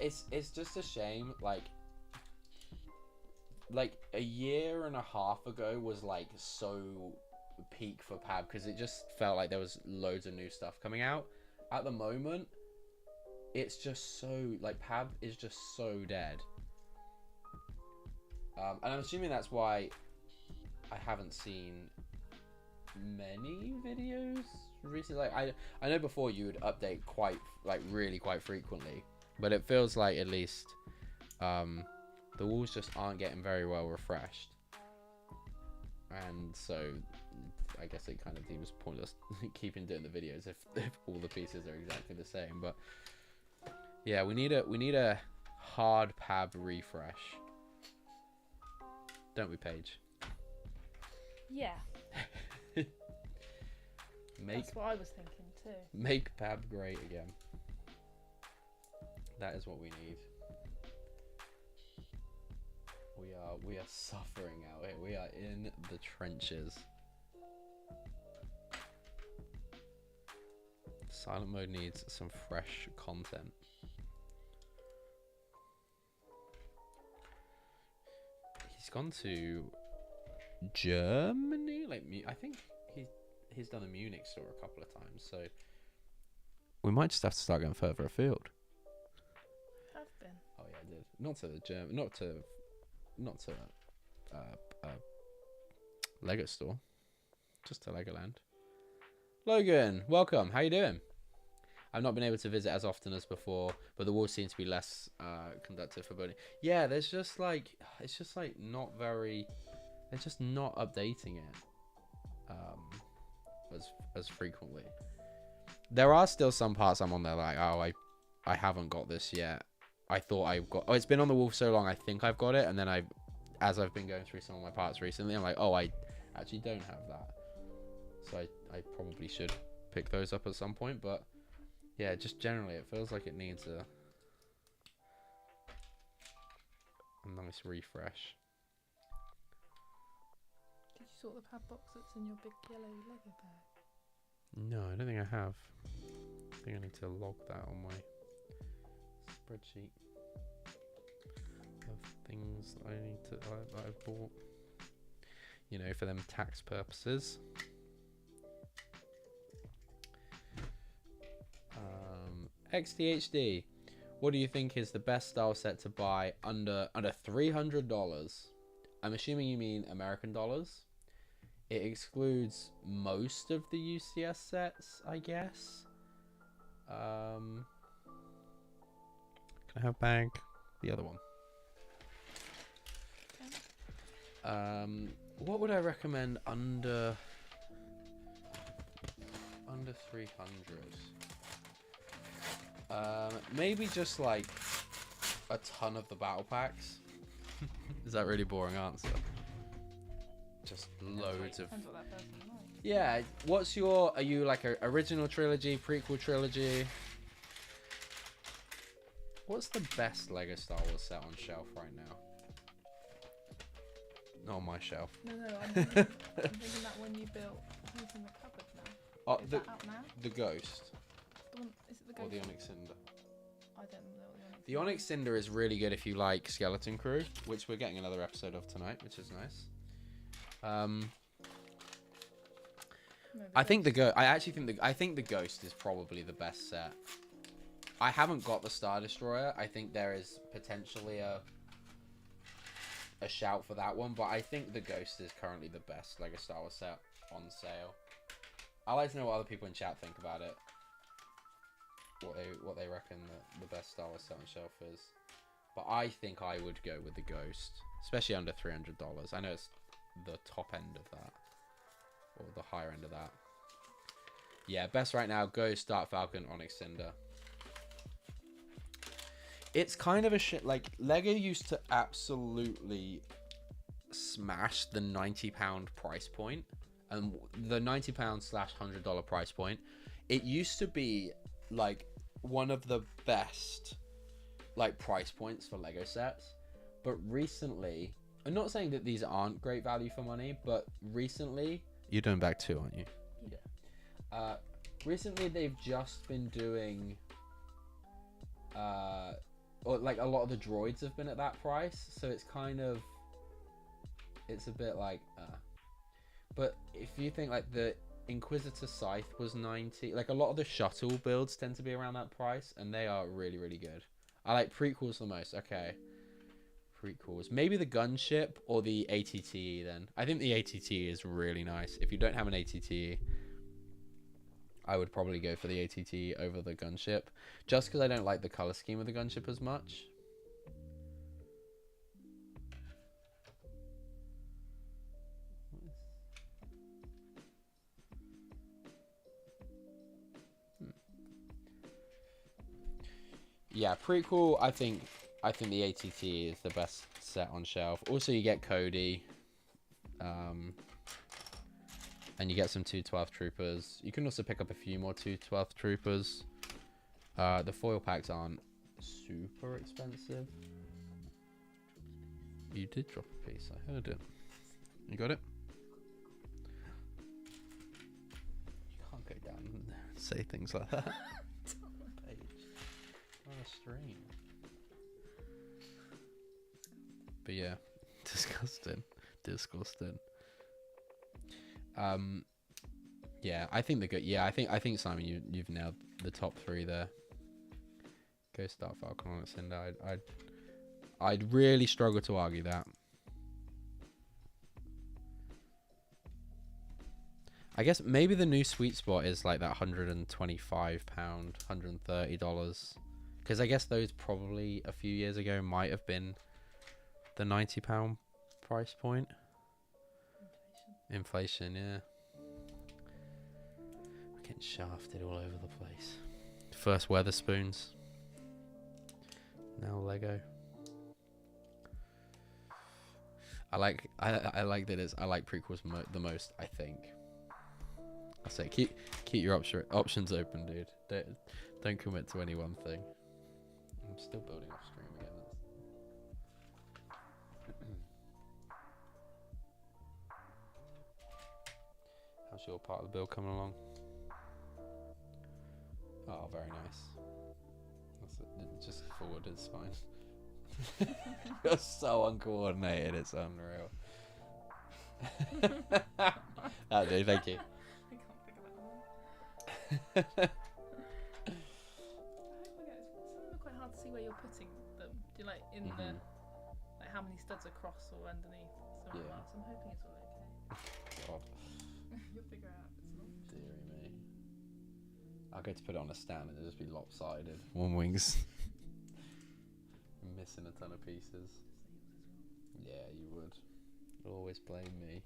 It's just a shame. Like a year and a half ago was like so peak for PAB because it just felt like there was loads of new stuff coming out. At the moment, it's just so like PAB is just so dead. And I'm assuming that's why I haven't seen many videos recently. Like I know before you would update really quite frequently, but it feels like at least the walls just aren't getting very well refreshed, and so I guess it kind of seems pointless keeping doing the videos if all the pieces are exactly the same. But yeah, we need a hard pab refresh, don't we, Paige? Yeah. That's what I was thinking too. Make pab great again. That is what we need. We are suffering out here. We are in the trenches. Silent mode needs some fresh content. He's gone to Germany. Like I think he's done a Munich store a couple of times. So we might just have to start going further afield. Have been. Oh yeah, I did. Not to the German. Not to Lego store. Just to Legoland. Logan, welcome. How you doing? I've not been able to visit as often as before, but the walls seem to be less conducive for building. Yeah, there's just like it's just like not very. They're just not updating it as frequently. There are still some parts I'm on there like, oh, I haven't got this yet. I thought I've got. Oh, it's been on the wall so long. I think I've got it, and then as I've been going through some of my parts recently, I'm like, oh, I actually don't have that. So I probably should pick those up at some point. But yeah, just generally, it feels like it needs a nice refresh. Did you sort the pad box that's in your big yellow Lego bag? No, I don't think I have. I think I need to log that on my spreadsheet of things that I need to that I've bought, you know, for them tax purposes. XDHD, what do you think is the best style set to buy under $300? I'm assuming you mean American dollars. It excludes most of the UCS sets, I guess. Can I have bag? The other one. Okay. What would I recommend under 300? Maybe just like a ton of the battle packs. Is that a really boring answer? Just loads of. Depends what that person likes. Yeah. Are you like a original trilogy, prequel trilogy? What's the best Lego Star Wars set on shelf right now? Not on my shelf. No, I'm thinking that one you built. Who's in the cupboard now? Oh, Is that out now? the Ghost. The one, is it the Or ghost? the Onyx Cinder. I don't know what the Onyx. The Onyx Cinder is really good if you like Skeleton Crew, which we're getting another episode of tonight, which is nice. I think the Ghost is probably the best set. I haven't got the Star Destroyer. I think there is potentially a shout for that one, but I think the Ghost is currently the best Lego Star Wars set on sale. I like to know what other people in chat think about it. What they reckon the best Star Wars set on shelf is. But I think I would go with the Ghost, especially under $300. I know it's the top end of that, or the higher end of that. Yeah, best right now: Ghost, Dark Falcon, Onyx Cinder. It's kind of a shit. Like, Lego used to absolutely smash the £90 price point, and the £90/$100 price point. It used to be like one of the best like price points for Lego sets, but recently, I'm not saying that these aren't great value for money, but recently, you're doing back 2, aren't you? Yeah. Recently they've just been doing or like a lot of the droids have been at that price, so it's kind of, it's a bit like but if you think like the Inquisitor Scythe was 90, like a lot of the shuttle builds tend to be around that price, and they are really, really good. I like prequels the most. Okay, prequels, maybe the gunship or the ATTE then. I think the ATTE is really nice. If you don't have an ATTE, I would probably go for the ATTE over the gunship, just because I don't like the color scheme of the gunship as much. yeah, prequel. I think the ATT is the best set on shelf. Also, you get Cody, and you get some 212 troopers. You can also pick up a few more 212 troopers. The foil packs aren't super expensive. You did drop a piece. I heard it. You got it? You can't go down and say things like that. Page. On a stream. But yeah, disgusting. Yeah, I think the good. Yeah, I think Simon, you've nailed the top 3 there. Go Starfighter on Cinder. I'd really struggle to argue that. I guess maybe the new sweet spot is like that £125, $130. Because I guess those probably a few years ago might have been the £90 price point. Inflation, yeah. We're getting shafted all over the place. First Weatherspoons. Now Lego. I like prequels the most, I think. I say keep your options open, dude. Don't commit to any one thing. I'm still building off stream again. How's your part of the build coming along? Oh, very nice. That's it. Just forward, it's fine. You're so uncoordinated, it's unreal. Oh, dude, thank you. I can't figure that one out. It's quite hard to see where you're putting them. Do you like in the like how many studs across or underneath somewhere else? I'm hoping it's all okay. God. You'll figure out if it's not. Deary me. I'll go to put it on a stand and it'll just be lopsided. One wing's missing a ton of pieces. Yeah, you would. You'll always blame me.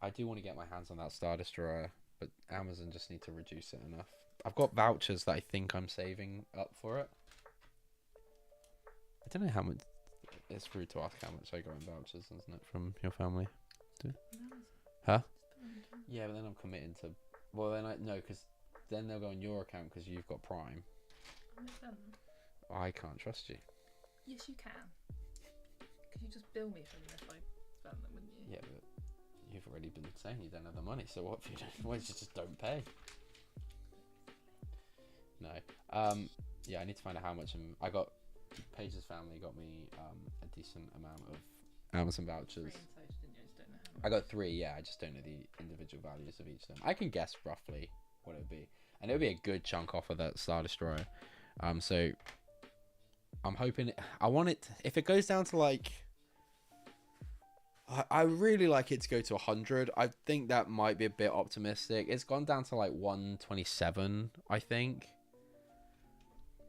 I do want to get my hands on that Star Destroyer, but Amazon just need to reduce it enough. I've got vouchers that I think I'm saving up for it. I don't know how much. It's rude to ask how much I got in vouchers, isn't it, from your family? Huh? Yeah, but then I'm committing to. Well, then because then they'll go on your account because you've got Prime. I can't trust you. Yes, you can. Could you just bill me for them if I spend them, wouldn't you? Yeah, but you've already been saying you don't have the money, so what if you don't? Why don't you just don't pay? No. Yeah, I need to find out how much. I got Paige's family got me a decent amount of Amazon vouchers. I got 3. Yeah, I just don't know the individual values of each of them. I can guess roughly what it would be, and it would be a good chunk off of that Star Destroyer. So I'm hoping. I want it. If it goes down to like. I really like it to go to 100. I think that might be a bit optimistic. It's gone down to like 127, I think.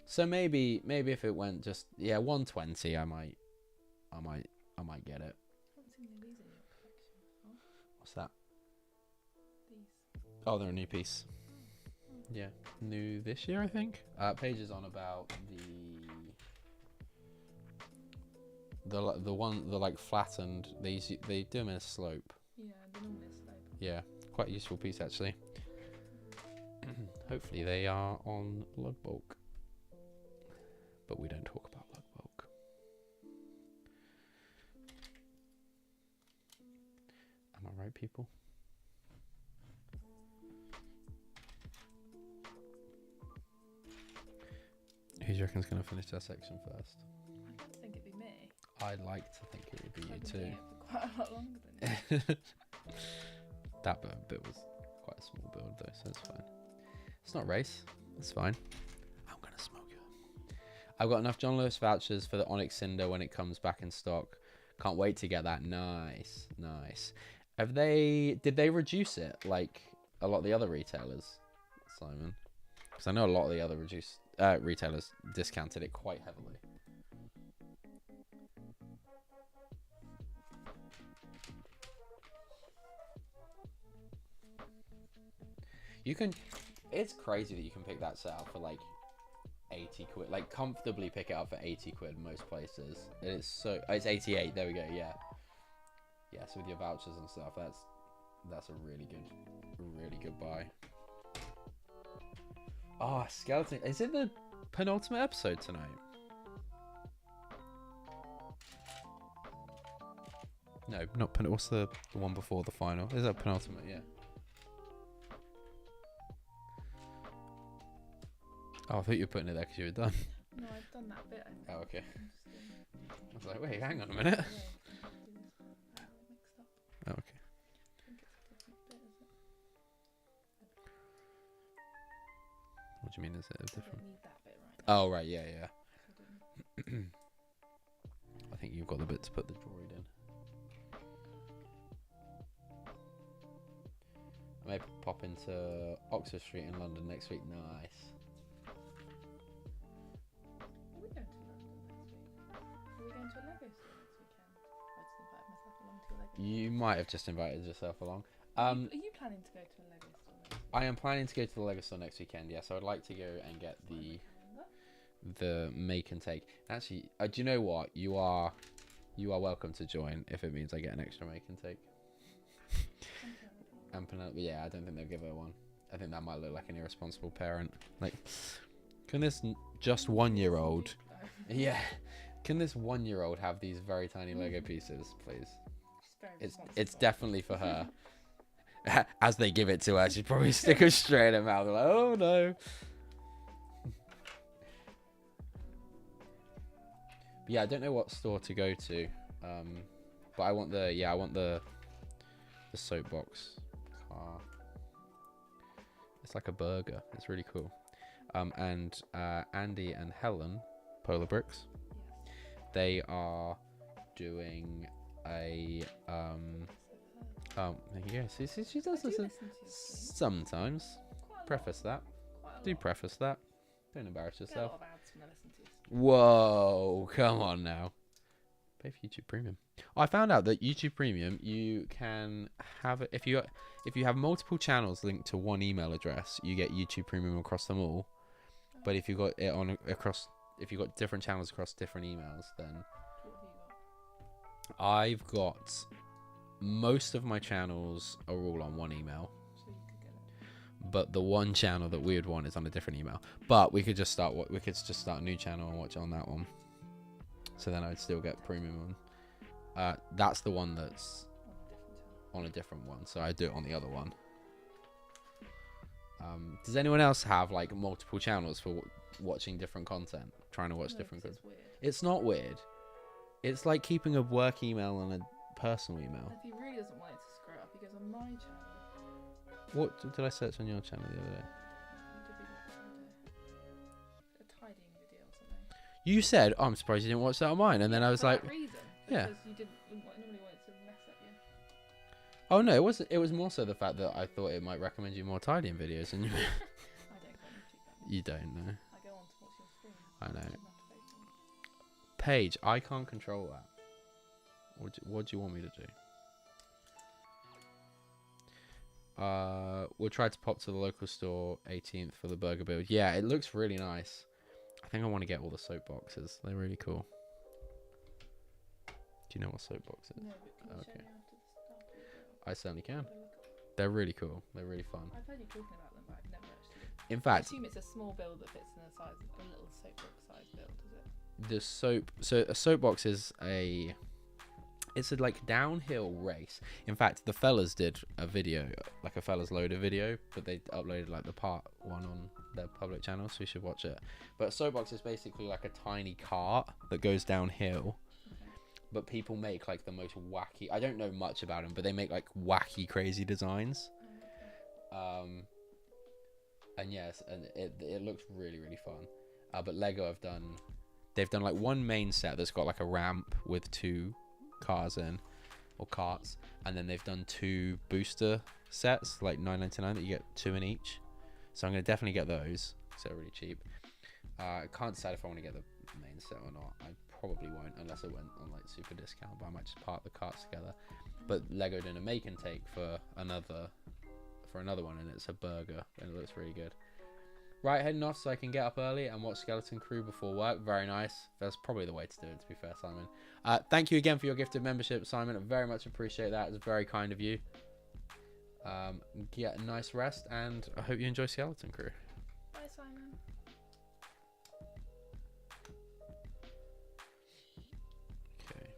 So maybe if it went just 120, I might get it. What's that? These. Oh, they're a new piece. Yeah, new this year, I think. Paige is on about the like flattened. They do them in a slope. Yeah, they're normally a slope. Yeah, quite a useful piece actually. Hopefully they are on lug bulk, but we don't talk about lug bulk. Am I right, people? Who do you reckon's gonna finish that section first? I'd like to think it'd be me. I'd like to think it would be you too. For quite a lot longer than you. That bit was quite a small build though, so it's fine. It's not a race. It's fine. I'm gonna smoke you. I've got enough John Lewis vouchers for the Onyx Cinder when it comes back in stock. Can't wait to get that. Nice. Did they reduce it like a lot of the other retailers, Simon? Because I know a lot of the other retailers discounted it quite heavily. You can. It's crazy that you can pick that set up for like 80 quid. Like comfortably pick it up for 80 quid most places. And it's so. Oh, it's 88. There we go. Yeah. Yeah. So with your vouchers and stuff, that's a really good buy. Oh, skeleton. Is it the penultimate episode tonight? No, not penultimate. What's the one before the final? Is that penultimate? Yeah. Oh, I thought you were putting it there because you were done. No, I've done that bit. I think. Oh, okay. I'm I was like, wait, hang on a minute. mixed up. Oh, okay. I think it's a different bit, is it? What do you mean? Is it a I different? don't need that bit right now. Oh, right. Yeah, yeah. I didn't. I think you've got the bit to put the droid in. I may pop into Oxford Street in London next week. Nice. Are we going to London next week? Are we going to a Lego store next weekend? I just invited myself along to a Lego store. You might have just invited yourself along. Are you planning to go to a Lego store next week? I am planning to go to the Lego store next weekend. Yes, I would like to go and get the make and take. Actually, do you know what? You are welcome to join if it means I get an extra make and take. And Penelope, yeah, I don't think they'll give her one. I think that might look like an irresponsible parent. Like, can this just 1-year-old? Yeah, can this 1-year-old have these very tiny Lego pieces, please? It's definitely for her. As they give it to her, she'd probably stick her straight in her mouth. Like, oh no. But yeah, I don't know what store to go to. But I want the soapbox car. It's like a burger. It's really cool. And Andy and Helen, Polar Bricks, they are doing a there you go. See, she does listen sometimes. Preface that. Do preface that. Don't embarrass yourself. Whoa, come on now. Pay for YouTube Premium. I found out that YouTube Premium, you can have it if you have multiple channels linked to one email address, you get YouTube Premium across them all. But if you got it on if you got different channels across different emails, then I've got most of my channels are all on one email. But the one channel that we would want is on a different email. But we could just start a new channel and watch it on that one. So then I'd still get premium on. That's the one that's on a different one. So I do it on the other one. Does anyone else have like multiple channels for watching different content? Trying to watch different content? It's not weird. It's like keeping a work email and a personal email. If he really doesn't want it to screw up, he goes on my channel. What did I search on your channel the other day? A tidying video or something. You said, oh, I'm surprised you didn't watch that on mine. And then I was for like, that reason, yeah. Because you didn't normally want it to mess up you. Oh, no, it was more so the fact that I thought it might recommend you more tidying videos. And I don't go on YouTube. You don't know. I go on to watch your stream. I know. Paige, I can't control that. What do you want me to do? We'll try to pop to the local store 18th for the burger build. Yeah, it looks really nice. I think I want to get all the soap boxes. They're really cool. Do you know what soap box is? No, but can you show me after the stuff? I certainly can. They're really cool. They're really fun. I've heard you talking about them, but I've never actually. In fact, I assume it's a small build that fits in a little soapbox size build, is it? the soap. So a soapbox is it's a like downhill race. In fact, the fellas did a video, like a fellas loader video, but they uploaded like the part 1 on their public channel, so you should watch it. But a soapbox is basically like a tiny cart that goes downhill. Okay. But people make like the most wacky. I don't know much about them, but they make like wacky, crazy designs. And yes, and it looks really, really fun. But Lego they've done like one main set that's got like a ramp with 2 cars in, or carts, and then they've done 2 booster sets, like $9.99, that you get 2 in each. So I'm gonna definitely get those, because they're really cheap. I can't decide if I want to get the main set or not. I probably won't unless it went on like super discount, but I might just part the carts together. But Lego doing a make and take for for another one, and it's a burger, and it looks really good. Right, heading off so I can get up early and watch Skeleton Crew before work. Very nice. That's probably the way to do it, to be fair, Simon. Thank you again for your gifted membership, Simon. I very much appreciate that. It's very kind of you. Get a nice rest, and I hope you enjoy Skeleton Crew. Bye, Simon. Okay.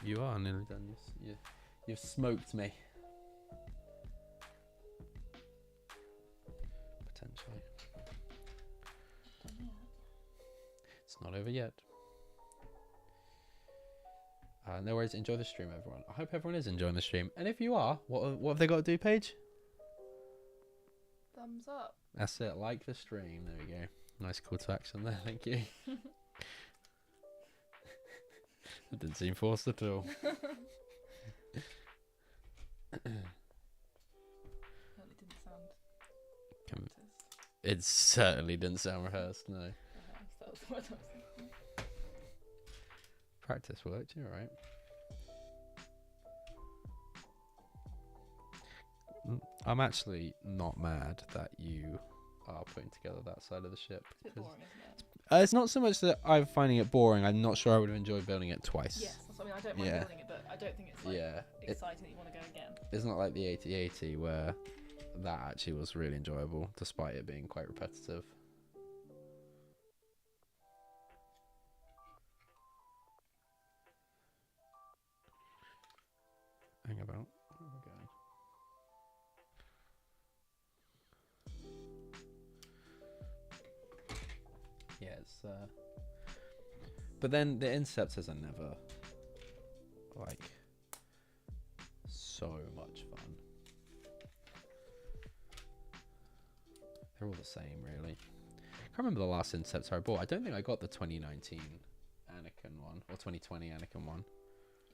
You are nearly done. You've smoked me. Potentially. It's not over yet. No worries. Enjoy the stream, everyone. I hope everyone is enjoying the stream. And if you are, what have they got to do, Paige? Thumbs up. That's it. Like the stream. There we go. Nice call to action there. Thank you. It didn't seem forced at all. It certainly didn't sound rehearsed, no. That was what I was thinking. Practice worked, you're right. I'm actually not mad that you are putting together that side of the ship. It's a bit boring, isn't it? It's not so much that I'm finding it boring. I'm not sure I would have enjoyed building it twice. Yes, that's what I mean. I don't mind building it, but I don't think it's like exciting that you want to go again. It's not like the 8080 where that actually was really enjoyable, despite it being quite repetitive. Hang about. Where are we going? Yeah, it's but then the Interceptors are never like so much fun. They're all the same, really. I can't remember the last Interceptor I bought. I don't think I got the 2019 Anakin one or 2020 Anakin one.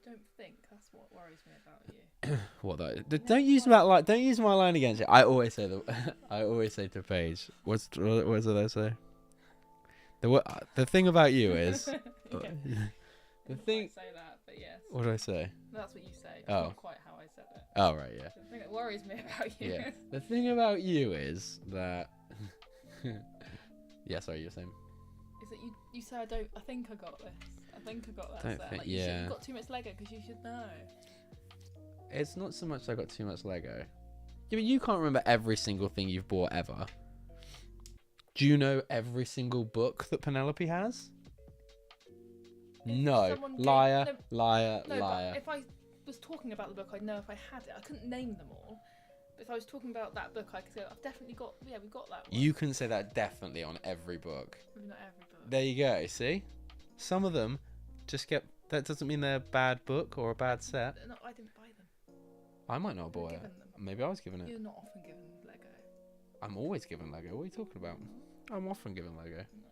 You don't think? That's what worries me about you. What though? Don't use that like. Don't use my line against you. I always say I always say to Paige. What did I say? The thing about you is. The thing. Say that, but yes. What did I say? That's what you say. It's Oh. not quite how I said it. Oh right, yeah. The thing that worries me about you. Yeah. The thing about you is that. Yeah, sorry, you were saying. Is that you say I think I got this. I think I got that Don't set. think- Like, yeah. you've got too much Lego because you should know. It's not so much I got too much Lego. Yeah, but you can't remember every single thing you've bought ever. Do you know every single book that Penelope has? No. someone gave- Liar, no, liar, No, liar. but if I was talking about the book, I'd know if I had it. I couldn't name them all. But if I was talking about that book, I could go, I've definitely got, yeah, we got that one. You can say that definitely on every book. Maybe not every book. There you go, see? Some of them just get... That doesn't mean they're a bad book or a bad set. No, I didn't buy them. I might not have You were bought it. given them. Maybe I was given it. You're not often given Lego. I'm always given Lego. What are you talking about? I'm often given Lego. What are No.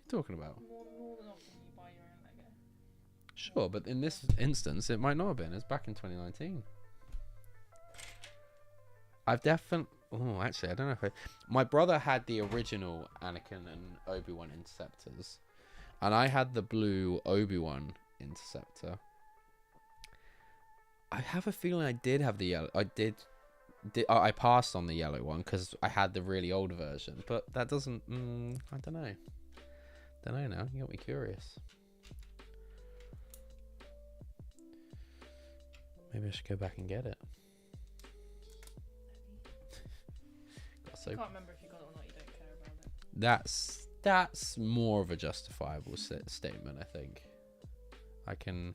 you talking about? More than often you buy your own Lego. Sure, but in this instance, it might not have been. It's back in 2019. I've definitely... Oh, actually, I don't know if I... My brother had the original Anakin and Obi-Wan Interceptors. And I had the blue Obi-Wan Interceptor. I have a feeling I did have the yellow... I passed on the yellow one because I had the really old version. But that doesn't... I don't know. Don't know now. You got me curious. Maybe I should go back and get it. I can't remember if you got it or not. You don't care about it. That's more of a justifiable statement, I think. I can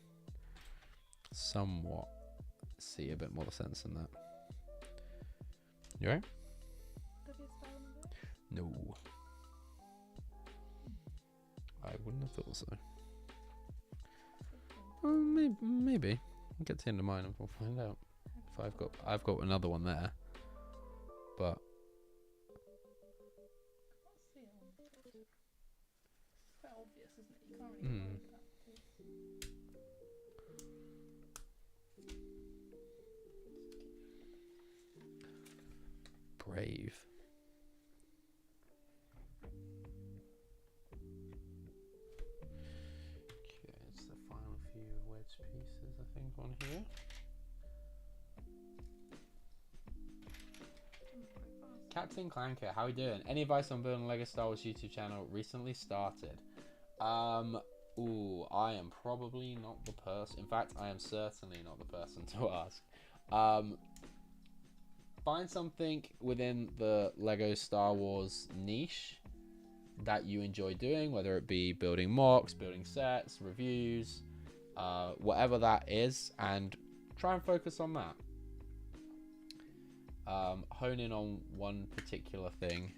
somewhat see a bit more sense in that. You right? No. I wouldn't have thought so. Well, maybe. I'll get to the end of mine and we'll find out. If I've got another one there. But It's quite obvious, isn't it? You can't really avoid that. brave. Okay, it's the final few wedge pieces, I think, on here. Captain Clanker, how are you doing? Any advice on building a Lego Star Wars YouTube channel? Recently started. Ooh, I am probably not the person. In fact, I am certainly not the person to ask. Find something within the Lego Star Wars niche that you enjoy doing, whether it be building mocks, building sets, reviews, whatever that is, and try and focus on that. Hone in on one particular thing.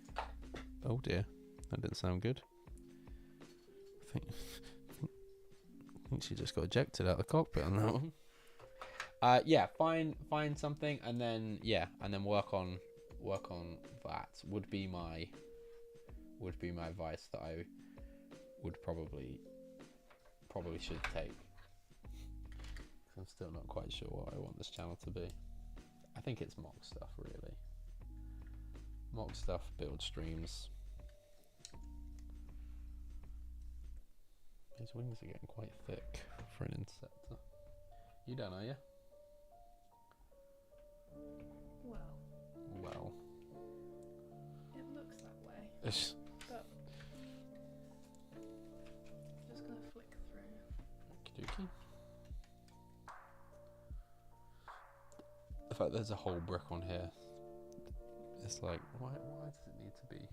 Oh dear, that didn't sound good. I think she just got ejected out of the cockpit on that one. Yeah, find something, and then work on that. Would be my advice that I would probably should take. I'm still not quite sure what I want this channel to be. I think it's mock stuff, really. Mock stuff, build streams. His wings are getting quite thick for an Interceptor. You don't, are you? Well. It looks that way. But I'm just gonna flick through. Okey-dokey. The fact there's a whole brick on here. It's like, why does it need to be?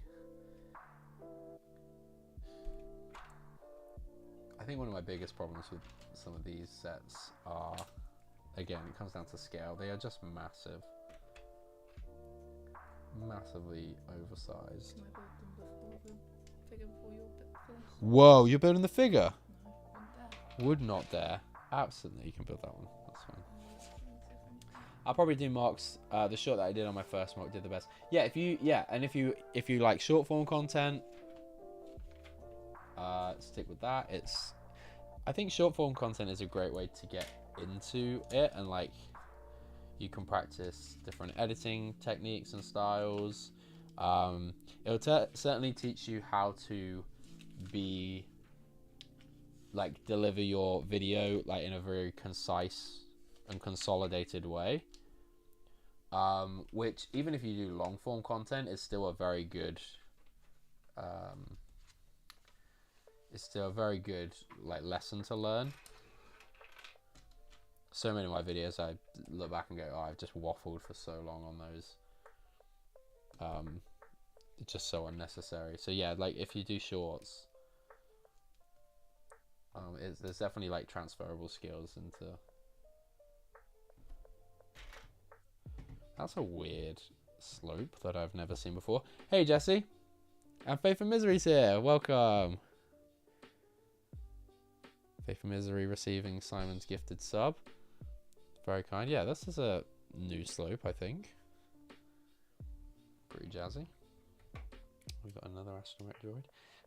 I think one of my biggest problems with some of these sets are, again, it comes down to scale. They are just massive. Massively oversized. Can I build them before the figure before your bit finished? Whoa, you're building the figure? No, wouldn't dare. Would not dare. Absolutely, you can build that one. That's fine. I'll probably do mocks. The short that I did on my first mock did the best. Yeah, if you like short form content, stick with that. I think short form content is a great way to get into it, and like you can practice different editing techniques and styles. It'll certainly teach you how to deliver your video like in a very concise and consolidated way, which even if you do long form content is still a very good like lesson to learn. So many of my videos I look back and go, oh, I've just waffled for so long on those. It's just so unnecessary. So yeah, like if you do shorts, there's definitely like transferable skills into. That's a weird slope that I've never seen before. Hey Jesse, and Faith and Misery's here. Welcome. Faith and Misery receiving Simon's gifted sub. Very kind. Yeah, this is a new slope, I think. Pretty jazzy. We've got another astromech droid.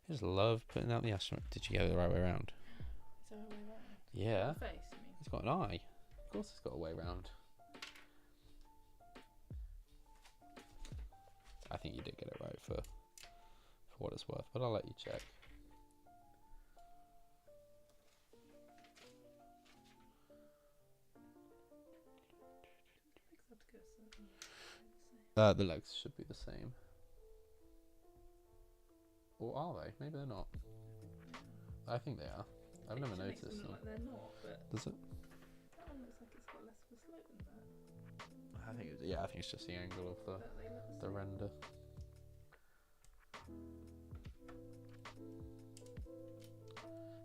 I just love putting out the astromech. Did you get it the right way around? Is there a way around? Yeah. Face, you mean? It's got an eye. Of course it's got a way around. I think you did get it right for what it's worth, but I'll let you check. The legs should be the same. Or are they? Maybe they're not. I think they are. I've never noticed them. Like they're not, but does it? That one looks like it's got less of a slope than that. I think it's just the angle of the render.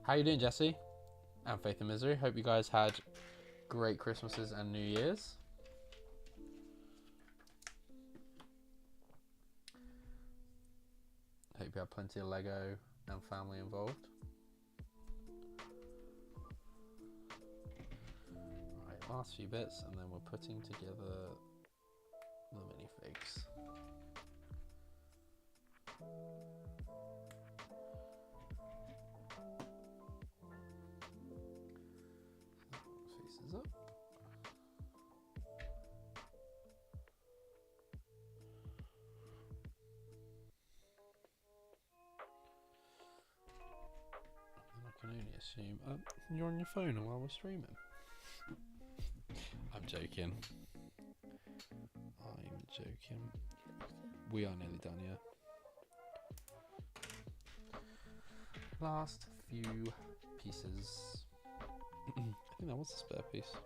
How you doing, Jesse? And Faith and Misery. Hope you guys had great Christmases and New Year's. Hope you have plenty of Lego and family involved. Right, last few bits, and then we're putting together the minifigs. Faces up. I can only assume you're on your phone while we're streaming. I'm joking. I'm joking. We are nearly done, yeah. Last few pieces. I think that was a spare piece.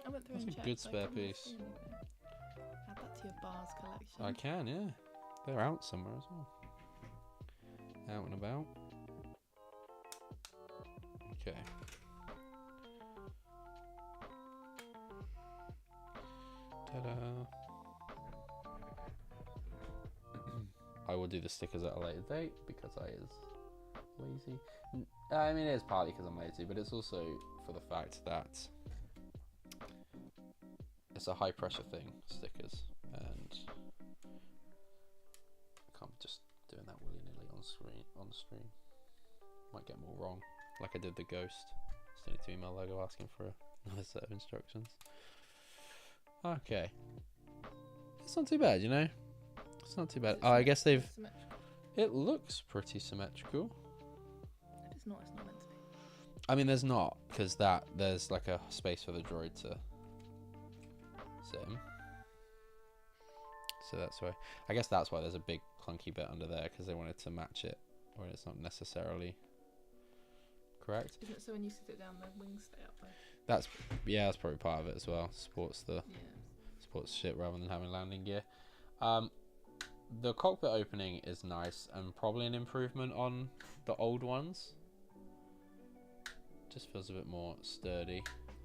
I went through That's and a checked, good but I spare couldn't piece. see anything. Add that to your bars collection. I can, yeah. They're out somewhere as well. Out and about. Okay. Ta-da. I will do the stickers at a later date because I is lazy. I mean, it is partly because I'm lazy, but it's also for the fact that it's a high pressure thing, stickers, and I can't just doing that willy-nilly on the stream. Might get them all wrong, like I did the ghost. Still need to email logo asking for another set of instructions. Okay, it's not too bad, you know. It's not too bad. Oh, I guess they've. It looks pretty symmetrical. It's not meant to be. I mean, there's not, because there's like a space for the droid to sit in. So that's why. I guess that's why there's a big clunky bit under there, because they wanted to match it when it's not necessarily correct. Isn't it so when you sit it down, the wings stay up there? That's probably part of it as well. Supports shit rather than having landing gear. The cockpit opening is nice and probably an improvement on the old ones. Just feels a bit more sturdy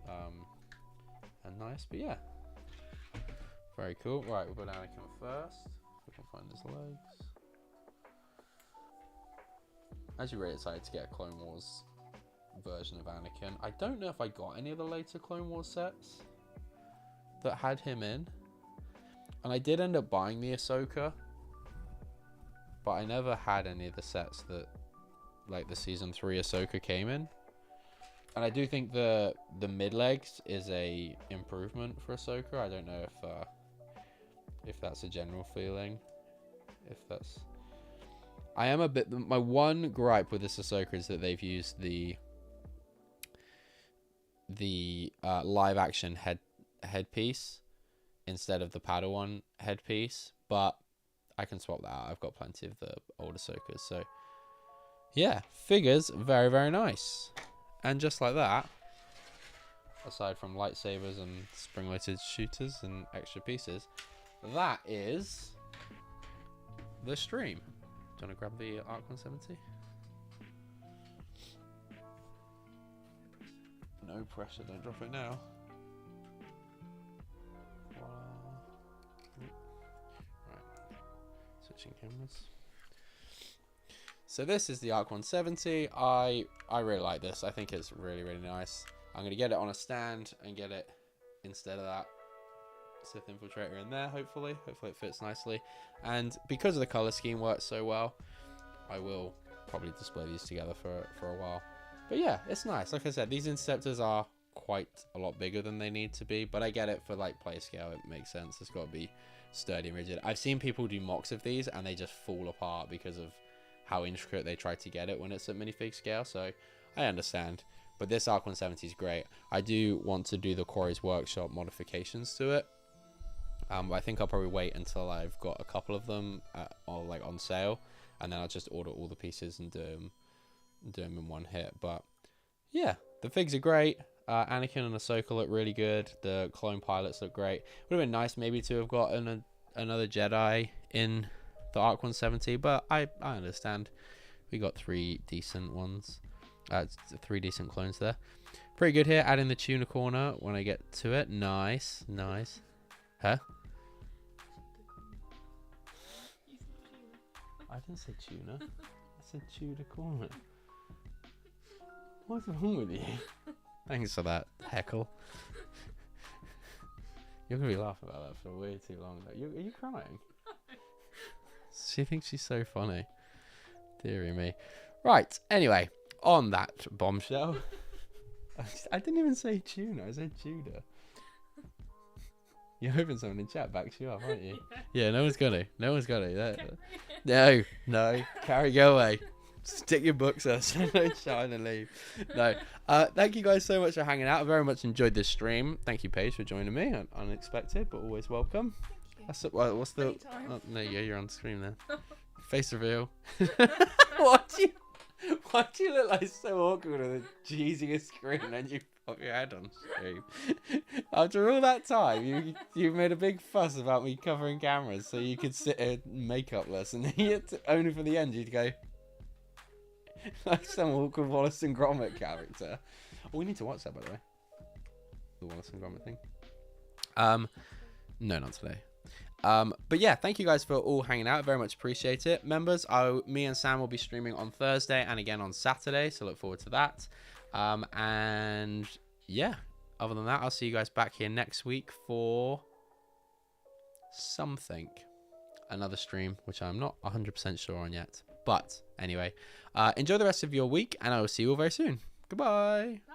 and nice, but yeah, very cool. Right, we'll go down Anakin first. If we can find his legs. Actually, really excited to get a Clone Wars version of Anakin. I don't know if I got any of the later Clone Wars sets that had him in, and I did end up buying the Ahsoka. But I never had any of the sets that, like, the season 3 Ahsoka came in. And I do think the mid legs is a improvement for Ahsoka. I don't know if that's a general feeling. I am a bit. My one gripe with this Ahsoka is that they've used the live action headpiece instead of the Padawan headpiece, but I can swap that out. I've got plenty of the old Ahsokas. So, yeah, figures, very, very nice. And just like that, aside from lightsabers and spring-loaded shooters and extra pieces, that is the stream. Do you want to grab the Arc 170? No pressure, don't drop it now. Switching cameras. So this is the Arc 170. I really like this. I think it's really, really nice. I'm going to get it on a stand and get it instead of that Sith Infiltrator in there, hopefully. Hopefully it fits nicely. And because of the color scheme works so well, I will probably display these together for a while. But yeah, it's nice. Like I said, these Interceptors are quite a lot bigger than they need to be, but I get it for like play scale. It makes sense. It's got to be sturdy and rigid. I've seen people do mocks of these and they just fall apart because of how intricate they try to get it when it's at minifig scale, so I understand. But this Arc 170 is great. I do want to do the Quarry's Workshop modifications to it. I think I'll probably wait until I've got a couple of them on sale, and then I'll just order all the pieces and do them in one hit. But yeah, the figs are great. Anakin and Ahsoka look really good. The clone pilots look great. Would have been nice maybe to have got another Jedi in the Arc 170, but I understand. We got 3 decent ones. 3 decent clones there. Pretty good here. Adding the tuna corner when I get to it. Nice. Huh? I didn't say tuna. I said tuna corner. What's wrong with you? Thanks for that heckle. You're going to be laughing about that for way too long. Are you crying? She thinks she's so funny. Deary me. Right, anyway, on that bombshell. I didn't even say tuna, I said Tudor. You're hoping someone in chat backs you up, aren't you? Yeah, no one's gonna. No. Carrie, go away. Stick your books us. No, shine and leave. No. Thank you guys so much for hanging out. I very much enjoyed this stream. Thank you, Paige, for joining me. Unexpected, but always welcome. Thank you. What's the? Anytime. Oh, no, yeah, you're on screen there. Face reveal. Why do you look like so awkward with a cheesiest screen and you pop your head on screen? After all that time, you made a big fuss about me covering cameras so you could sit here makeupless, and only for the end you'd go like some awkward Wallace and Gromit character. Oh, we need to watch that, by the way. The Wallace and Gromit thing. No, not today. But yeah, thank you guys for all hanging out. Very much appreciate it. Members, me and Sam will be streaming on Thursday and again on Saturday, so look forward to that. And yeah, other than that, I'll see you guys back here next week for something. Another stream, which I'm not 100% sure on yet. But anyway, enjoy the rest of your week, and I will see you all very soon. Goodbye. Bye.